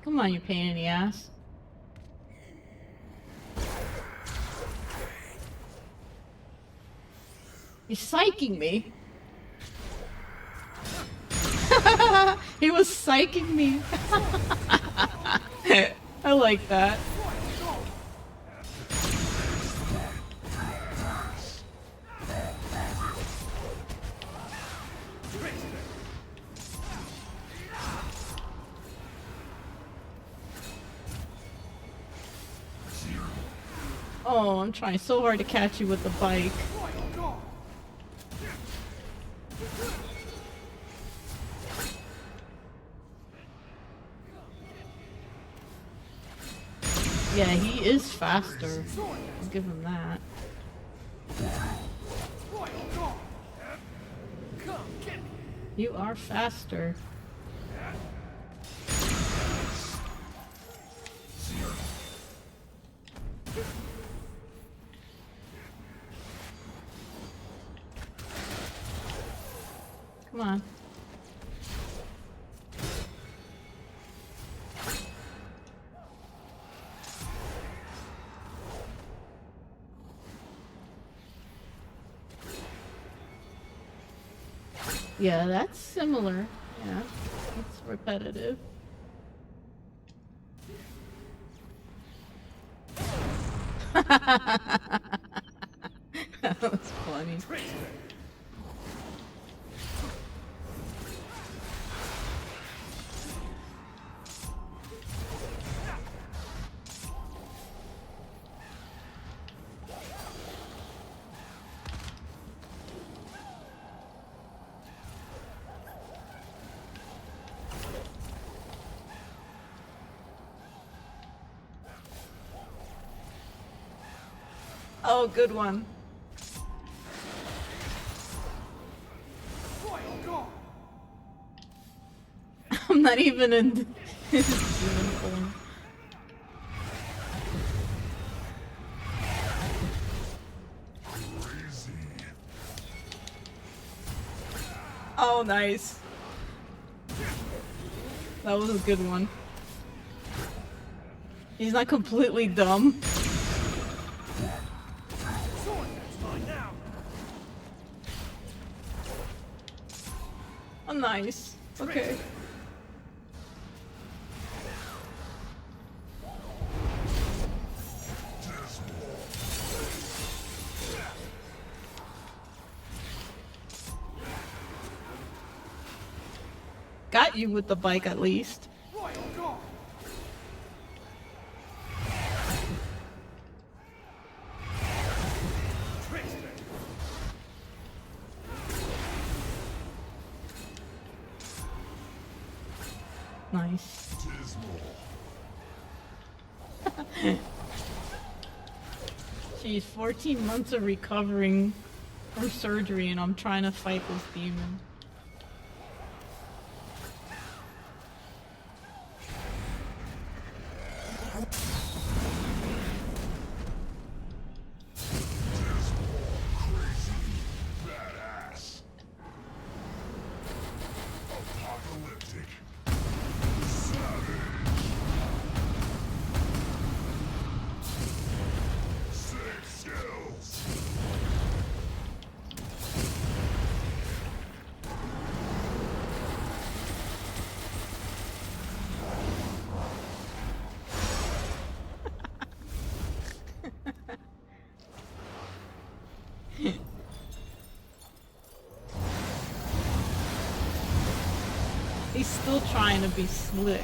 Come on, you pain in the ass. He's psyching me. He was psyching me. I like that. Oh, I'm trying so hard to catch you with the bike. Yeah, he is faster. I'll give him that. You are faster. Come on. Yeah, that's similar. Yeah, it's repetitive. That was funny. Oh, good one. Not even in his human form. Oh, nice. That was a good one. He's not completely dumb. Oh, nice. Okay. Got you with the bike at least. Nice. She's 14 months of recovering from surgery and I'm trying to fight this demon. Apocalyptic. Six skills. He's still trying to be slick.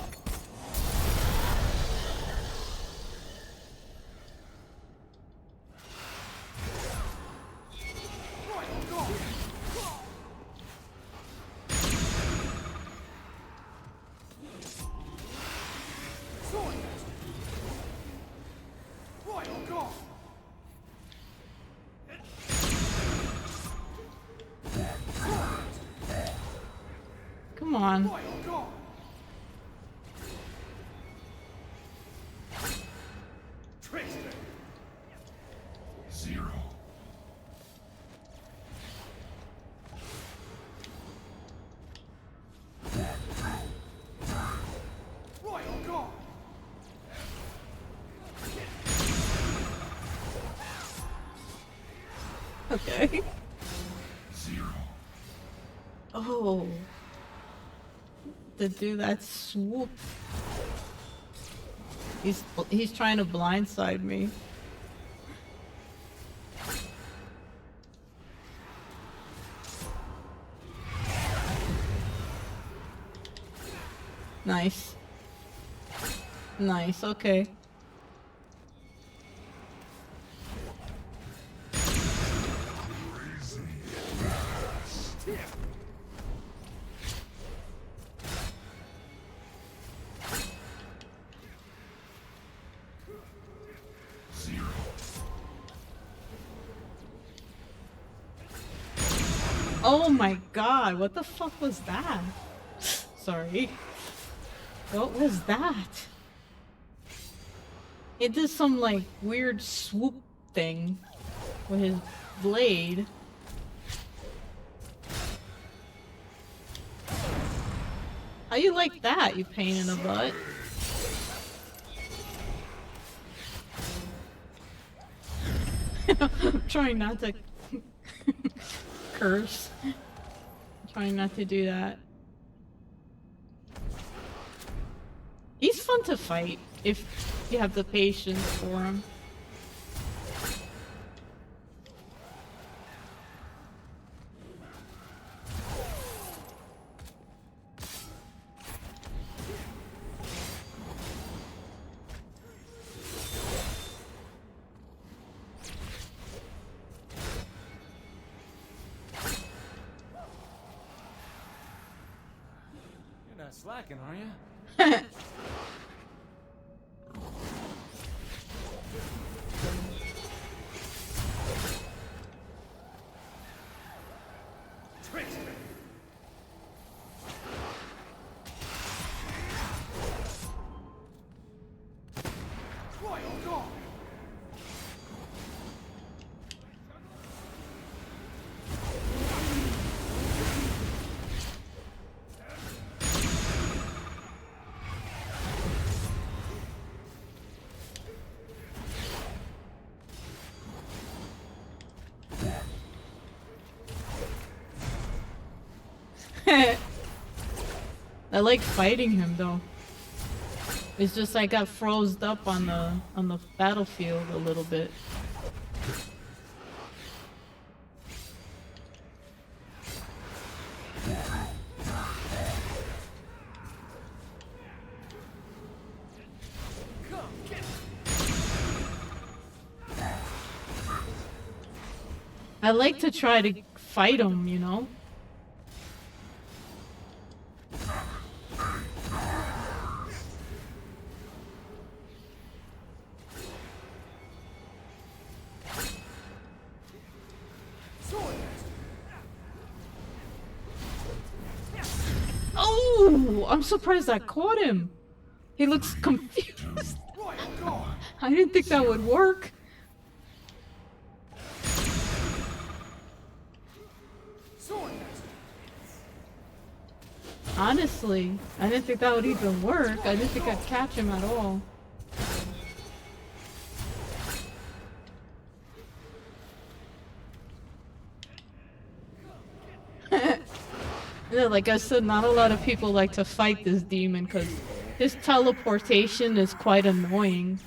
Come on. Zero. Okay. Zero. Oh. To do that swoop. He's trying to blindside me. Nice. Nice, okay. Zero. Oh my god, what the fuck was that? Sorry. What was that? It did some like weird swoop thing with his blade. How you like that, you pain in the butt? I'm trying not to curse. I'm trying not to do that. He's fun to fight if you have the patience for him. You're not slacking, are you? I like fighting him though. It's just I got froze up on the battlefield a little bit. I like to try to fight him, you know? Oh, I'm surprised I caught him. He looks confused. I didn't think that would work. Honestly, I didn't think that would even work. I didn't think I'd catch him at all. Yeah, like I said, not a lot of people like to fight this demon because his teleportation is quite annoying.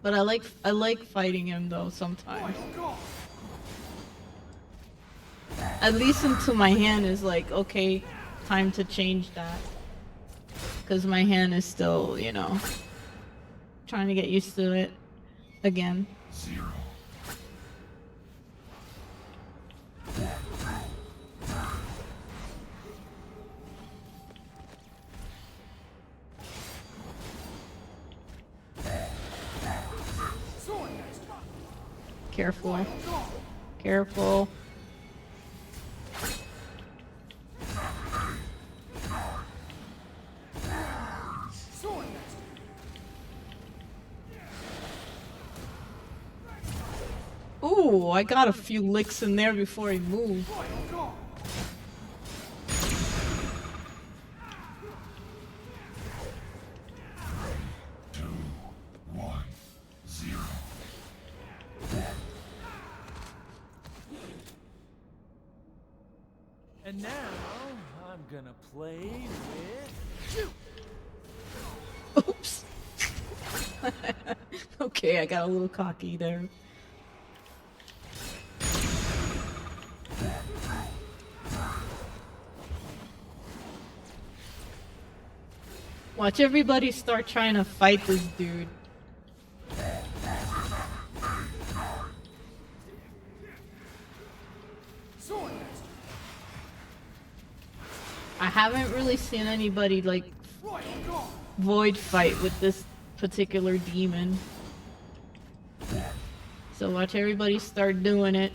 But I like fighting him though sometimes. At least until my hand is like, okay, time to change that. Because my hand is still, you know, trying to get used to it again. 0. Careful. Careful. Ooh, I got a few licks in there before he moved. 2, 1, 0. And now I'm gonna play with you. Oops. Okay, I got a little cocky there. Watch everybody start trying to fight this dude. I haven't really seen anybody like void fight with this particular demon. So watch everybody start doing it.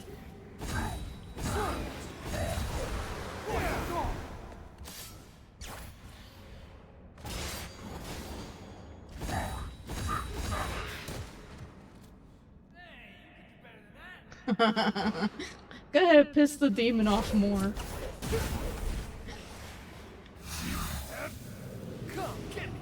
Go ahead, piss the demon off more. Come, get me.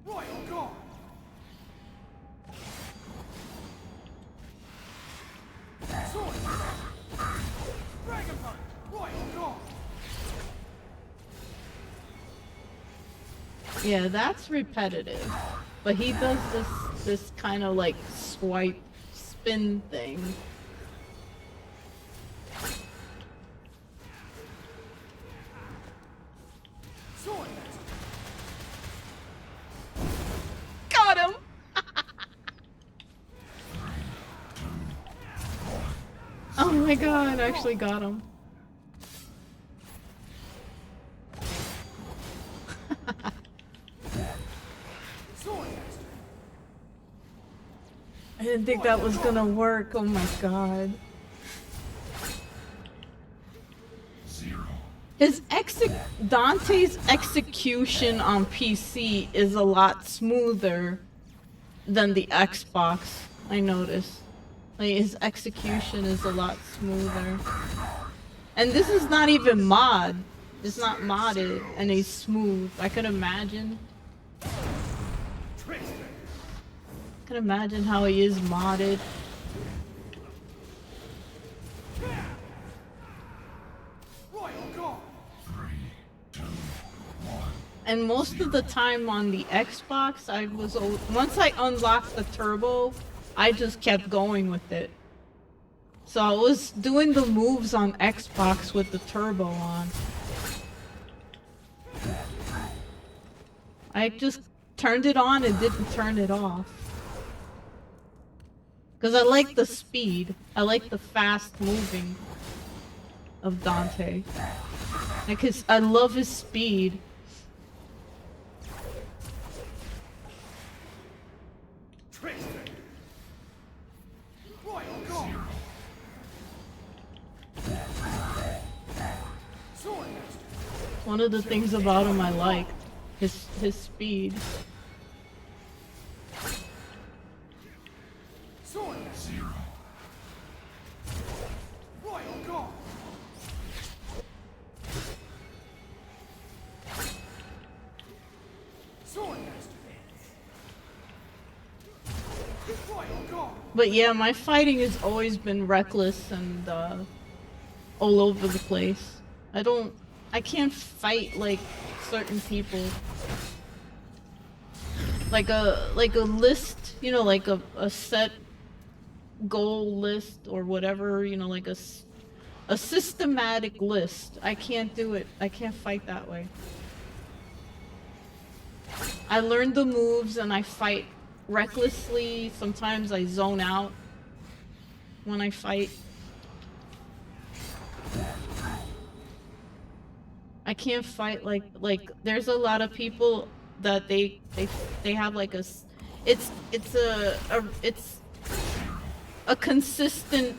Royal Guard. Sword. Dragon Punch. Royal Guard. Yeah, that's repetitive. But he does this kind of like swipe spin thing. Sword. Got him! Oh my god, I actually got him. I didn't think that was gonna work. Oh my god. 0. Dante's execution on PC is a lot smoother than the Xbox, I noticed. Like, his execution is a lot smoother. And this is not even mod. it's not modded and he's smooth. I can imagine. Can imagine how he is modded. Royal Guard. 3, 2, 1. And most of the time on the Xbox, once I unlocked the turbo, I just kept going with it. So I was doing the moves on Xbox with the turbo on. I just turned it on and didn't turn it off. Because I like the speed. I like the fast moving of Dante. Because I love his speed. Royal Guard. Sword Master. One of the things about him I like. His speed. Sword Master. 0. Royal Guard. Sword Master. Royal Guard. But yeah, my fighting has always been reckless and all over the place. I can't fight like certain people. Like a list, you know, like a set goal list or whatever, you know, like a systematic list. I can't do it. I can't fight that way. I learned the moves and I fight recklessly. Sometimes I zone out when I fight. I can't fight like there's a lot of people that they have like it's a consistent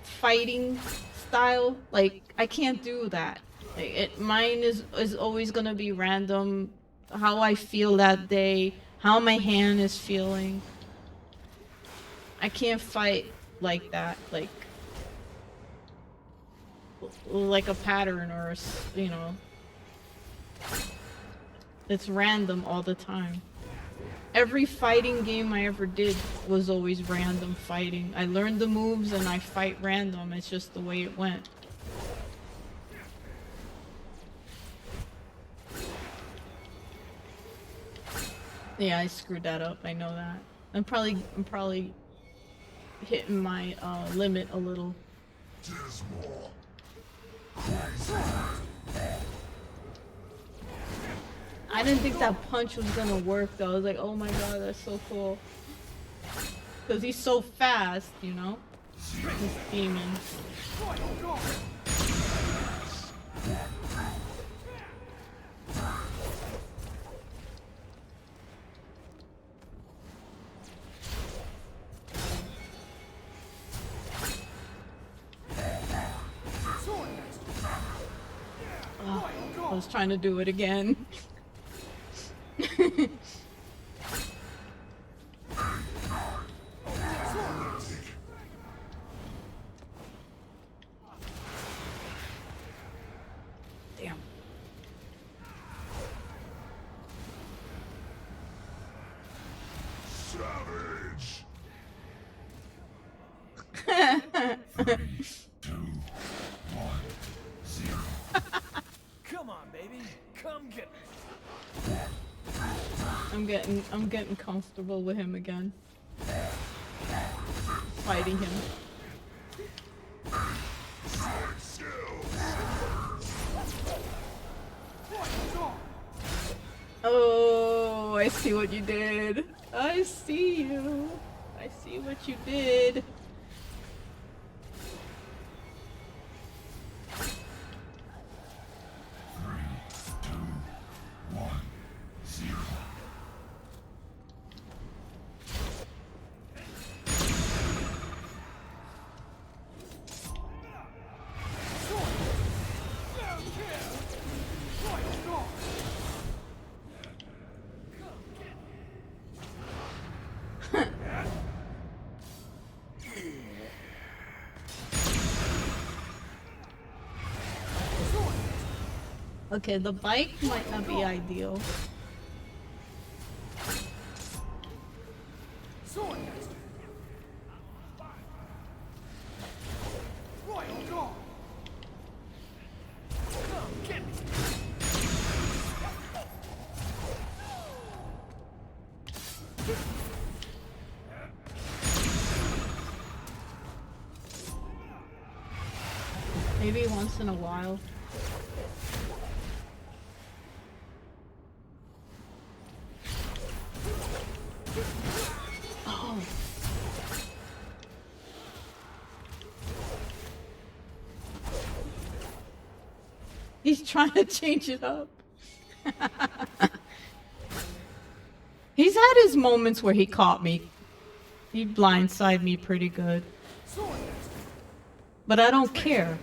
fighting style. Like I can't do that. Mine is always gonna be random. How I feel that day, how my hand is feeling. I can't fight like that, like a pattern or you know, it's random all the time. Every fighting game I ever did was always random fighting. I learned the moves and I fight random. It's just the way it went. Yeah, I screwed that up. I know that. I'm probably hitting my limit a little. Dismal. I didn't think that punch was gonna work though. I was like, oh my god, that's so cool. Cause he's so fast, you know? This demon. Royal Guard. Sword Master. Royal I Guard. was trying to do it again. Damn. Savage. 2, 1, 0. Come on, baby. Come get me. I'm getting comfortable with him again. Fighting him. Sword skills. Royal Guard. Oh, I see what you did. I see you. I see what you did. Royal Guard. Okay, the bike might not be ideal. Sword Master. Royal Guard. Come, get me. Maybe once in a while. Oh. He's trying to change it up. He's had his moments where he caught me. He blindsided me pretty good. Sword Master. But I don't care.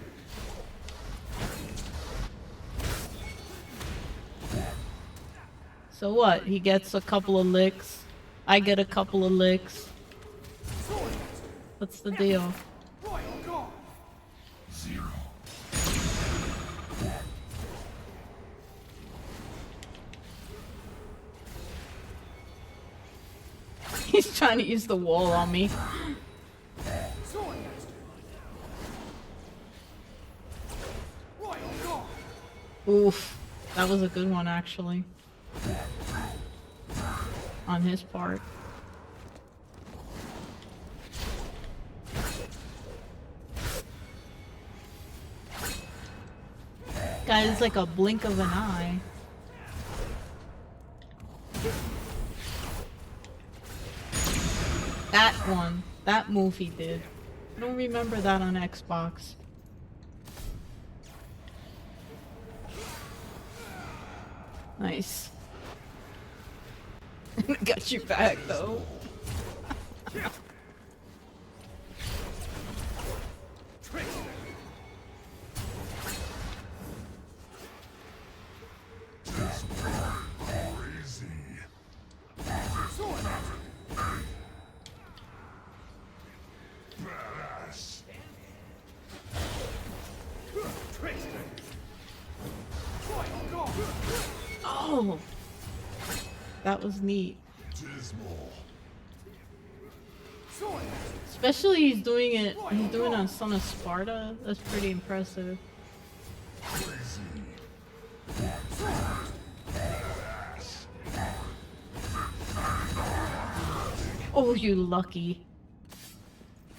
So what? He gets a couple of licks. I get a couple of licks. Sword Master. What's the deal? Royal Guard. Zero. He's trying to use the wall on me. Sword Master. Royal Guard. Oof. That was a good one, actually. On his part. Guy is like a blink of an eye. That one. That move he did. I don't remember that on Xbox. Nice. Got you back though. Crazy. Sword Master. Badass. Tracer. Royal Guard. Oh! That was neat. Dismal. Sword Master. Especially he's doing it on Son of Sparta. That's pretty impressive. Crazy. Oh, you lucky.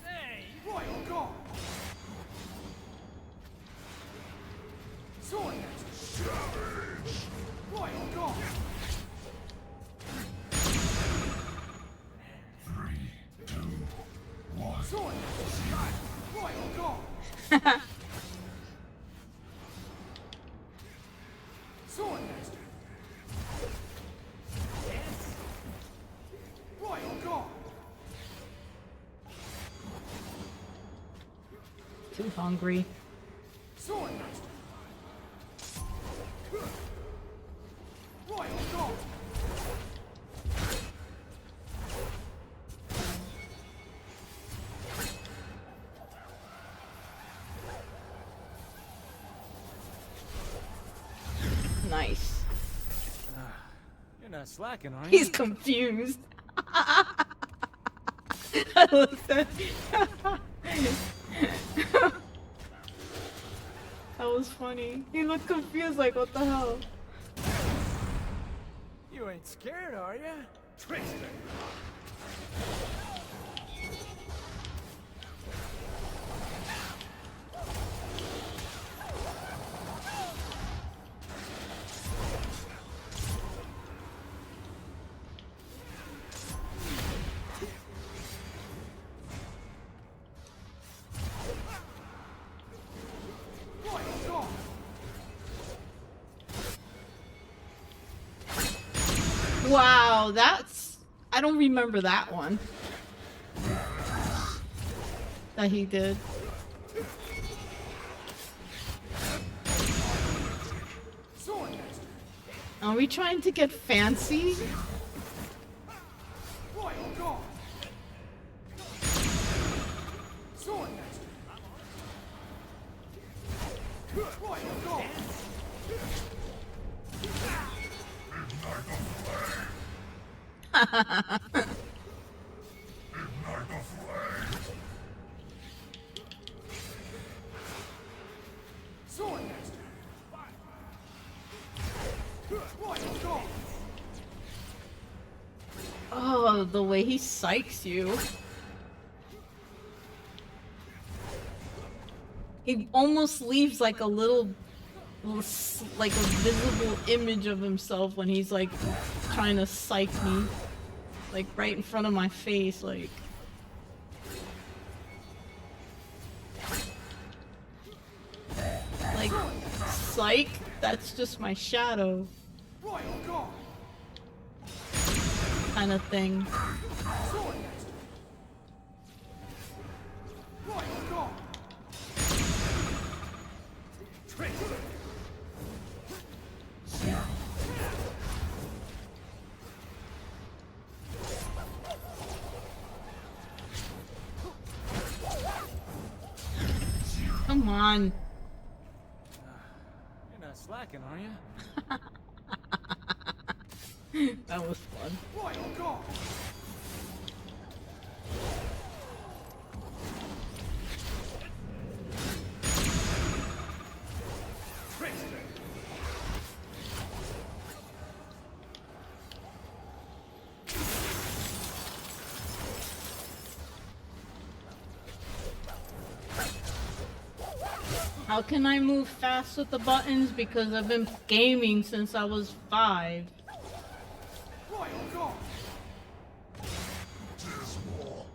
Hey, Royal Guard. Sword Master. Savage. Royal Guard. 3, 2, 1. Sword Master. Royal Guard. Sword Master. Royal Guard. Too hungry. Sword Master. Royal Guard. Nice. You're not slacking, are you? He's confused. I love that. That was funny. He looked confused, like, what the hell? You ain't scared, are you? Tracer. Royal Guard. Wow, that's... I don't remember that one. That he did. Sword Master. Are we trying to get fancy? Royal Guard. Sword Master. Royal Guard. the flame. Sword Master. Royal Guard. Oh, the way he psychs you. He almost leaves like a little like a visible image of himself when he's like trying to psych me. Like right in front of my face, like. Like, psych? That's just my shadow. Royal Guard. Kind of thing. Sword Master. Royal Guard. Traitor. Come on. You're not slacking, are you? That was fun. Royal Guard. Traitor. How can I move fast with the buttons? Because I've been gaming since I was 5. Royal Guard. Dismal.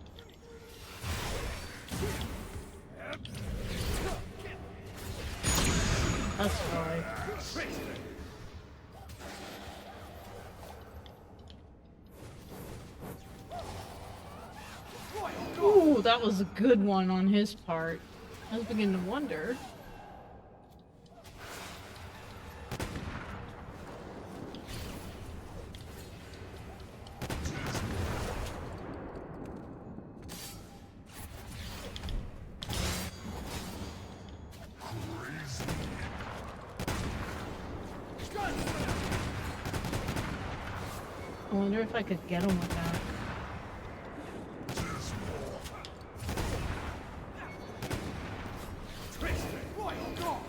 That's why. Traitor. Royal Guard. Ooh, that was a good one on his part. I was beginning to wonder. I wonder if I could get him with that. Traitor. Royal Guard.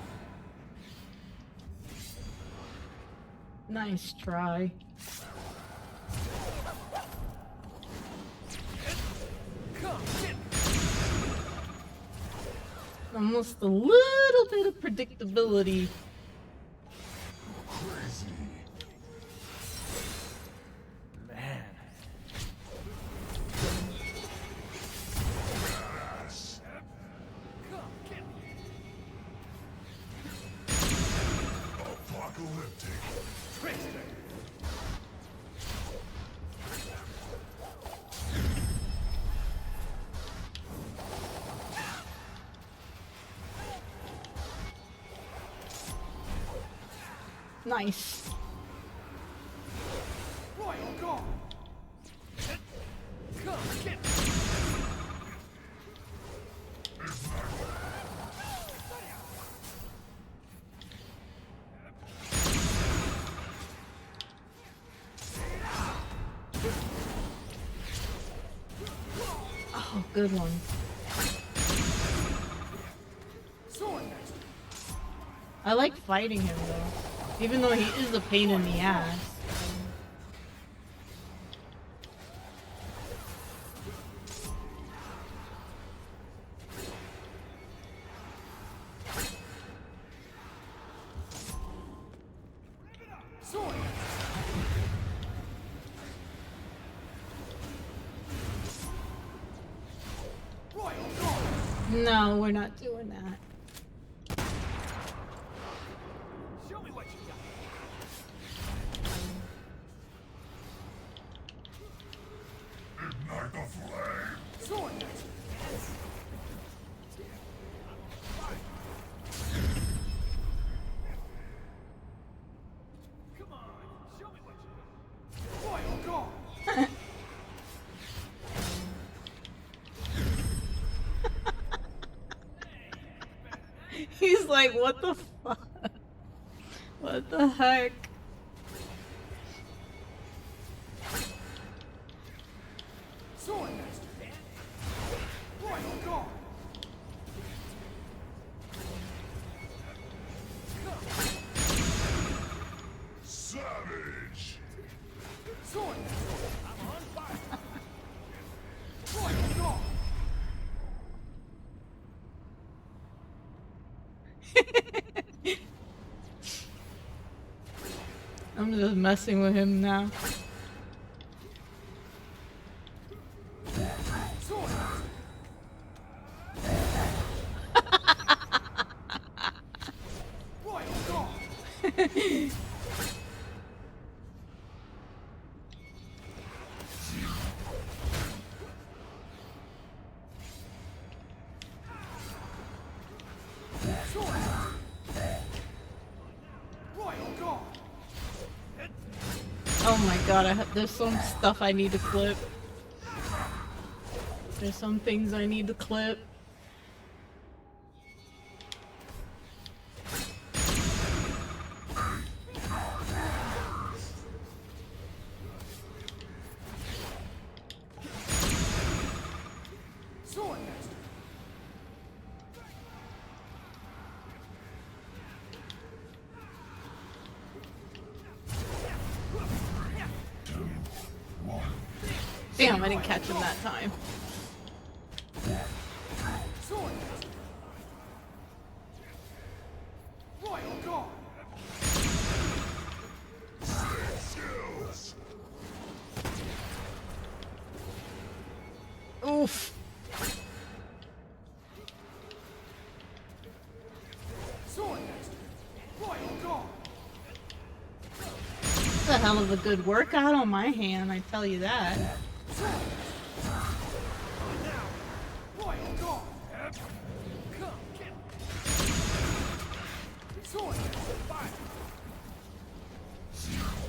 Nice try. Come, get Almost a little bit of predictability. Crazy. man. Ass. Come, get me. Apocalyptic. Traitor. Nice. Royal Guard. Come, get me. Oh, good one. Sword Master. I like fighting him though. Even though he is a pain in the ass. Sword Master. Royal Guard. No, we're not doing that. Show me what you got. Ignite the flame. Sword Master. Come on, show me what you got. Royal Guard. He's like, what the fuck? What the heck? I'm just messing with him now. Royal Guard! Royal Guard! Oh my god, there's some stuff I need to clip. There's some things I need to clip. Sword Master! Damn, I didn't catch him that time. Sword Master! Royal Guard! Oof. Sword Master! Royal Guard! That's a hell of a good workout on my hand, I tell you that. Royal Guard! Come, get Sword Master! Fire!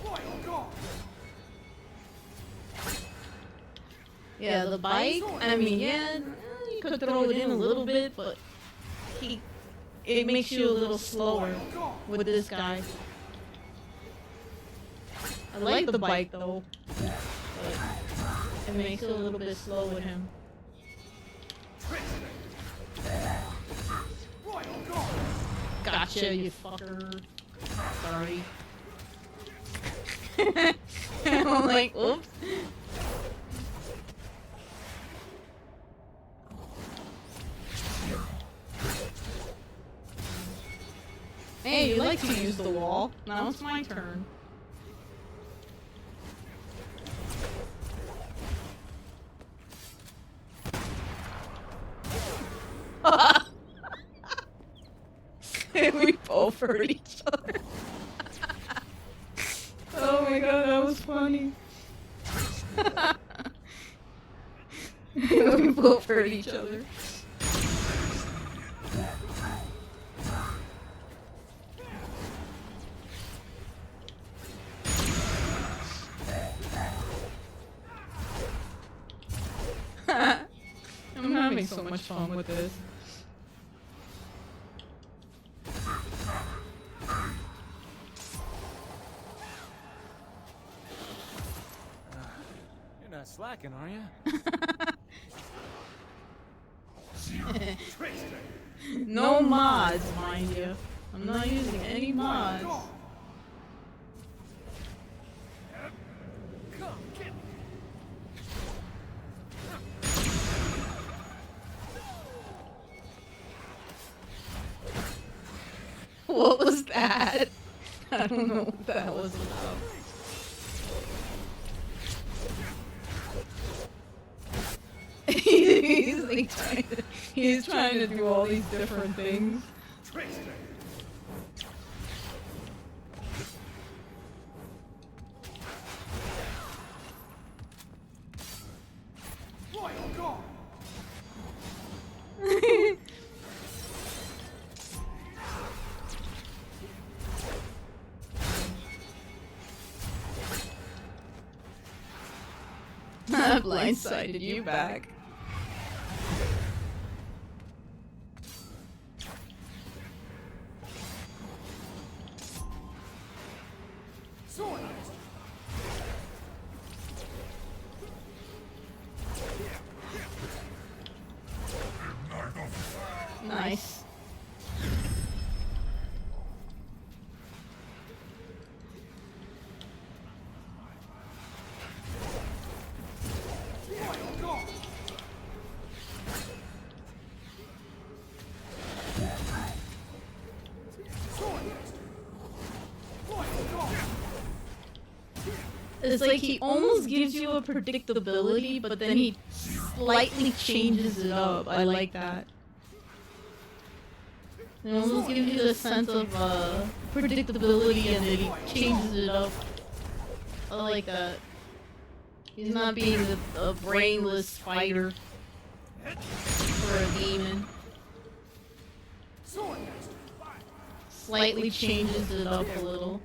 Royal Guard! Yeah, the bike, I mean, yeah, you could throw it in a little bit, but it makes you a little slower with this guy. I like the bike though, but it makes it a little bit slow with him. Royal Guard! Gotcha, you fucker. Sorry. I'm like, oops. Hey, you like to use the wall. Now it's my turn. We both hurt each other. Oh my god, that was funny. We both hurt each other. I'm having so much fun with this. You're not slacking, are you? No mods, mind you. I'm not using any mods. Come, get What was that? I don't know what that was about. he's like he's trying to do all these different things. Royal Guard! I blindsided you back. Sword Master! Nice. Royal Guard! Sword Master! Royal Guard! It's like he almost gives you a predictability, but then he slightly changes it up. I like that. It almost gives you the sense of predictability, and then he changes it up. I like that. He's not being a brainless fighter or a demon. Slightly changes it up a little.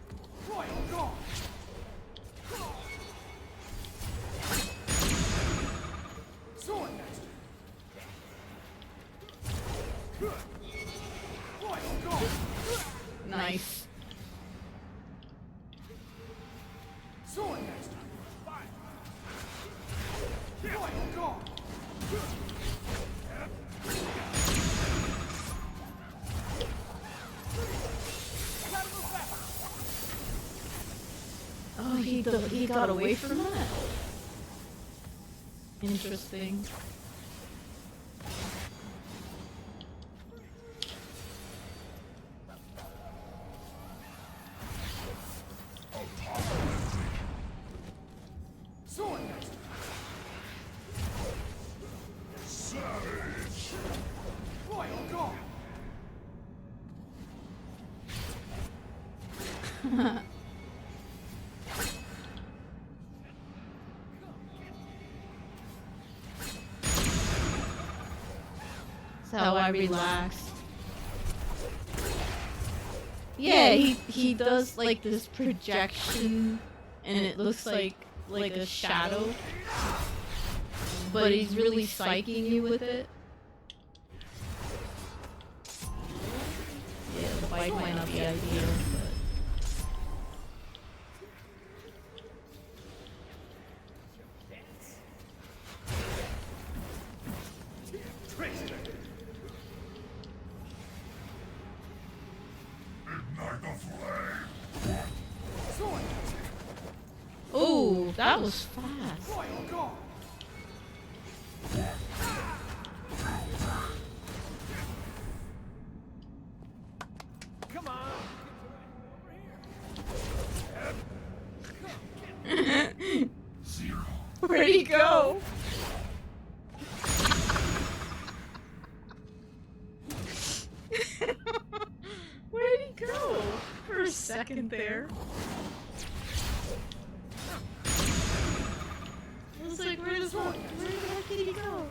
Nice. Oh, he got away from that. Interesting. That's how I relax. Yeah, he does like this projection, and it looks like a shadow, but he's really psyching you with it. Yeah, the bike might not be ideal, but... Ooh, that was fast. Come on. Where'd he go? Where'd he go? For a second there. I was like, where the heck did he go?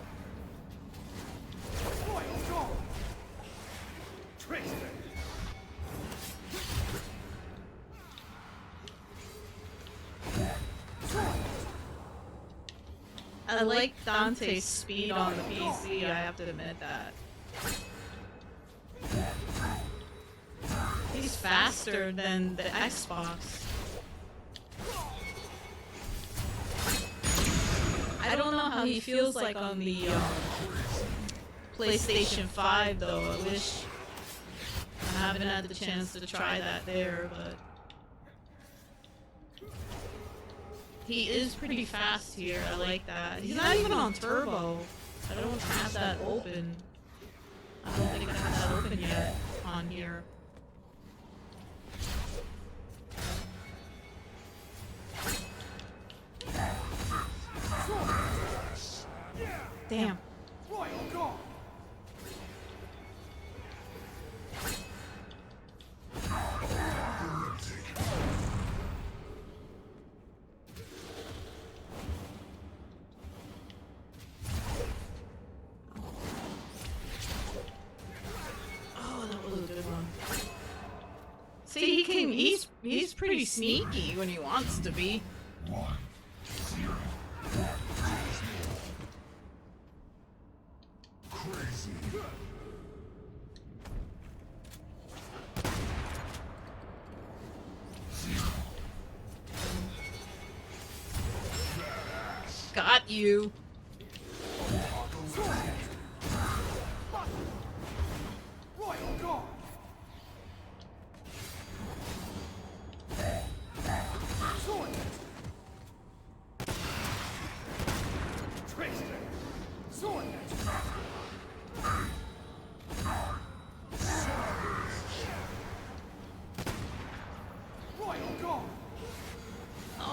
I like Dante's speed on the PC, I have to admit that. He's faster than the Xbox. I don't know how he feels like on the PlayStation 5 though. I wish I haven't had the chance to try that there, but he is pretty fast here. I like that. He's not even on turbo. I don't have that open. I don't think I have that open yet on here. Damn. Oh, that was a good one. See, he's pretty sneaky when he wants to be. 1-0. Crazy. Got you.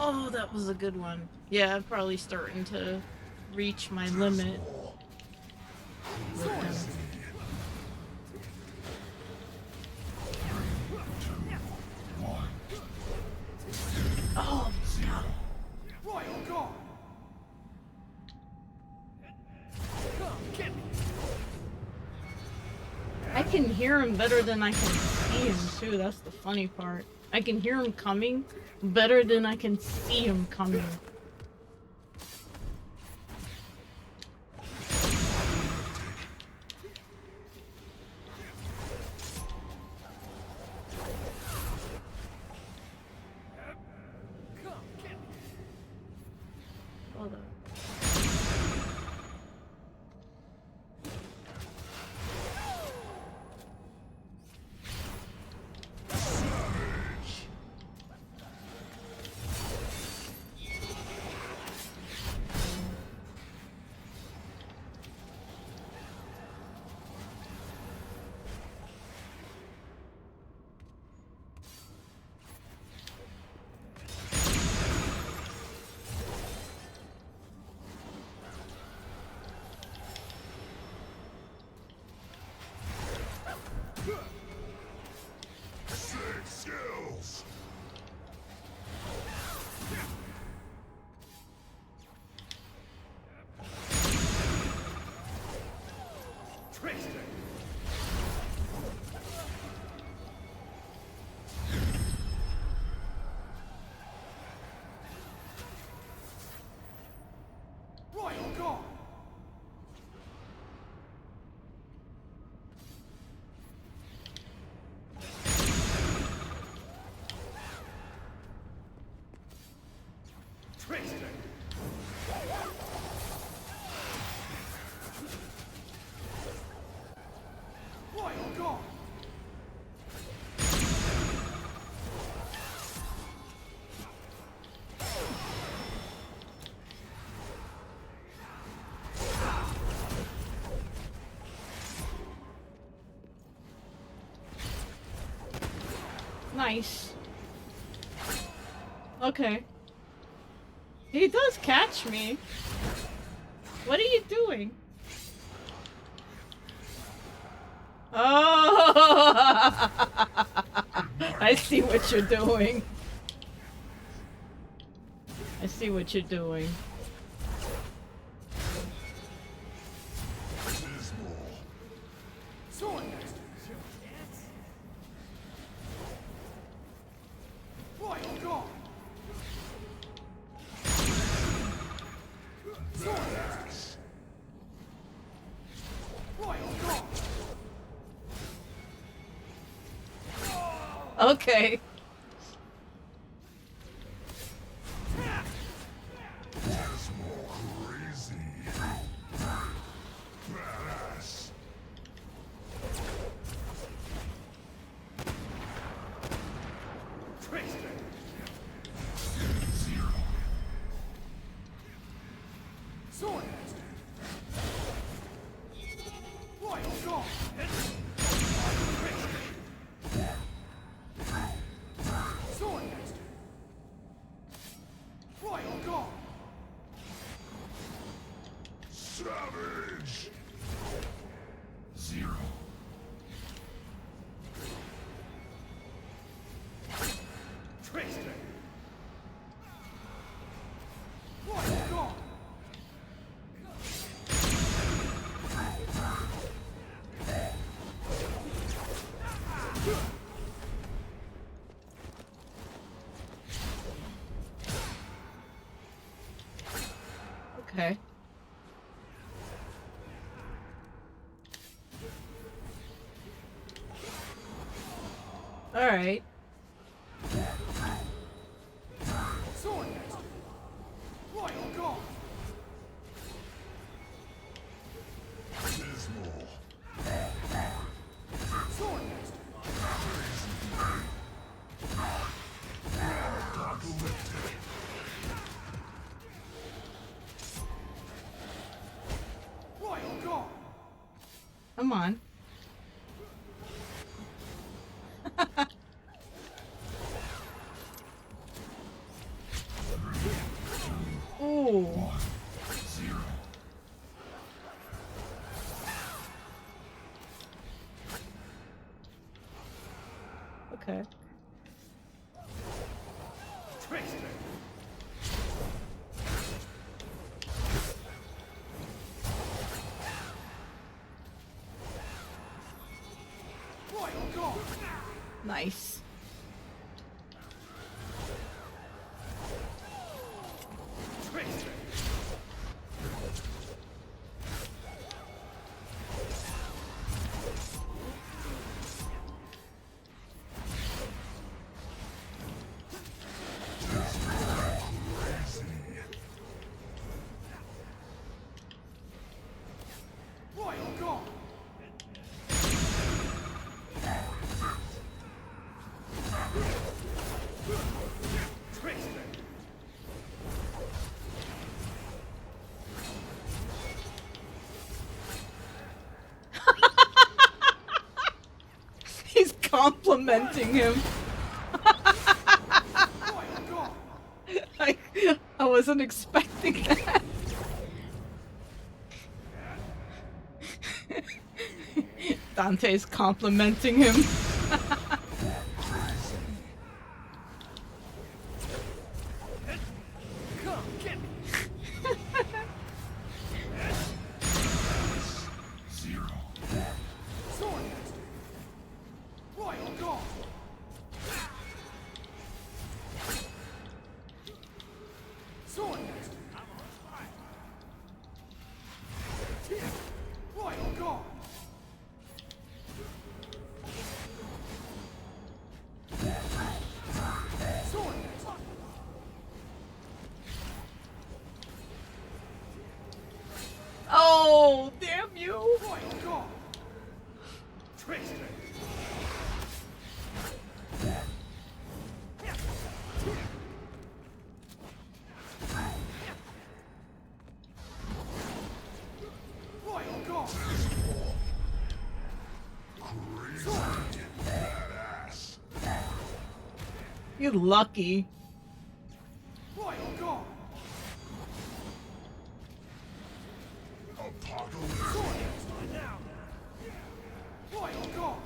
Oh, that was a good one. Yeah, I'm probably starting to reach my limit. With them. Oh, Royal Guard! Come, get me! I can hear him better than I can see him too. That's the funny part. I can hear him coming better than I can see him coming. Come, get me! Hold on. Sick skills. Traitor! Royal Guard! Traitor! Royal Guard! Nice. Okay. He does catch me. What are you doing? Oh! I see what you're doing. I see what you're doing. Dismal. Sword Master! Royal Guard! Sword Master! Royal Guard! Okay. Dismal crazy. Badass. Traitor! Sword Master! Royal Guard! Sword Master! Royal Guard! Savage. Zero. Traitor! Royal Guard! Okay. Alright. Sword Master! Royal Guard! Dismal. Sword Master! Apocalyptic. Royal Guard! Come on. Nice. Royal Guard! He's complimenting him. Royal Guard! I wasn't expecting that. Dante's complimenting him. Come, get me! Zero. Sword Master! Royal Guard! Sword Master! Royal Guard! Sword Master! Oh, damn you. Royal Guard! Traitor! Royal Guard! Crazy. Badass. You're lucky. Royal Guard! Apocalypse. Sword Master now! Royal Guard!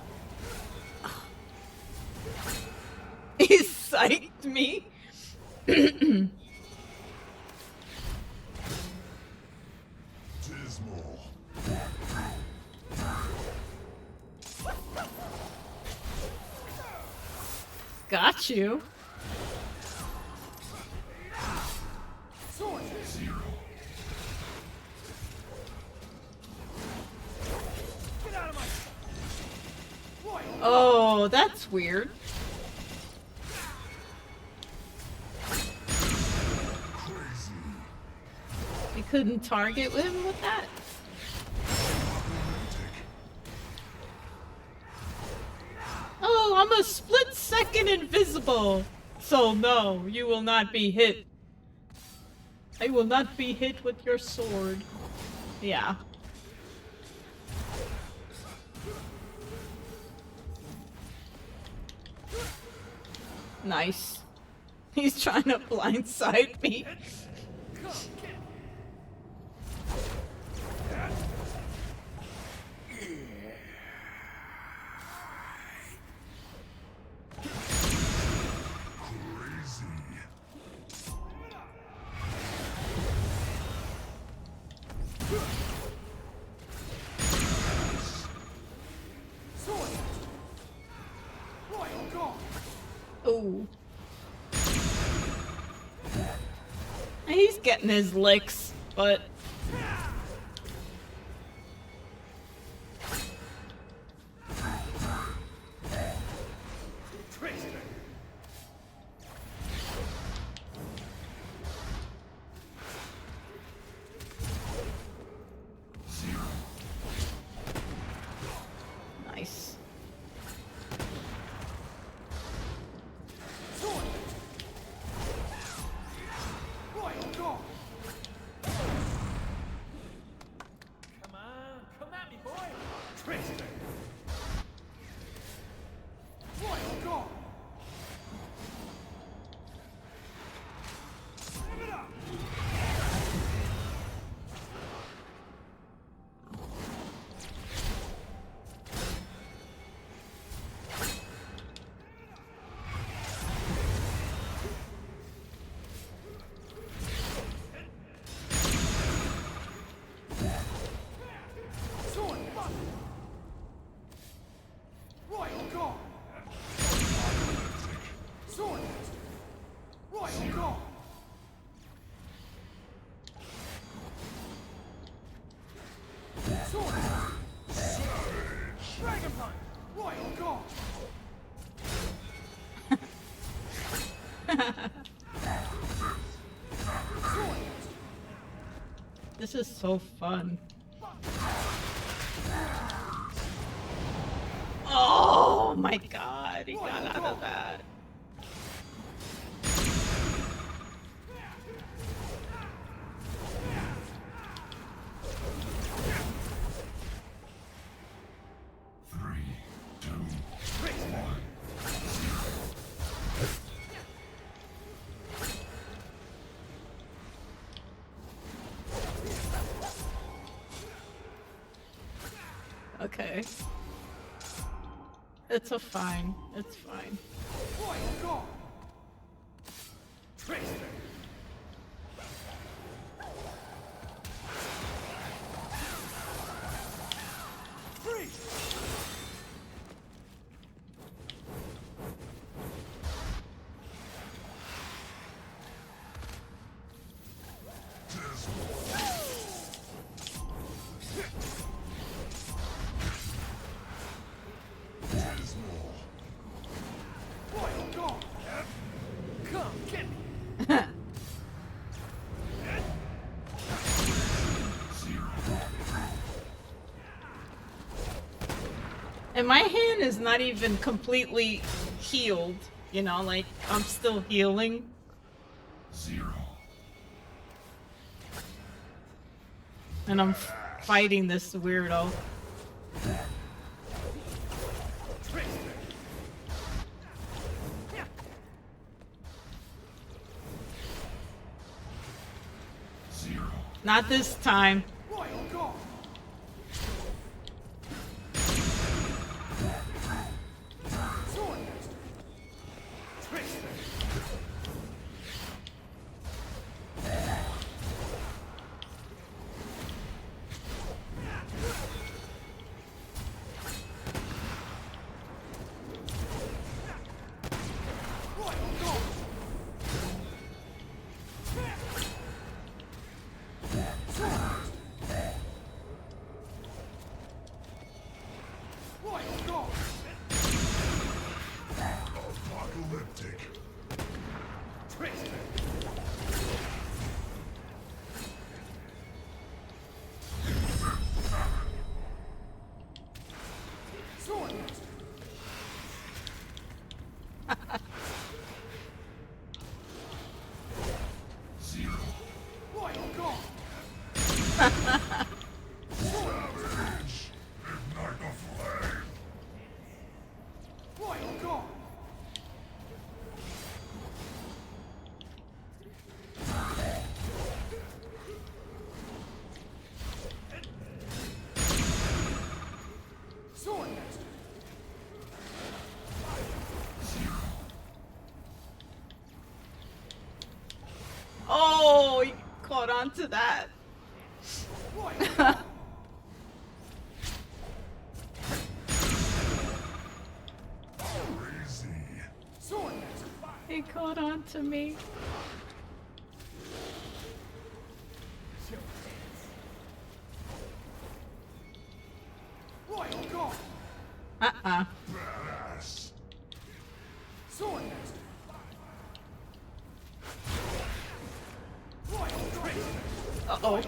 He psyched me. Dismal. Got you. Sword Master! Zero. Get out of my... Royal Guard! Oh, that's weird. Crazy. You couldn't target him with that? Oh, I'm a split second invisible. So no, you will not be hit. I will not be hit with your sword. Yeah. Nice. He's trying to blindside me. Come, get me! Crazy. Sword Master! Royal Guard! Oh. He's getting his licks, but Traitor! Zero. nice. Sword Master! Royal Guard! This is so fun. Oh my god, he got out of that. Three, two, one. Okay. It's a fine. It's fine. Come, get me. And my hand is not even completely healed, you know, like I'm still healing. Zero. And I'm fighting this weirdo. Zero. Not this time. Apocalyptic. Zero. Savage. Ignite the flame. Oh, he caught on to that. Crazy. He caught on to me. Uh-uh. Badass. Uh-oh. He's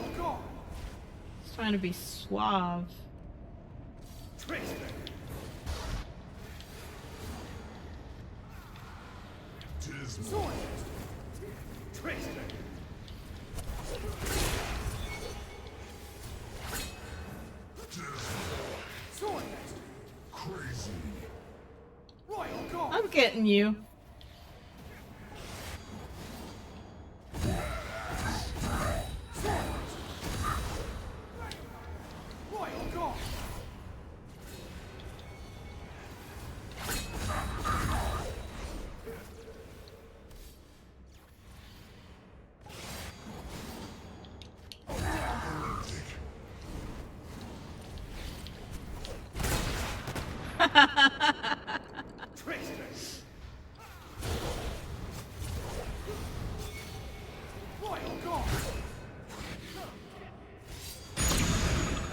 trying to be suave. Dismal. Dismal. Crazy. I'm getting you. Apocalyptic.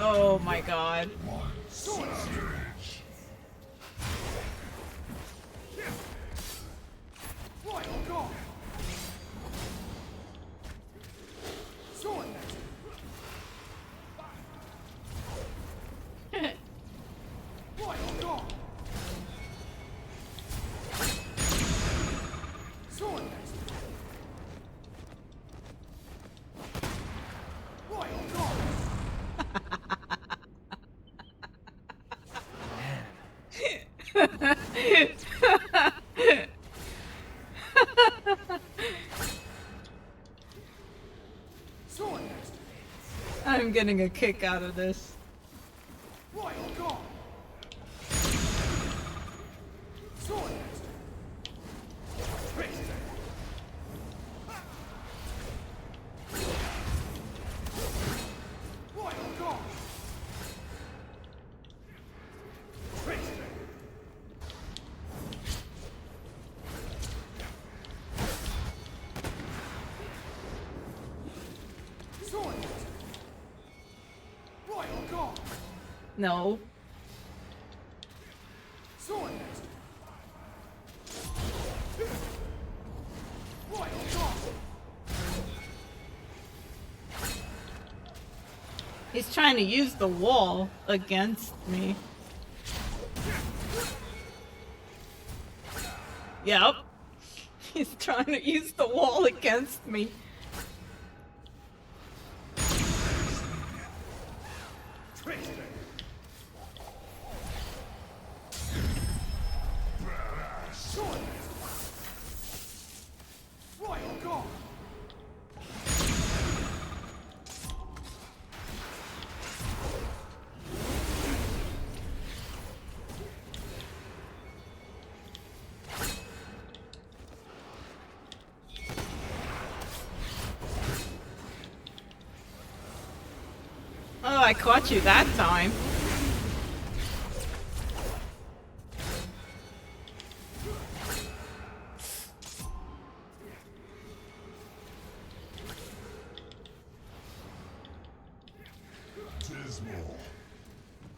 Oh my god. One. Savage. I'm getting a kick out of this. Royal Guard! Sword Master! Traitor! Royal Guard! Traitor! Sword Master! Royal Guard! No. Sword Master! Royal Guard! He's trying to use the wall against me. Yep. He's trying to use the wall against me. Traitor! Sword Master! Royal Guard! Oh, I caught you that time. Dismal.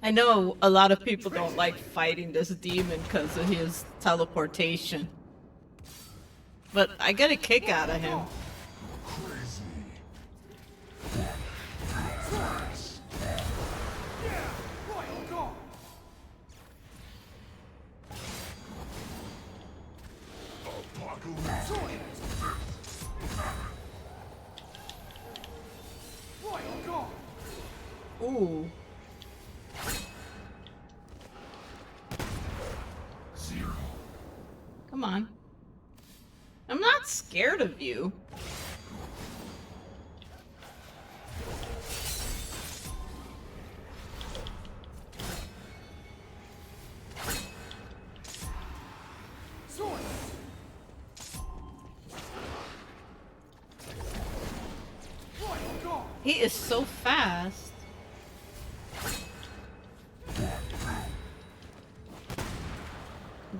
I know a lot of people don't like fighting this demon because of his teleportation. But I get a kick out of him. Crazy. Royal Guard! Apocalypse. Sword Master! Royal Guard! Ooh. Zero. Come on. I'm not scared of you. Sword Master! Royal Guard! He is so fast.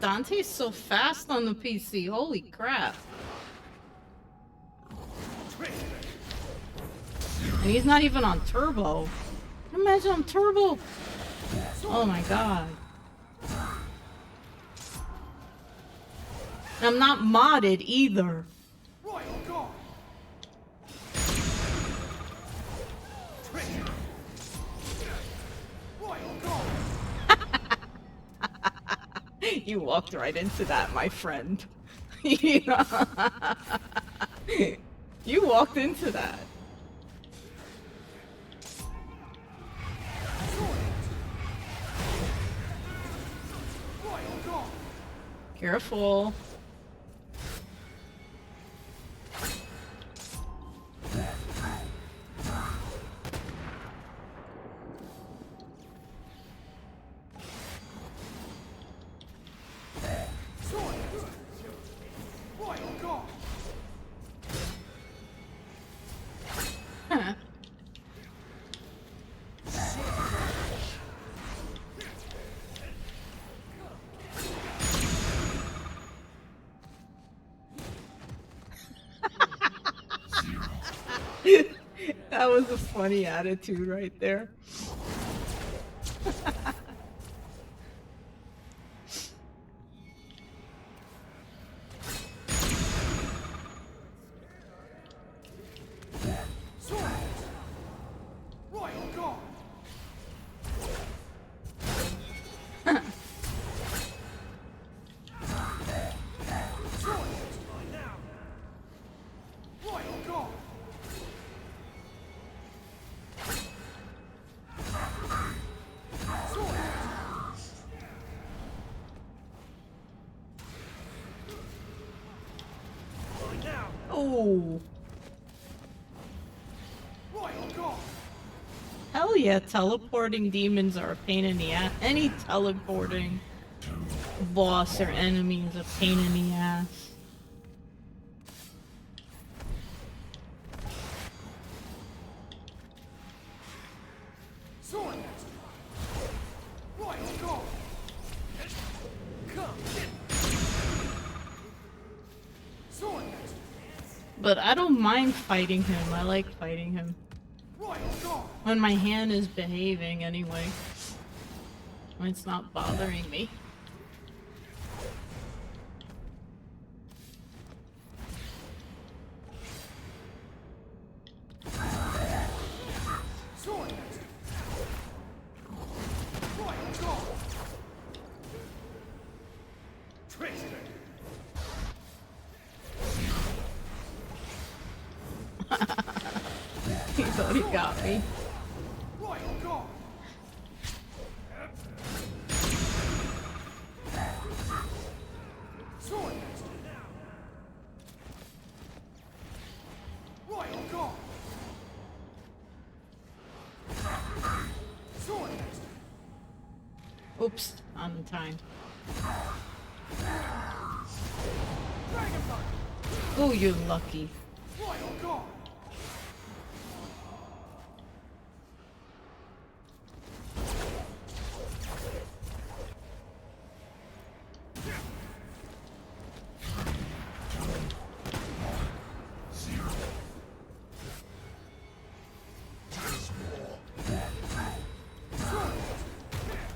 Dante's so fast on the PC. Holy crap. Traitor! And he's not even on turbo. Imagine on turbo. Oh my god. I'm not modded either. Royal Guard! Traitor! Royal Guard! You walked right into that, my friend. You walked into that. Royal Guard! Careful. Sword Master! Royal Guard! Huh. That was a funny attitude right there. Sword Master! Royal Guard! Sword Master! Royal Guard! Sword Master! Now! Oh. Royal Guard! Hell yeah, teleporting demons are a pain in the ass. Any teleporting boss or enemy is a pain in the ass. Sword Master. Right, go. Come. Sword Master. But I don't mind fighting him. I like fighting him. Right, go. When my hand is behaving anyway. When it's not bothering me. Sword Master. Right, go. Trickster. He thought he got me. Right, go. Sword Master. Right, go. Sword Master. Oops, on time. Oh, you're lucky. Right, go.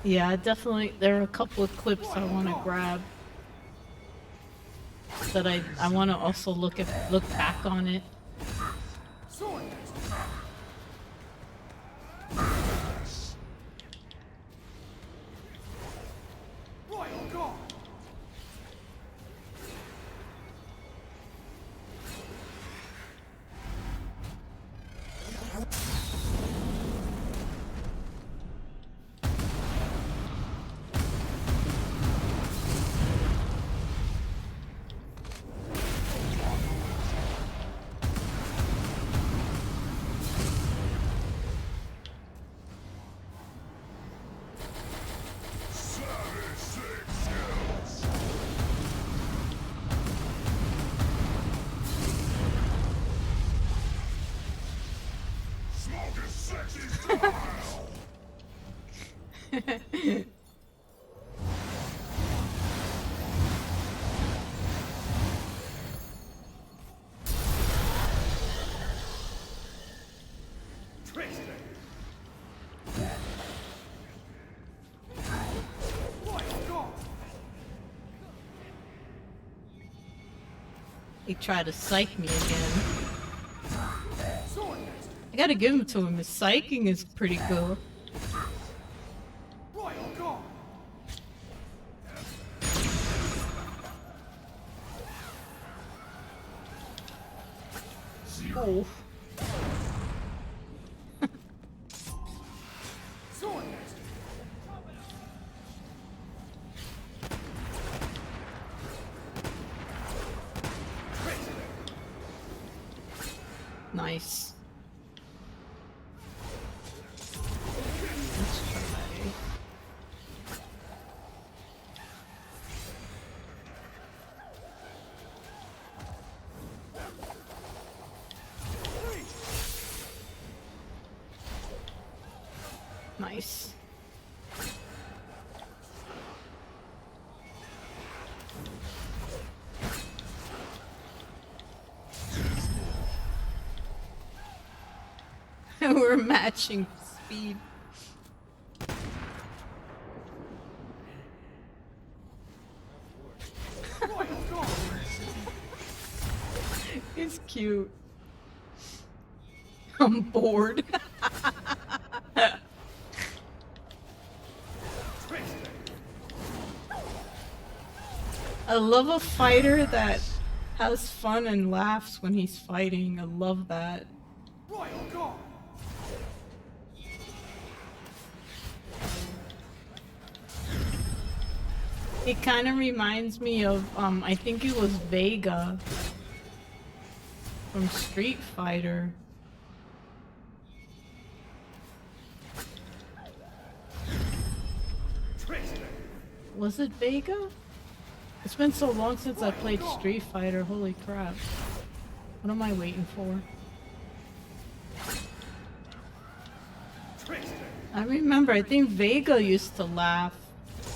Yeah, definitely. There are a couple of clips I want to grab. That I want to also look back on it. Sword Master. Right, go. Smoking sexy style. Trickster. Right, go. He tried to psych me again. Sword Master. I gotta give him to him. His psyching is pretty cool. Right, go. Oh. Sword Master. Trickster. Nice. Let's try. Nice. We're matching speed. Right, go. It's cute. I'm bored. Trickster. I love a fighter that has fun and laughs when he's fighting. I love that. Right, go. It kind of reminds me of, I think it was Vega from Street Fighter. Was it Vega? It's been so long since I played Street Fighter. Holy crap. What am I waiting for? I remember, I think Vega used to laugh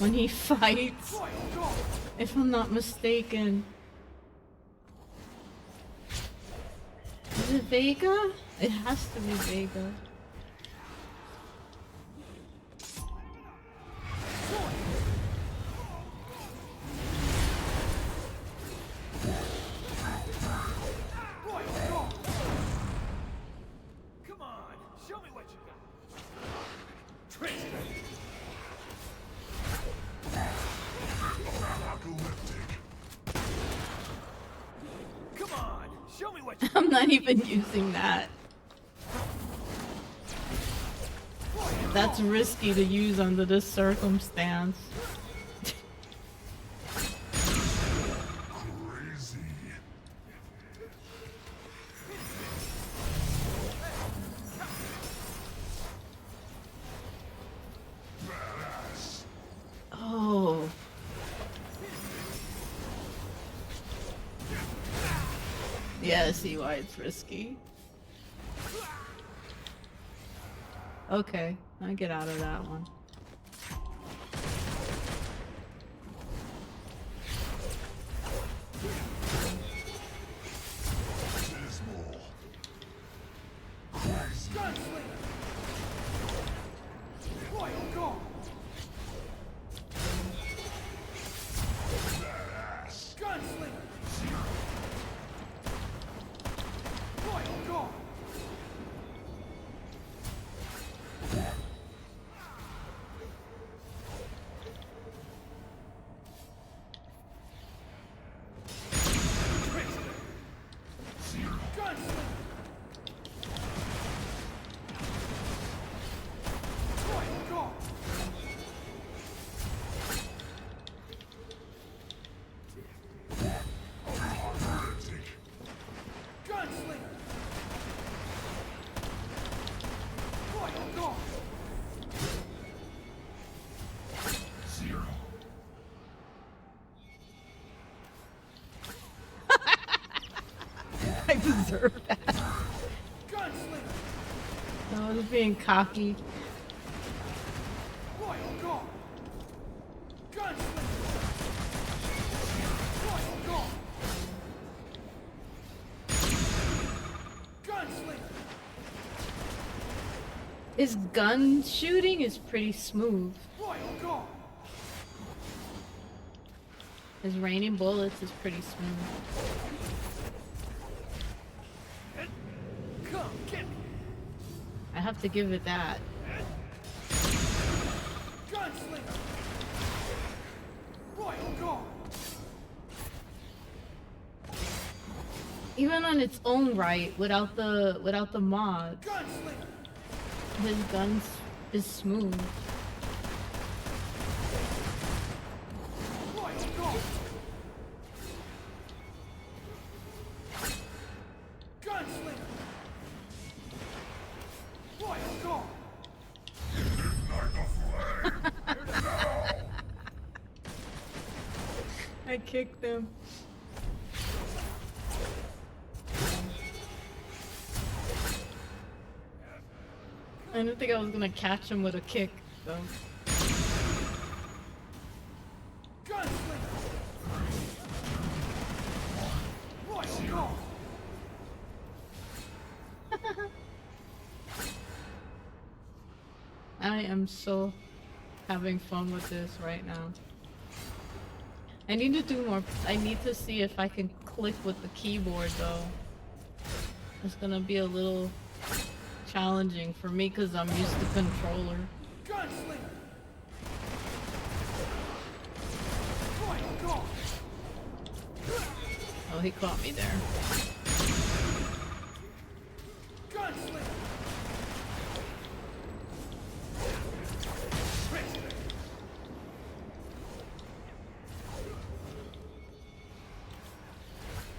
when he fights. If I'm not mistaken. Is it Vega? It has to be Vega. Come on, show me what you got. Apocalyptic. Come on, show me what you I'm not even using that. That's risky to use under this circumstance. Crazy. Badass. Oh. Yeah, I see why it's risky. Okay, I get out of that one. Dismal. Crazy. Gunslinger! Royal Guard! Badass. Gunslinger! Royal Guard! Gunslinger! Royal Guard! Apocalyptic. Gunslinger! Royal Guard! Zero. I deserve that. Gunslinger! I was being cocky. Royal Guard! Gunslinger! Royal Guard! Gunslinger! His gun shooting is pretty smooth. Royal Guard! His raining bullets is pretty smooth. Come get me! I have to give it that. Gunslinger! Royal Guard! Even on its own right, without the mods, Gunslinger! his guns is smooth. Royal Guard! Gunslinger! Royal Guard! Ignite the flame. I kicked him. I didn't think I was gonna catch him with a kick, though. Gunslinger! Royal Guard! I am so having fun with this right now. I need to do more. I need to see if I can click with the keyboard, though. It's gonna be a little challenging for me because I'm used to controller. Gunslinger! Royal Guard! Oh, he caught me there. Gunslinger!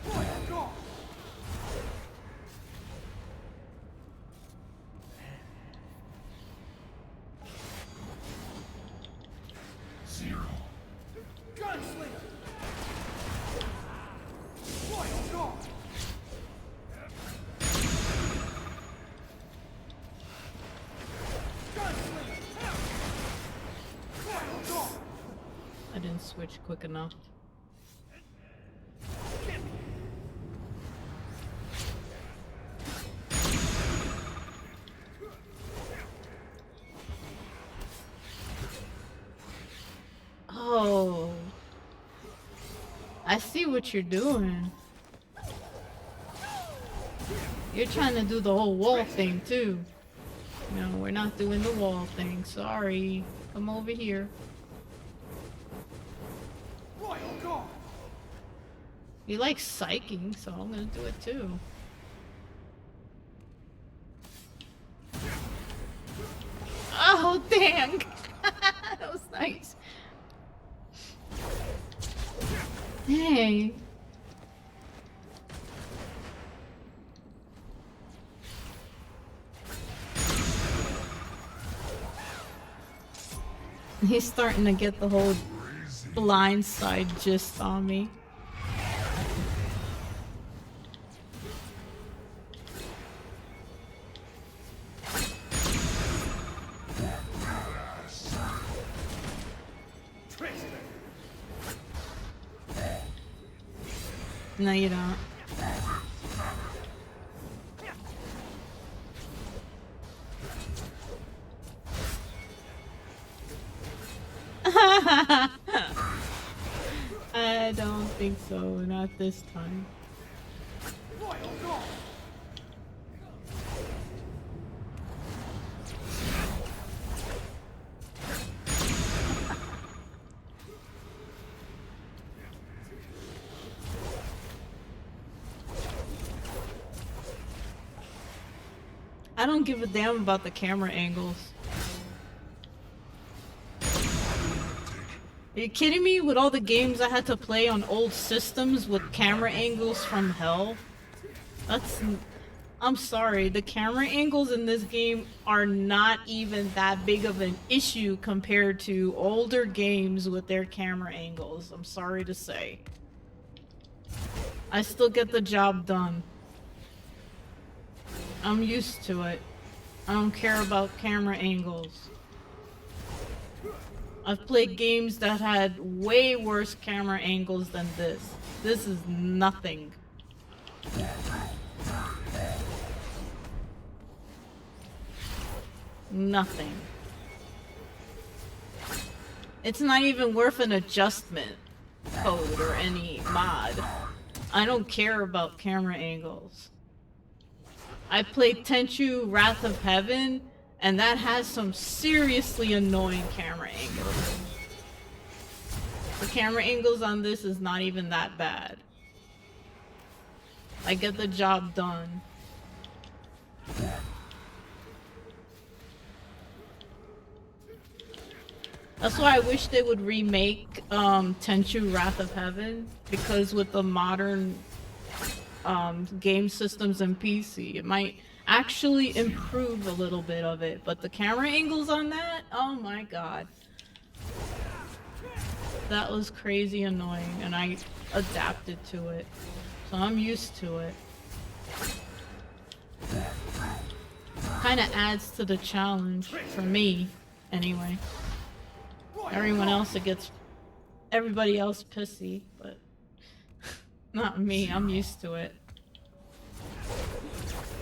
Royal Guard! Zero. switch quick enough. Oh, I see what you're doing. You're trying to do the whole wall thing too. No, we're not doing the wall thing. Sorry. Come over here. Royal Guard! You like psyching, so I'm gonna do it too. Oh, dang! That was nice. Hey. He's starting to get the whole blind side gist on me. No, you don't. I don't think so, not this time. Royal Guard! I don't give a damn about the camera angles. Are you kidding me? With all the games I had to play on old systems with camera angles from hell? I'm sorry, the camera angles in this game are not even that big of an issue compared to older games with their camera angles. I'm sorry to say. I still get the job done. I'm used to it. I don't care about camera angles. I've played games that had way worse camera angles than this. This is nothing. Nothing. It's not even worth an adjustment code or any mod. I don't care about camera angles. I played Tenchu Wrath of Heaven, and that has some seriously annoying camera angles. The camera angles on this is not even that bad. I get the job done. That's why I wish they would remake Tenchu Wrath of Heaven, because with the modern game systems and PC, it might actually improve a little bit of it. But the camera angles on that, oh my god. That was crazy annoying, and I adapted to it. So I'm used to it. Kinda adds to the challenge, for me, anyway. Everyone else, everybody else pissy, but not me, I'm used to it.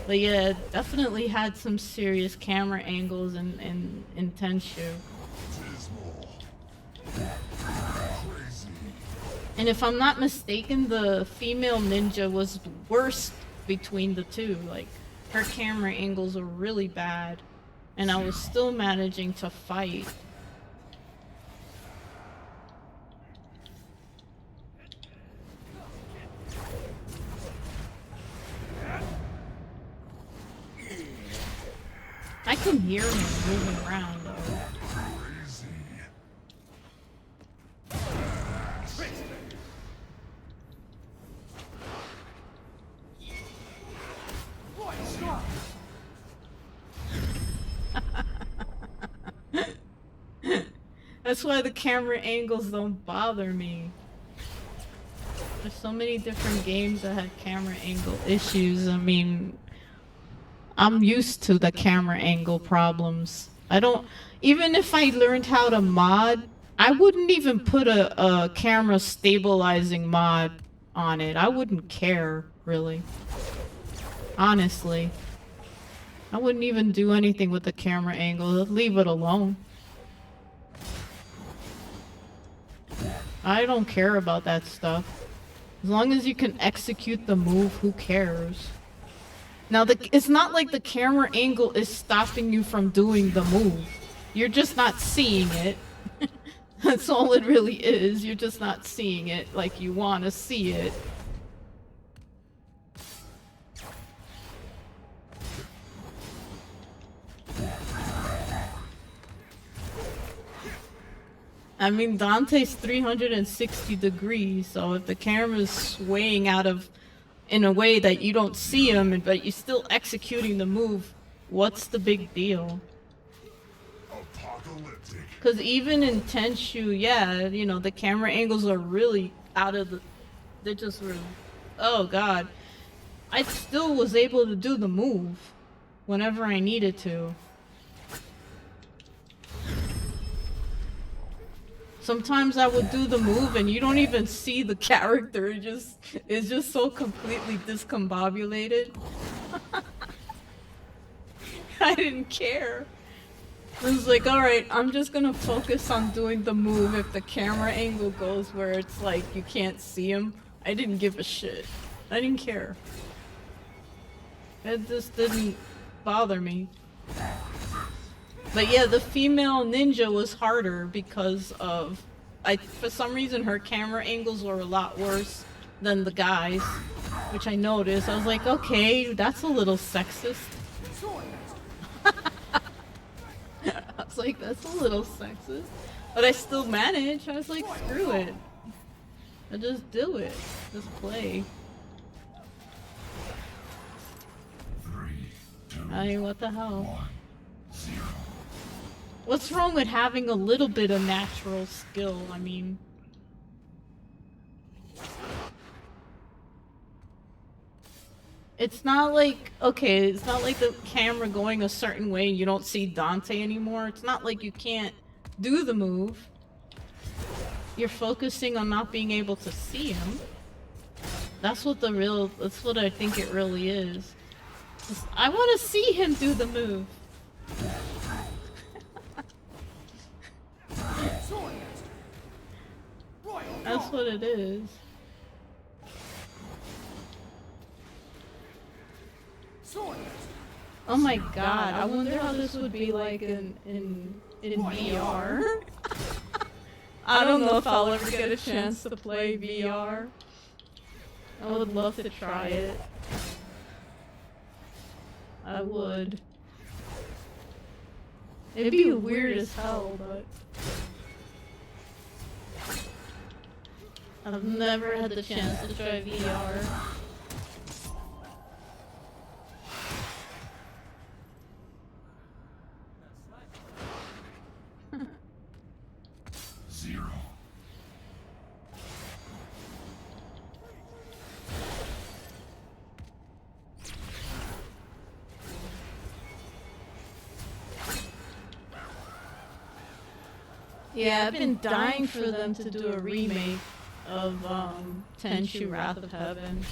But yeah, definitely had some serious camera angles in Tenchu. And if I'm not mistaken, the female ninja was worst between the two. Like, her camera angles were really bad, and I was still managing to fight. I can hear him moving around though. That's why the camera angles don't bother me. There's so many different games that had camera angle issues. I mean, I'm used to the camera angle problems. Even if I learned how to mod, I wouldn't even put a camera stabilizing mod on it. I wouldn't care, really. Honestly. I wouldn't even do anything with the camera angle. Leave it alone. I don't care about that stuff. As long as you can execute the move, who cares? Now, it's not like the camera angle is stopping you from doing the move. You're just not seeing it. That's all it really is. You're just not seeing it like you want to see it. I mean, Dante's 360 degrees, so if the camera's swaying out of in a way that you don't see him, but you're still executing the move, what's the big deal? Apocalyptic. Because even in Tenshu, yeah, you know, the camera angles are really out of the... They're just really... Oh, God. I still was able to do the move whenever I needed to. Sometimes I would do the move and you don't even see the character. It's just so completely discombobulated. I didn't care. It was like, alright, I'm just gonna focus on doing the move if the camera angle goes where it's like you can't see him. I didn't give a shit. I didn't care. It just didn't bother me. But yeah, the female ninja was harder because of... for some reason her camera angles were a lot worse than the guys. Which I noticed. I was like, okay, that's a little sexist. I was like, that's a little sexist. But I still managed. I was like, screw it. I just do it. Just play. 3, 2, I mean, what the hell? 1, 0. What's wrong with having a little bit of natural skill? I mean... It's not like, okay, it's not like the camera going a certain way and you don't see Dante anymore. It's not like you can't do the move. You're focusing on not being able to see him. That's what I think it really is. I want to see him do the move. That's what it is. Oh my god, I wonder how this would be like in VR. I don't know if I'll ever get a chance to play VR. I would love to try it. I would. It'd be weird as hell, but... I've never had the chance to try VR. 0. Yeah, I've been dying for them to do a remake of Tenchu Wrath of Heaven.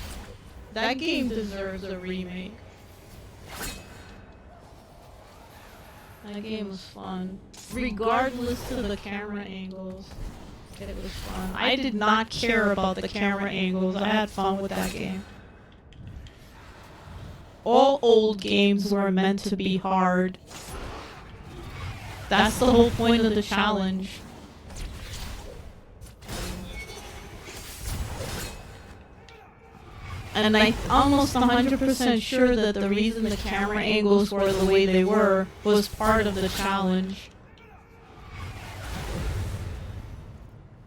That game deserves a remake. That game was fun. Regardless of the camera angles, it was fun. I did not care about the camera angles. I had fun with that game. All old games were meant to be hard. That's the whole point of the challenge. And I'm almost 100% sure that the reason the camera angles were the way they were was part of the challenge.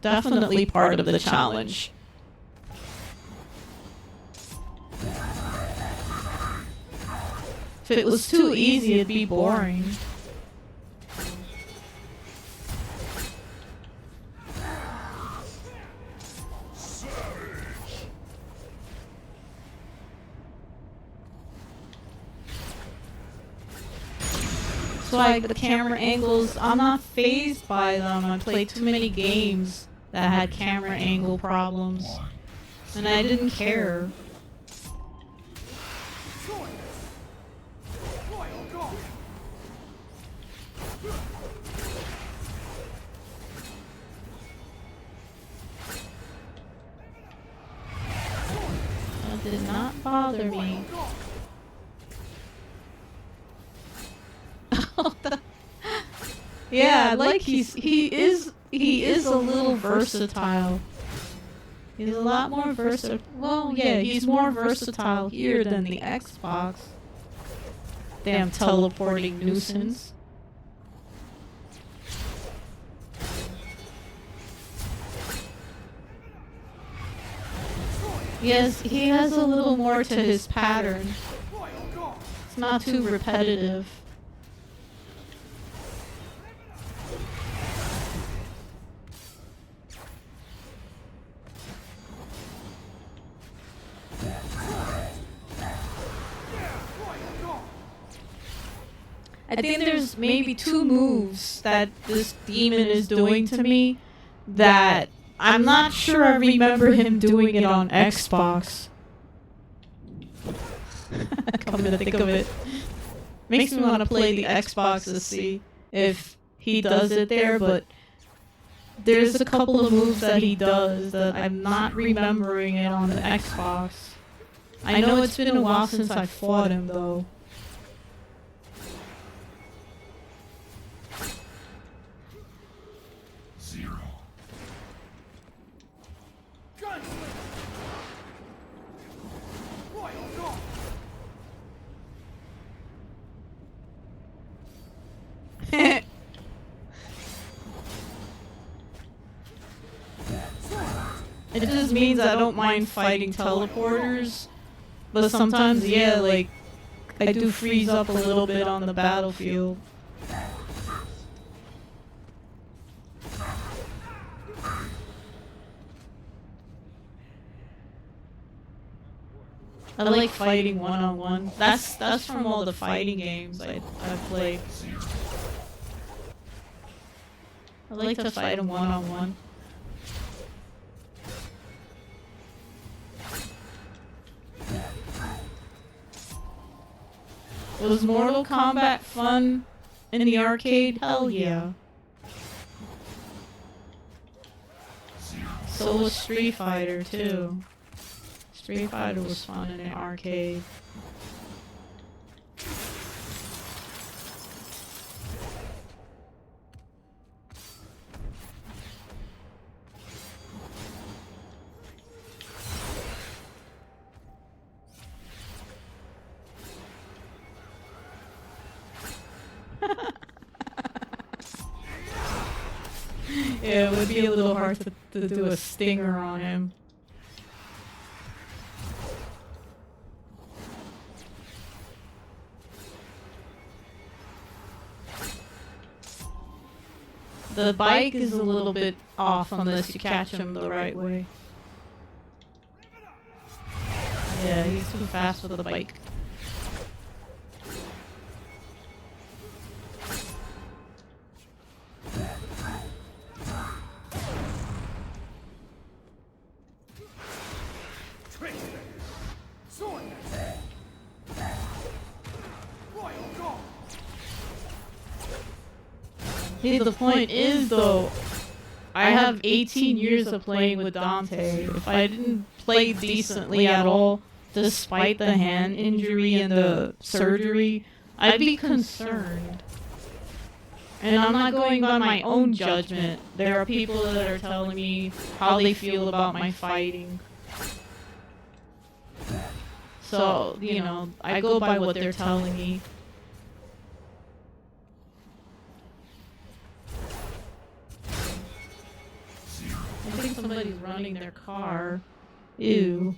Definitely part of the challenge. If it was too easy, it'd be boring. That's why the camera angles, I'm not phased by them. I played too many games that had camera angle problems. And I didn't care. That did not bother me. Yeah, like he is a little versatile. He's a lot more versatile. Well, yeah, he's more versatile here than the Xbox. Damn teleporting nuisance. Yes, he has a little more to his pattern. It's not too repetitive. I think there's maybe 2 moves that this demon is doing to me that I'm not sure I remember him doing it on Xbox. Come to think of it. Makes me want to play the Xbox to see if he does it there, but there's a couple of moves that he does that I'm not remembering it on the Xbox. I know it's been a while since I fought him though. It just means I don't mind fighting teleporters, but sometimes, yeah, like, I do freeze up a little bit on the battlefield. I like fighting one-on-one. That's from all the fighting games I've played. I like to fight them one-on-one. Was Mortal Kombat fun in the arcade? Hell yeah. So was Street Fighter too. Street Fighter was fun in the arcade. Yeah, it would be a little hard to do a stinger on him. The bike is a little bit off unless you catch him the right way. Yeah, he's too fast with the bike. See, the point is, though, I have 18 years of playing with Dante. If I didn't play decently at all, despite the hand injury and the surgery, I'd be concerned. And I'm not going by my own judgment. There are people that are telling me how they feel about my fighting. So, you know, I go by what they're telling me. I think somebody's running their car. Ew.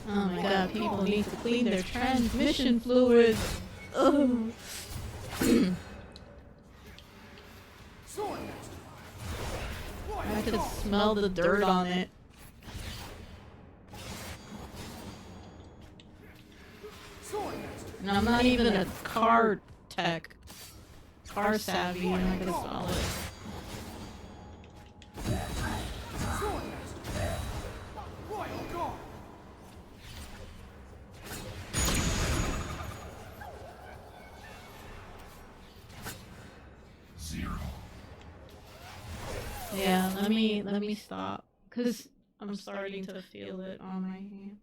Oh my god, people need to clean their transmission fluid. Ugh. I could smell the dirt on it. And I'm not even a car tech. Car savvy, and I gotta install it. Sword Master. Royal Guard. Zero. Yeah, let me stop. Cause I'm starting to feel it on my hand.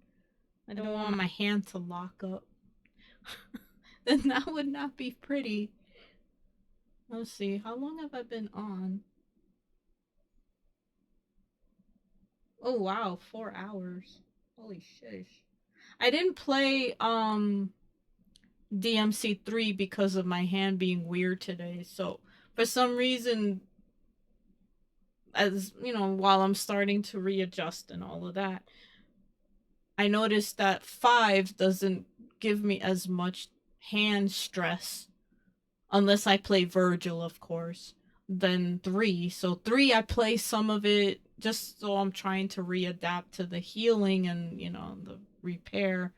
I don't want my hand to lock up. Then that would not be pretty. Let's see, how long have I been on? Oh wow, 4 hours. Holy shish. I didn't play DMC3 because of my hand being weird today. So for some reason, as you know, while I'm starting to readjust and all of that, I noticed that 5 doesn't give me as much hand stress unless I play Virgil, of course, than 3. So 3, I play some of it just so I'm trying to readapt to the healing and, you know, the repair.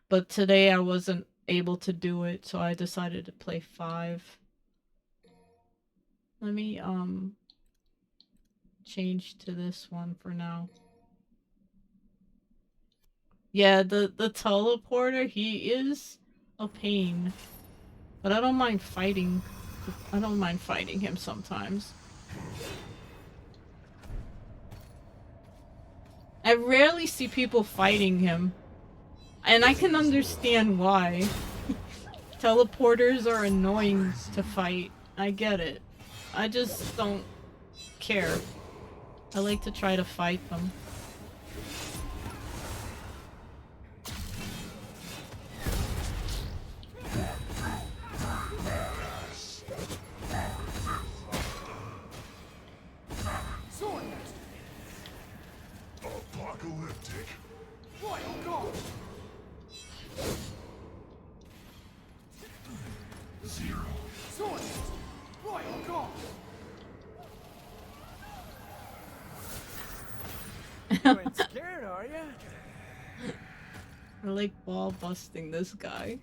But today I wasn't able to do it, so I decided to play 5. Let me change to this one for now. Yeah, the teleporter, he is a pain. But I don't mind fighting. I don't mind fighting him sometimes. I rarely see people fighting him. And I can understand why. Teleporters are annoying to fight. I get it. I just don't care. I like to try to fight them. Sword Master. Apocalyptic. Royal Guard. Zero. Sword Master. Royal Guard. You ain't scared, are ya? I like ball busting this guy.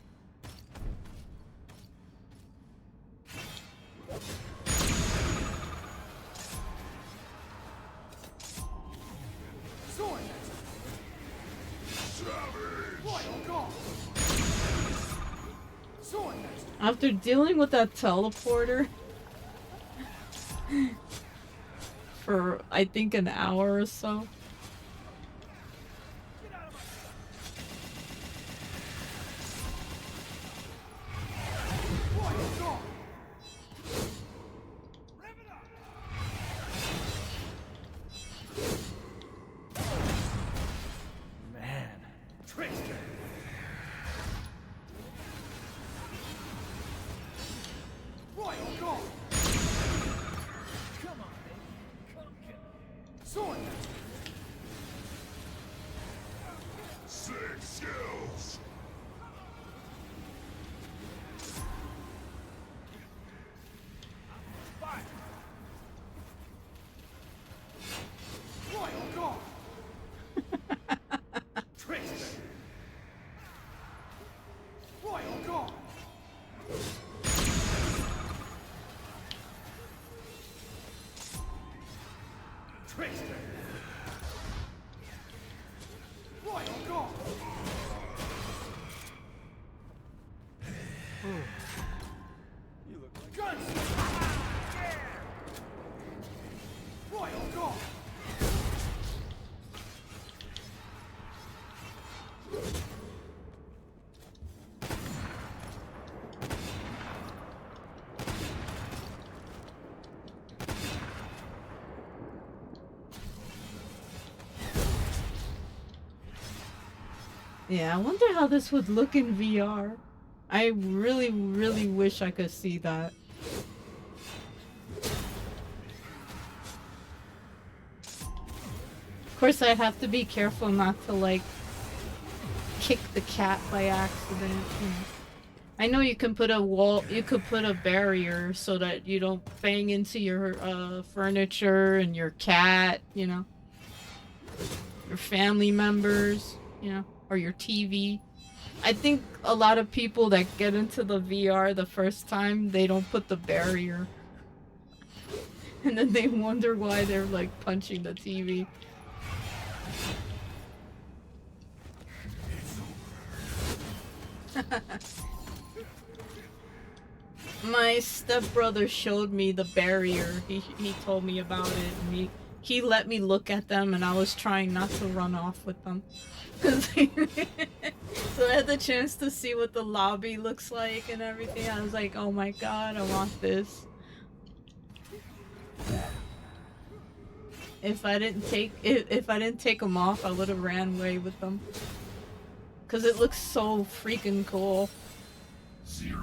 Sword Master. Royal Guard. Sword Master. After dealing with that teleporter for I think an hour or so. Royal Guard. Rev it up. Man, Trickster. Royal Guard. Come on, baby. Come get me. Sword Master. Six skills. Fire. Royal Guard. Trickster. Royal Guard. Trickster. Royal Guard. You look like Gunslinger. Royal Guard. Yeah, I wonder how this would look in VR. I really, really wish I could see that. Of course, I'd have to be careful not to, like, kick the cat by accident. You know. I know you can put a wall, you could put a barrier so that you don't bang into your furniture and your cat, you know, your family members, you know, or your TV. I think a lot of people that get into the VR the first time, they don't put the barrier. And then they wonder why they're like punching the TV. My stepbrother showed me the barrier. He told me about it, and he let me look at them, and I was trying not to run off with them. So I had the chance to see what the lobby looks like and everything. I was like, oh my god, I want this. If I didn't take them off, I would have ran away with them. Cause it looks so freaking cool. 0.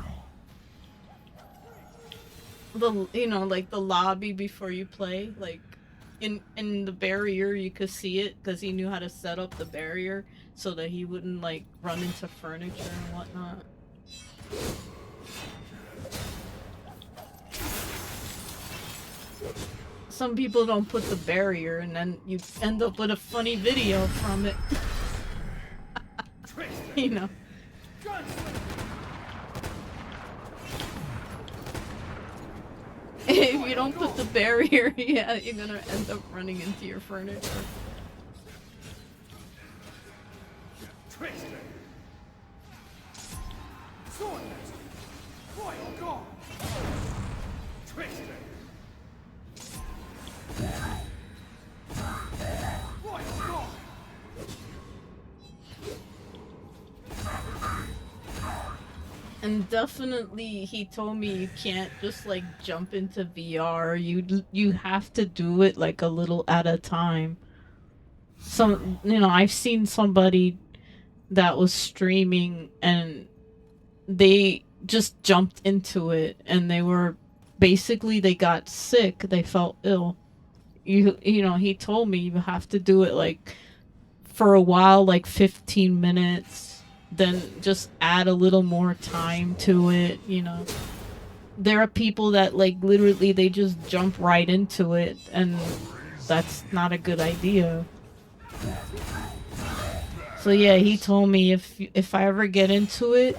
Like the lobby before you play, like in the barrier you could see it because he knew how to set up the barrier so that he wouldn't like run into furniture and whatnot. Some people don't put the barrier and then you end up with a funny video from it. You know. If you don't put the barrier, yeah, you're gonna end up running into your furniture. And definitely, he told me you can't just like jump into VR. You have to do it like a little at a time. I've seen somebody that was streaming and they just jumped into it and they got sick. They felt ill. He told me you have to do it like for a while, like 15 minutes. Then just add a little more time to it, There are people that like literally they just jump right into it, and that's not a good idea. So yeah, he told me if I ever get into it,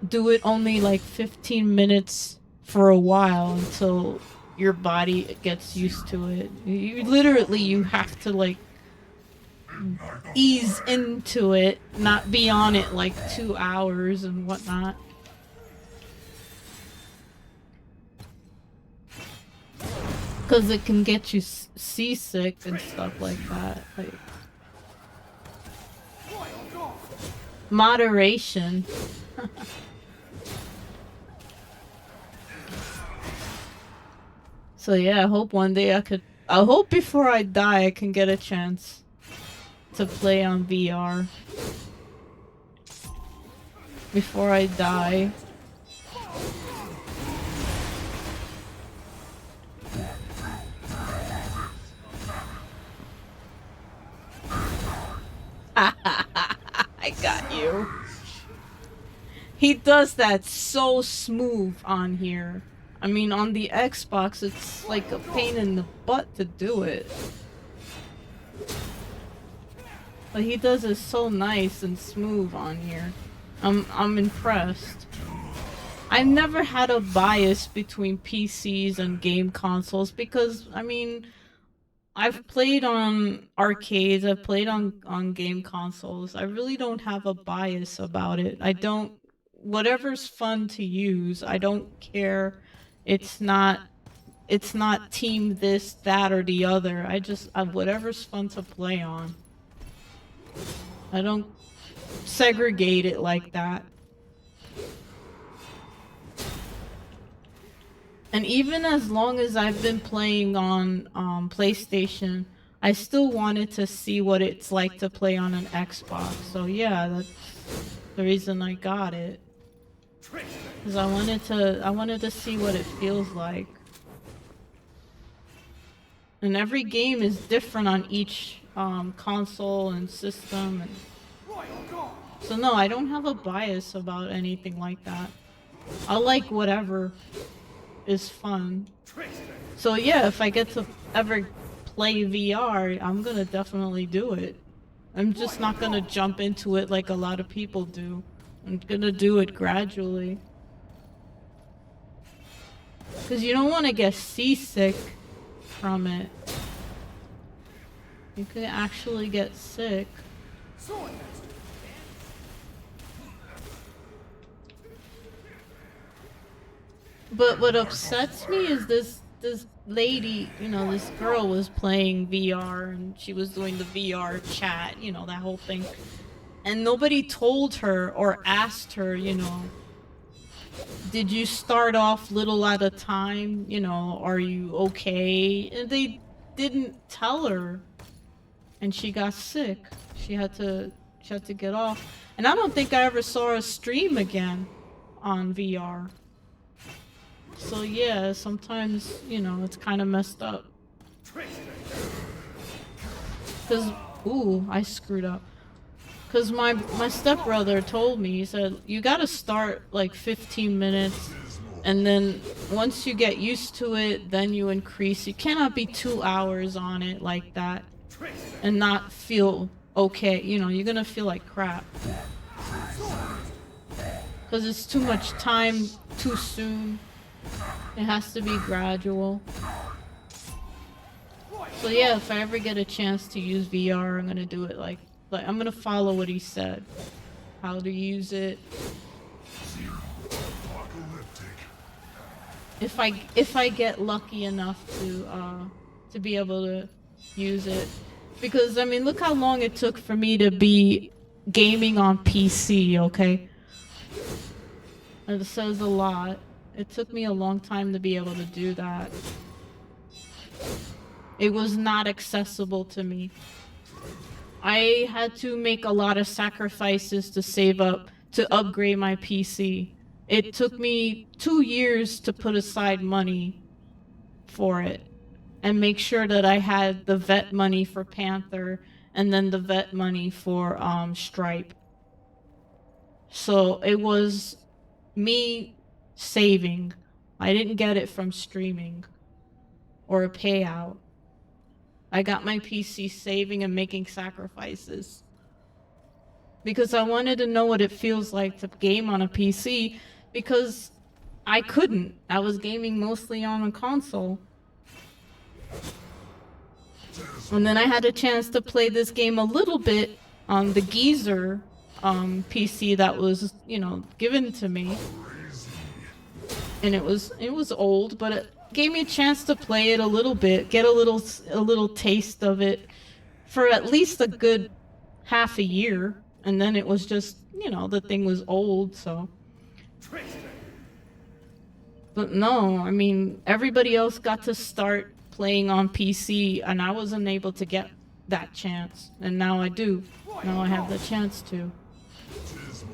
do it only like 15 minutes for a while until your body gets used to it. You have to like ease into it, not be on it like 2 hours and whatnot. Because it can get you seasick and stuff like that. Like moderation. So yeah, I hope one day I hope before I die I can get a chance to play on VR before I die. I got you. He does that so smooth on here. I mean, on the Xbox, it's like a pain in the butt to do it. But he does it so nice and smooth on here. I'm impressed. I've never had a bias between PCs and game consoles because, I mean, I've played on arcades, I've played on game consoles. I really don't have a bias about it. Whatever's fun to use, I don't care. It's not team this, that, or the other. Whatever's fun to play on. I don't segregate it like that. And even as long as I've been playing on PlayStation, I still wanted to see what it's like to play on an Xbox. So yeah, that's the reason I got it. Because I wanted to see what it feels like. And every game is different on each console and system, and so no, I don't have a bias about anything like that. I like whatever is fun. So yeah, if I get to ever play VR, I'm gonna definitely do it. I'm just not gonna jump into it like a lot of people do. I'm gonna do it gradually. Because you don't want to get seasick from it. You could actually get sick. But what upsets me is this lady, you know, this girl was playing VR and she was doing the VR chat, you know, that whole thing. And nobody told her or asked her, you know, did you start off little at a time? You know, are you okay? And they didn't tell her. And she got sick. She had to get off. And I don't think I ever saw her stream again on VR. So yeah, sometimes, you know, it's kind of messed up. Cause, ooh, I screwed up. Cause my stepbrother told me, he said, you gotta start like 15 minutes, and then once you get used to it, then you increase. You cannot be 2 hours on it like that, and not feel okay. You know, you're gonna feel like crap. Cause it's too much time too soon. It has to be gradual. So yeah, if I ever get a chance to use VR, I'm gonna do it like I'm gonna follow what he said. How to use it. If I get lucky enough to be able to use it. Because I mean, look how long it took for me to be gaming on PC, okay? And it says a lot. It took me a long time to be able to do that. It was not accessible to me. I had to make a lot of sacrifices to save up to upgrade my PC. It took me 2 years to put aside money for it and make sure that I had the vet money for Panther and then the vet money for Stripe. So it was me saving. I didn't get it from streaming or a payout. I got my PC saving and making sacrifices. Because I wanted to know what it feels like to game on a PC, because I couldn't. I was gaming mostly on a console. And then I had a chance to play this game a little bit on the Geezer PC that was, you know, given to me. And it was old, but it gave me a chance to play it a little bit, get a little taste of it for at least a good half a year, and then it was just, you know, the thing was old, so. But no, I mean, everybody else got to start playing on PC, and I wasn't able to get that chance, and now I do. Now I have the chance to.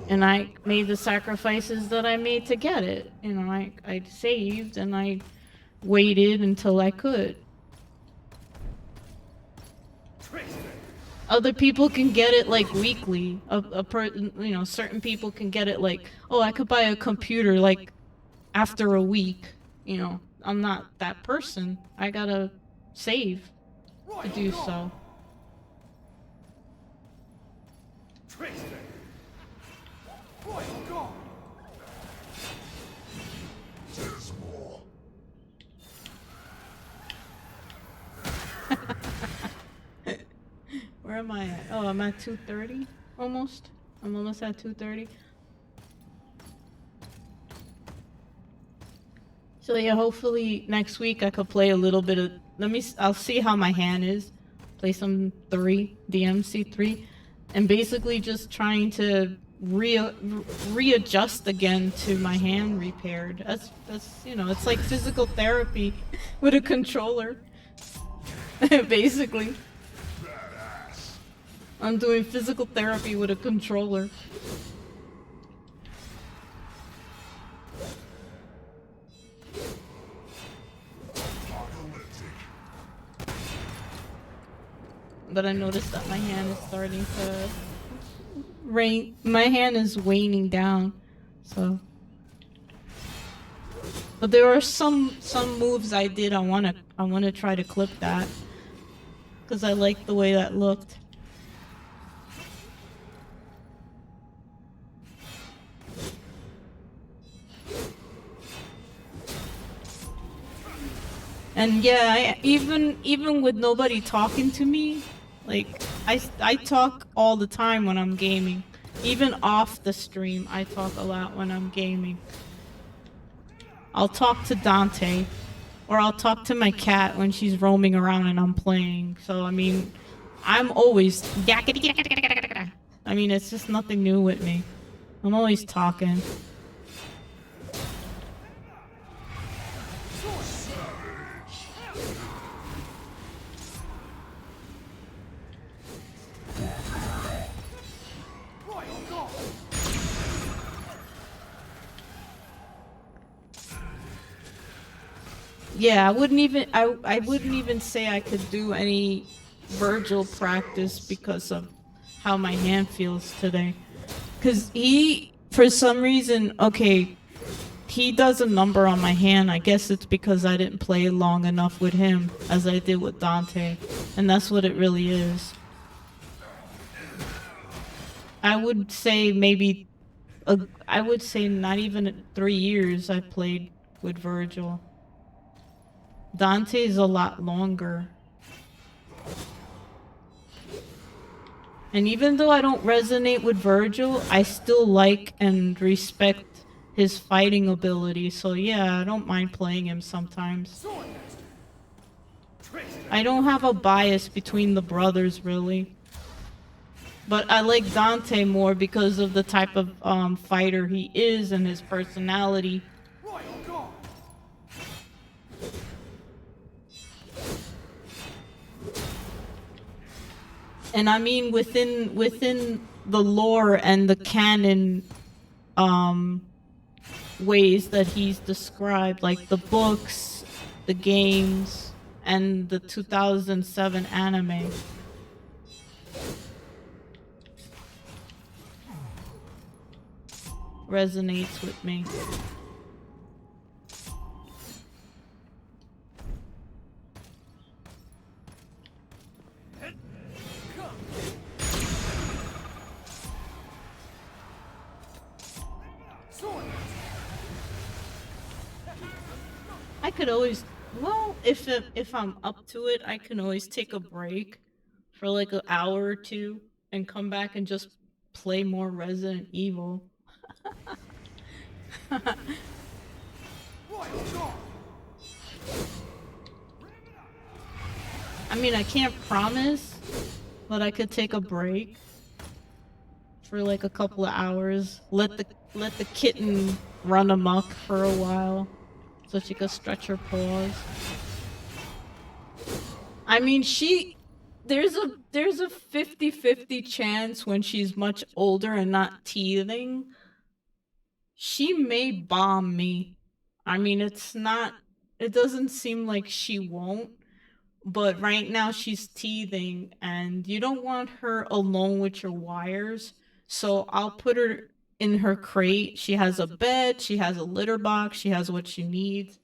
And I made the sacrifices that I made to get it. You know, I saved and I waited until I could. Other people can get it like weekly. You know, certain people can get it like, oh, I could buy a computer like after a week. You know, I'm not that person. I gotta save to do so. Where am I at? Oh, I'm at 230 almost. I'm almost at 230. So yeah, hopefully next week I could play a little bit of. I'll see how my hand is. Play some DMC3, and basically just trying to readjust again to my hand repaired. That's you know, it's like physical therapy with a controller. Basically. I'm doing physical therapy with a controller. But I noticed that my hand is starting to my hand is waning down, so. But there are some moves I did. I wanna try to clip that, because I like the way that looked. And yeah, even with nobody talking to me, like I talk all the time when I'm gaming. Even off the stream, I talk a lot when I'm gaming. I'll talk to Dante, or I'll talk to my cat when she's roaming around and I'm playing. So I mean, I'm always I mean, it's just nothing new with me. I'm always talking. Yeah, I wouldn't even say I could do any Virgil practice because of how my hand feels today. Cause he, for some reason, okay, he does a number on my hand. I guess it's because I didn't play long enough with him as I did with Dante. And that's what it really is. I would say maybe, I would say not even 3 years I played with Virgil. Dante's a lot longer. And even though I don't resonate with Virgil, I still like and respect his fighting ability. So yeah, I don't mind playing him sometimes. I don't have a bias between the brothers, really. But I like Dante more because of the type of fighter he is and his personality. And I mean within the lore and the canon ways that he's described, like the books, the games, and the 2007 anime. Resonates with me. I could always, well, if I'm up to it, I can always take a break for like an hour or two and come back and just play more Resident Evil. I mean, I can't promise, but I could take a break for like a couple of hours. Let the kitten run amok for a while, so she could stretch her paws. I mean, there's a 50-50 chance when she's much older and not teething, she may bomb me. I mean, it doesn't seem like she won't, but right now she's teething and you don't want her alone with your wires. So I'll put her in her crate. She has a bed, she has a litter box, she has what she needs.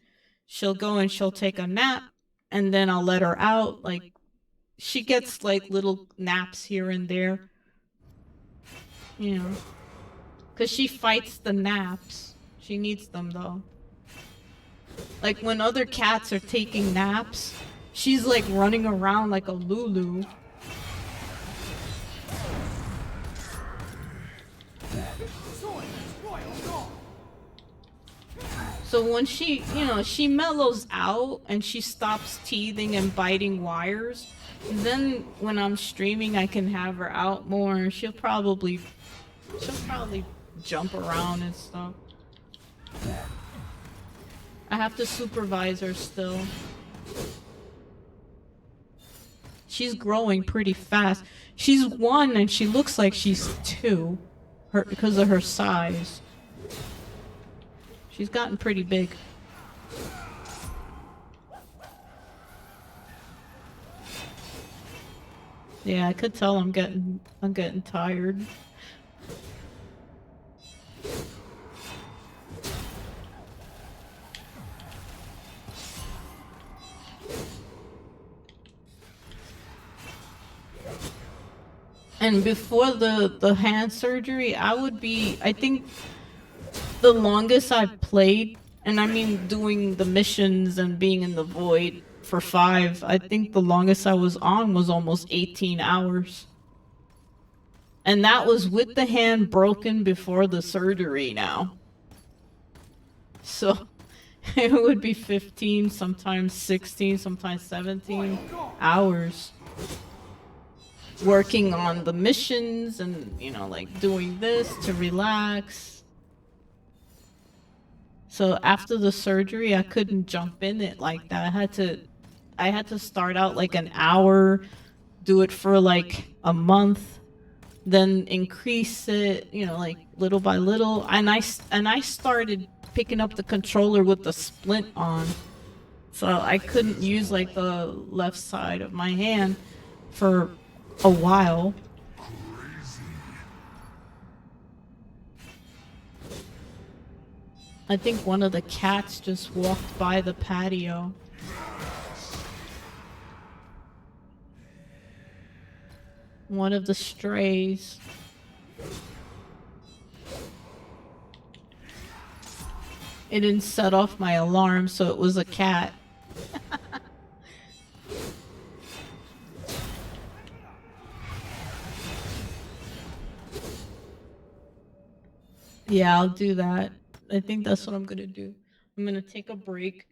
She'll go and she'll take a nap, and then I'll let her out. Like, she gets like little naps here and there, you know, because she fights the naps. She needs them though. Like when other cats are taking naps, she's like running around like a Lulu. So when she, she mellows out and she stops teething and biting wires, then when I'm streaming I can have her out more and she'll probably jump around and stuff. I have to supervise her still. She's growing pretty fast. She's 1 and she looks like she's 2 because of her size. She's gotten pretty big. Yeah, I could tell I'm getting tired. And before the hand surgery, I think the longest I've played And I mean doing the missions and being in the void for 5. I think the longest I was on was almost 18 hours. And that was with the hand broken before the surgery now. So it would be 15, sometimes 16, sometimes 17 hours working on the missions and, you know, like doing this to relax. So after the surgery, I couldn't jump in it like that. I had to start out like an hour, do it for like a month, then increase it, you know, like little by little. And I started picking up the controller with the splint on. So I couldn't use like the left side of my hand for a while. I think one of the cats just walked by the patio. One of the strays. It didn't set off my alarm, so it was a cat. Yeah, I'll do that. I think that's what I'm gonna do. I'm gonna take a break,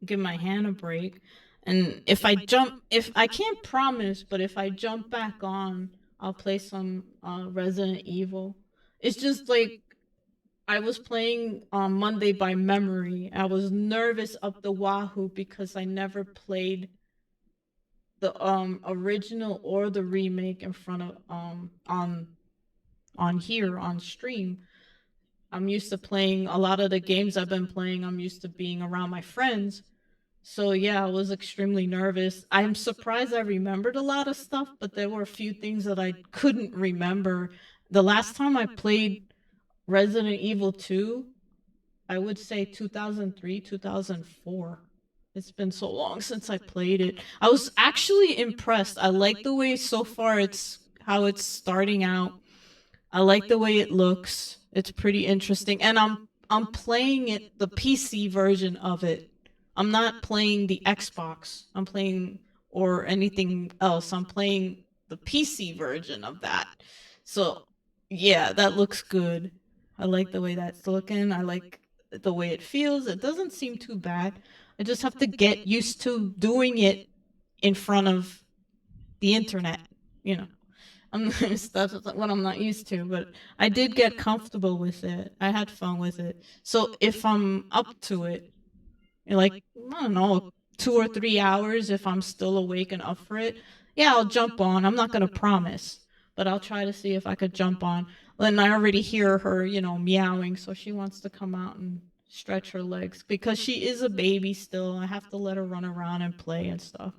give my hand a break, and if I can't promise, but if I jump back on, I'll play some Resident Evil. It's just like I was playing on Monday by memory. I was nervous up the wahoo because I never played the original or the remake in front of on here on stream. I'm used to playing a lot of the games I've been playing. I'm used to being around my friends. So yeah, I was extremely nervous. I'm surprised I remembered a lot of stuff, but there were a few things that I couldn't remember. The last time I played Resident Evil 2, I would say 2003, 2004. It's been so long since I played it. I was actually impressed. I like the way so far how it's starting out. I like the way it looks. It's pretty interesting. And I'm playing it, the PC version of it. I'm not playing the Xbox. I'm playing or anything else. I'm playing the PC version of that. So yeah, that looks good. I like the way that's looking. I like the way it feels. It doesn't seem too bad. I just have to get used to doing it in front of the internet, you know. That's what I'm not used to, but I did get comfortable with it. I had fun with it. So if I'm up to it, like, I don't know, 2 or 3 hours, if I'm still awake and up for it, yeah, I'll jump on. I'm not going to promise, but I'll try to see if I could jump on. And I already hear her, you know, meowing, so she wants to come out and stretch her legs because she is a baby still. I have to let her run around and play and stuff.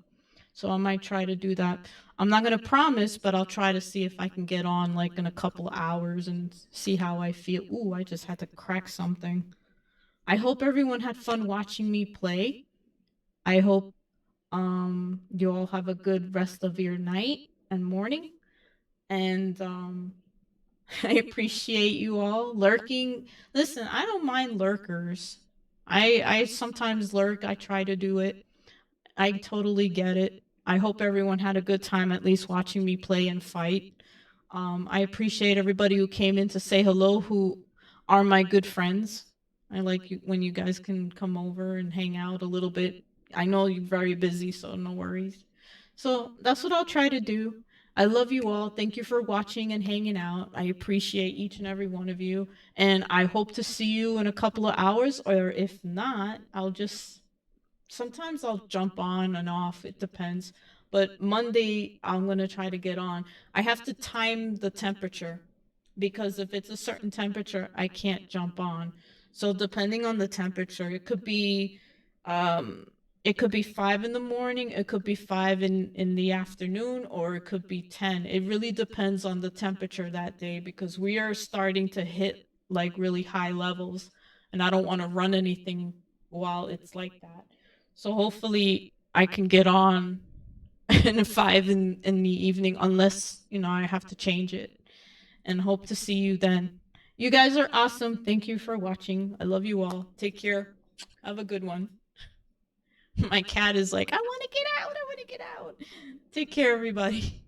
So I might try to do that. I'm not going to promise, but I'll try to see if I can get on like in a couple of hours and see how I feel. Ooh, I just had to crack something. I hope everyone had fun watching me play. I hope you all have a good rest of your night and morning. And I appreciate you all lurking. Listen, I don't mind lurkers. I sometimes lurk. I try to do it. I totally get it. I hope everyone had a good time at least watching me play and fight. I appreciate everybody who came in to say hello, who are my good friends. I like you when you guys can come over and hang out a little bit. I know you're very busy, so no worries. So that's what I'll try to do. I love you all. Thank you for watching and hanging out. I appreciate each and every one of you. And I hope to see you in a couple of hours, or if not, sometimes I'll jump on and off. It depends. But Monday, I'm going to try to get on. I have to time the temperature because if it's a certain temperature, I can't jump on. So depending on the temperature, it could be 5 in the morning, it could be 5 in the afternoon, or it could be 10. It really depends on the temperature that day because we are starting to hit like really high levels and I don't want to run anything while it's like that. So hopefully I can get on in 5 in the evening unless, you know, I have to change it, and hope to see you then. You guys are awesome. Thank you for watching. I love you all. Take care. Have a good one. My cat is like, I want to get out. I want to get out. Take care, everybody.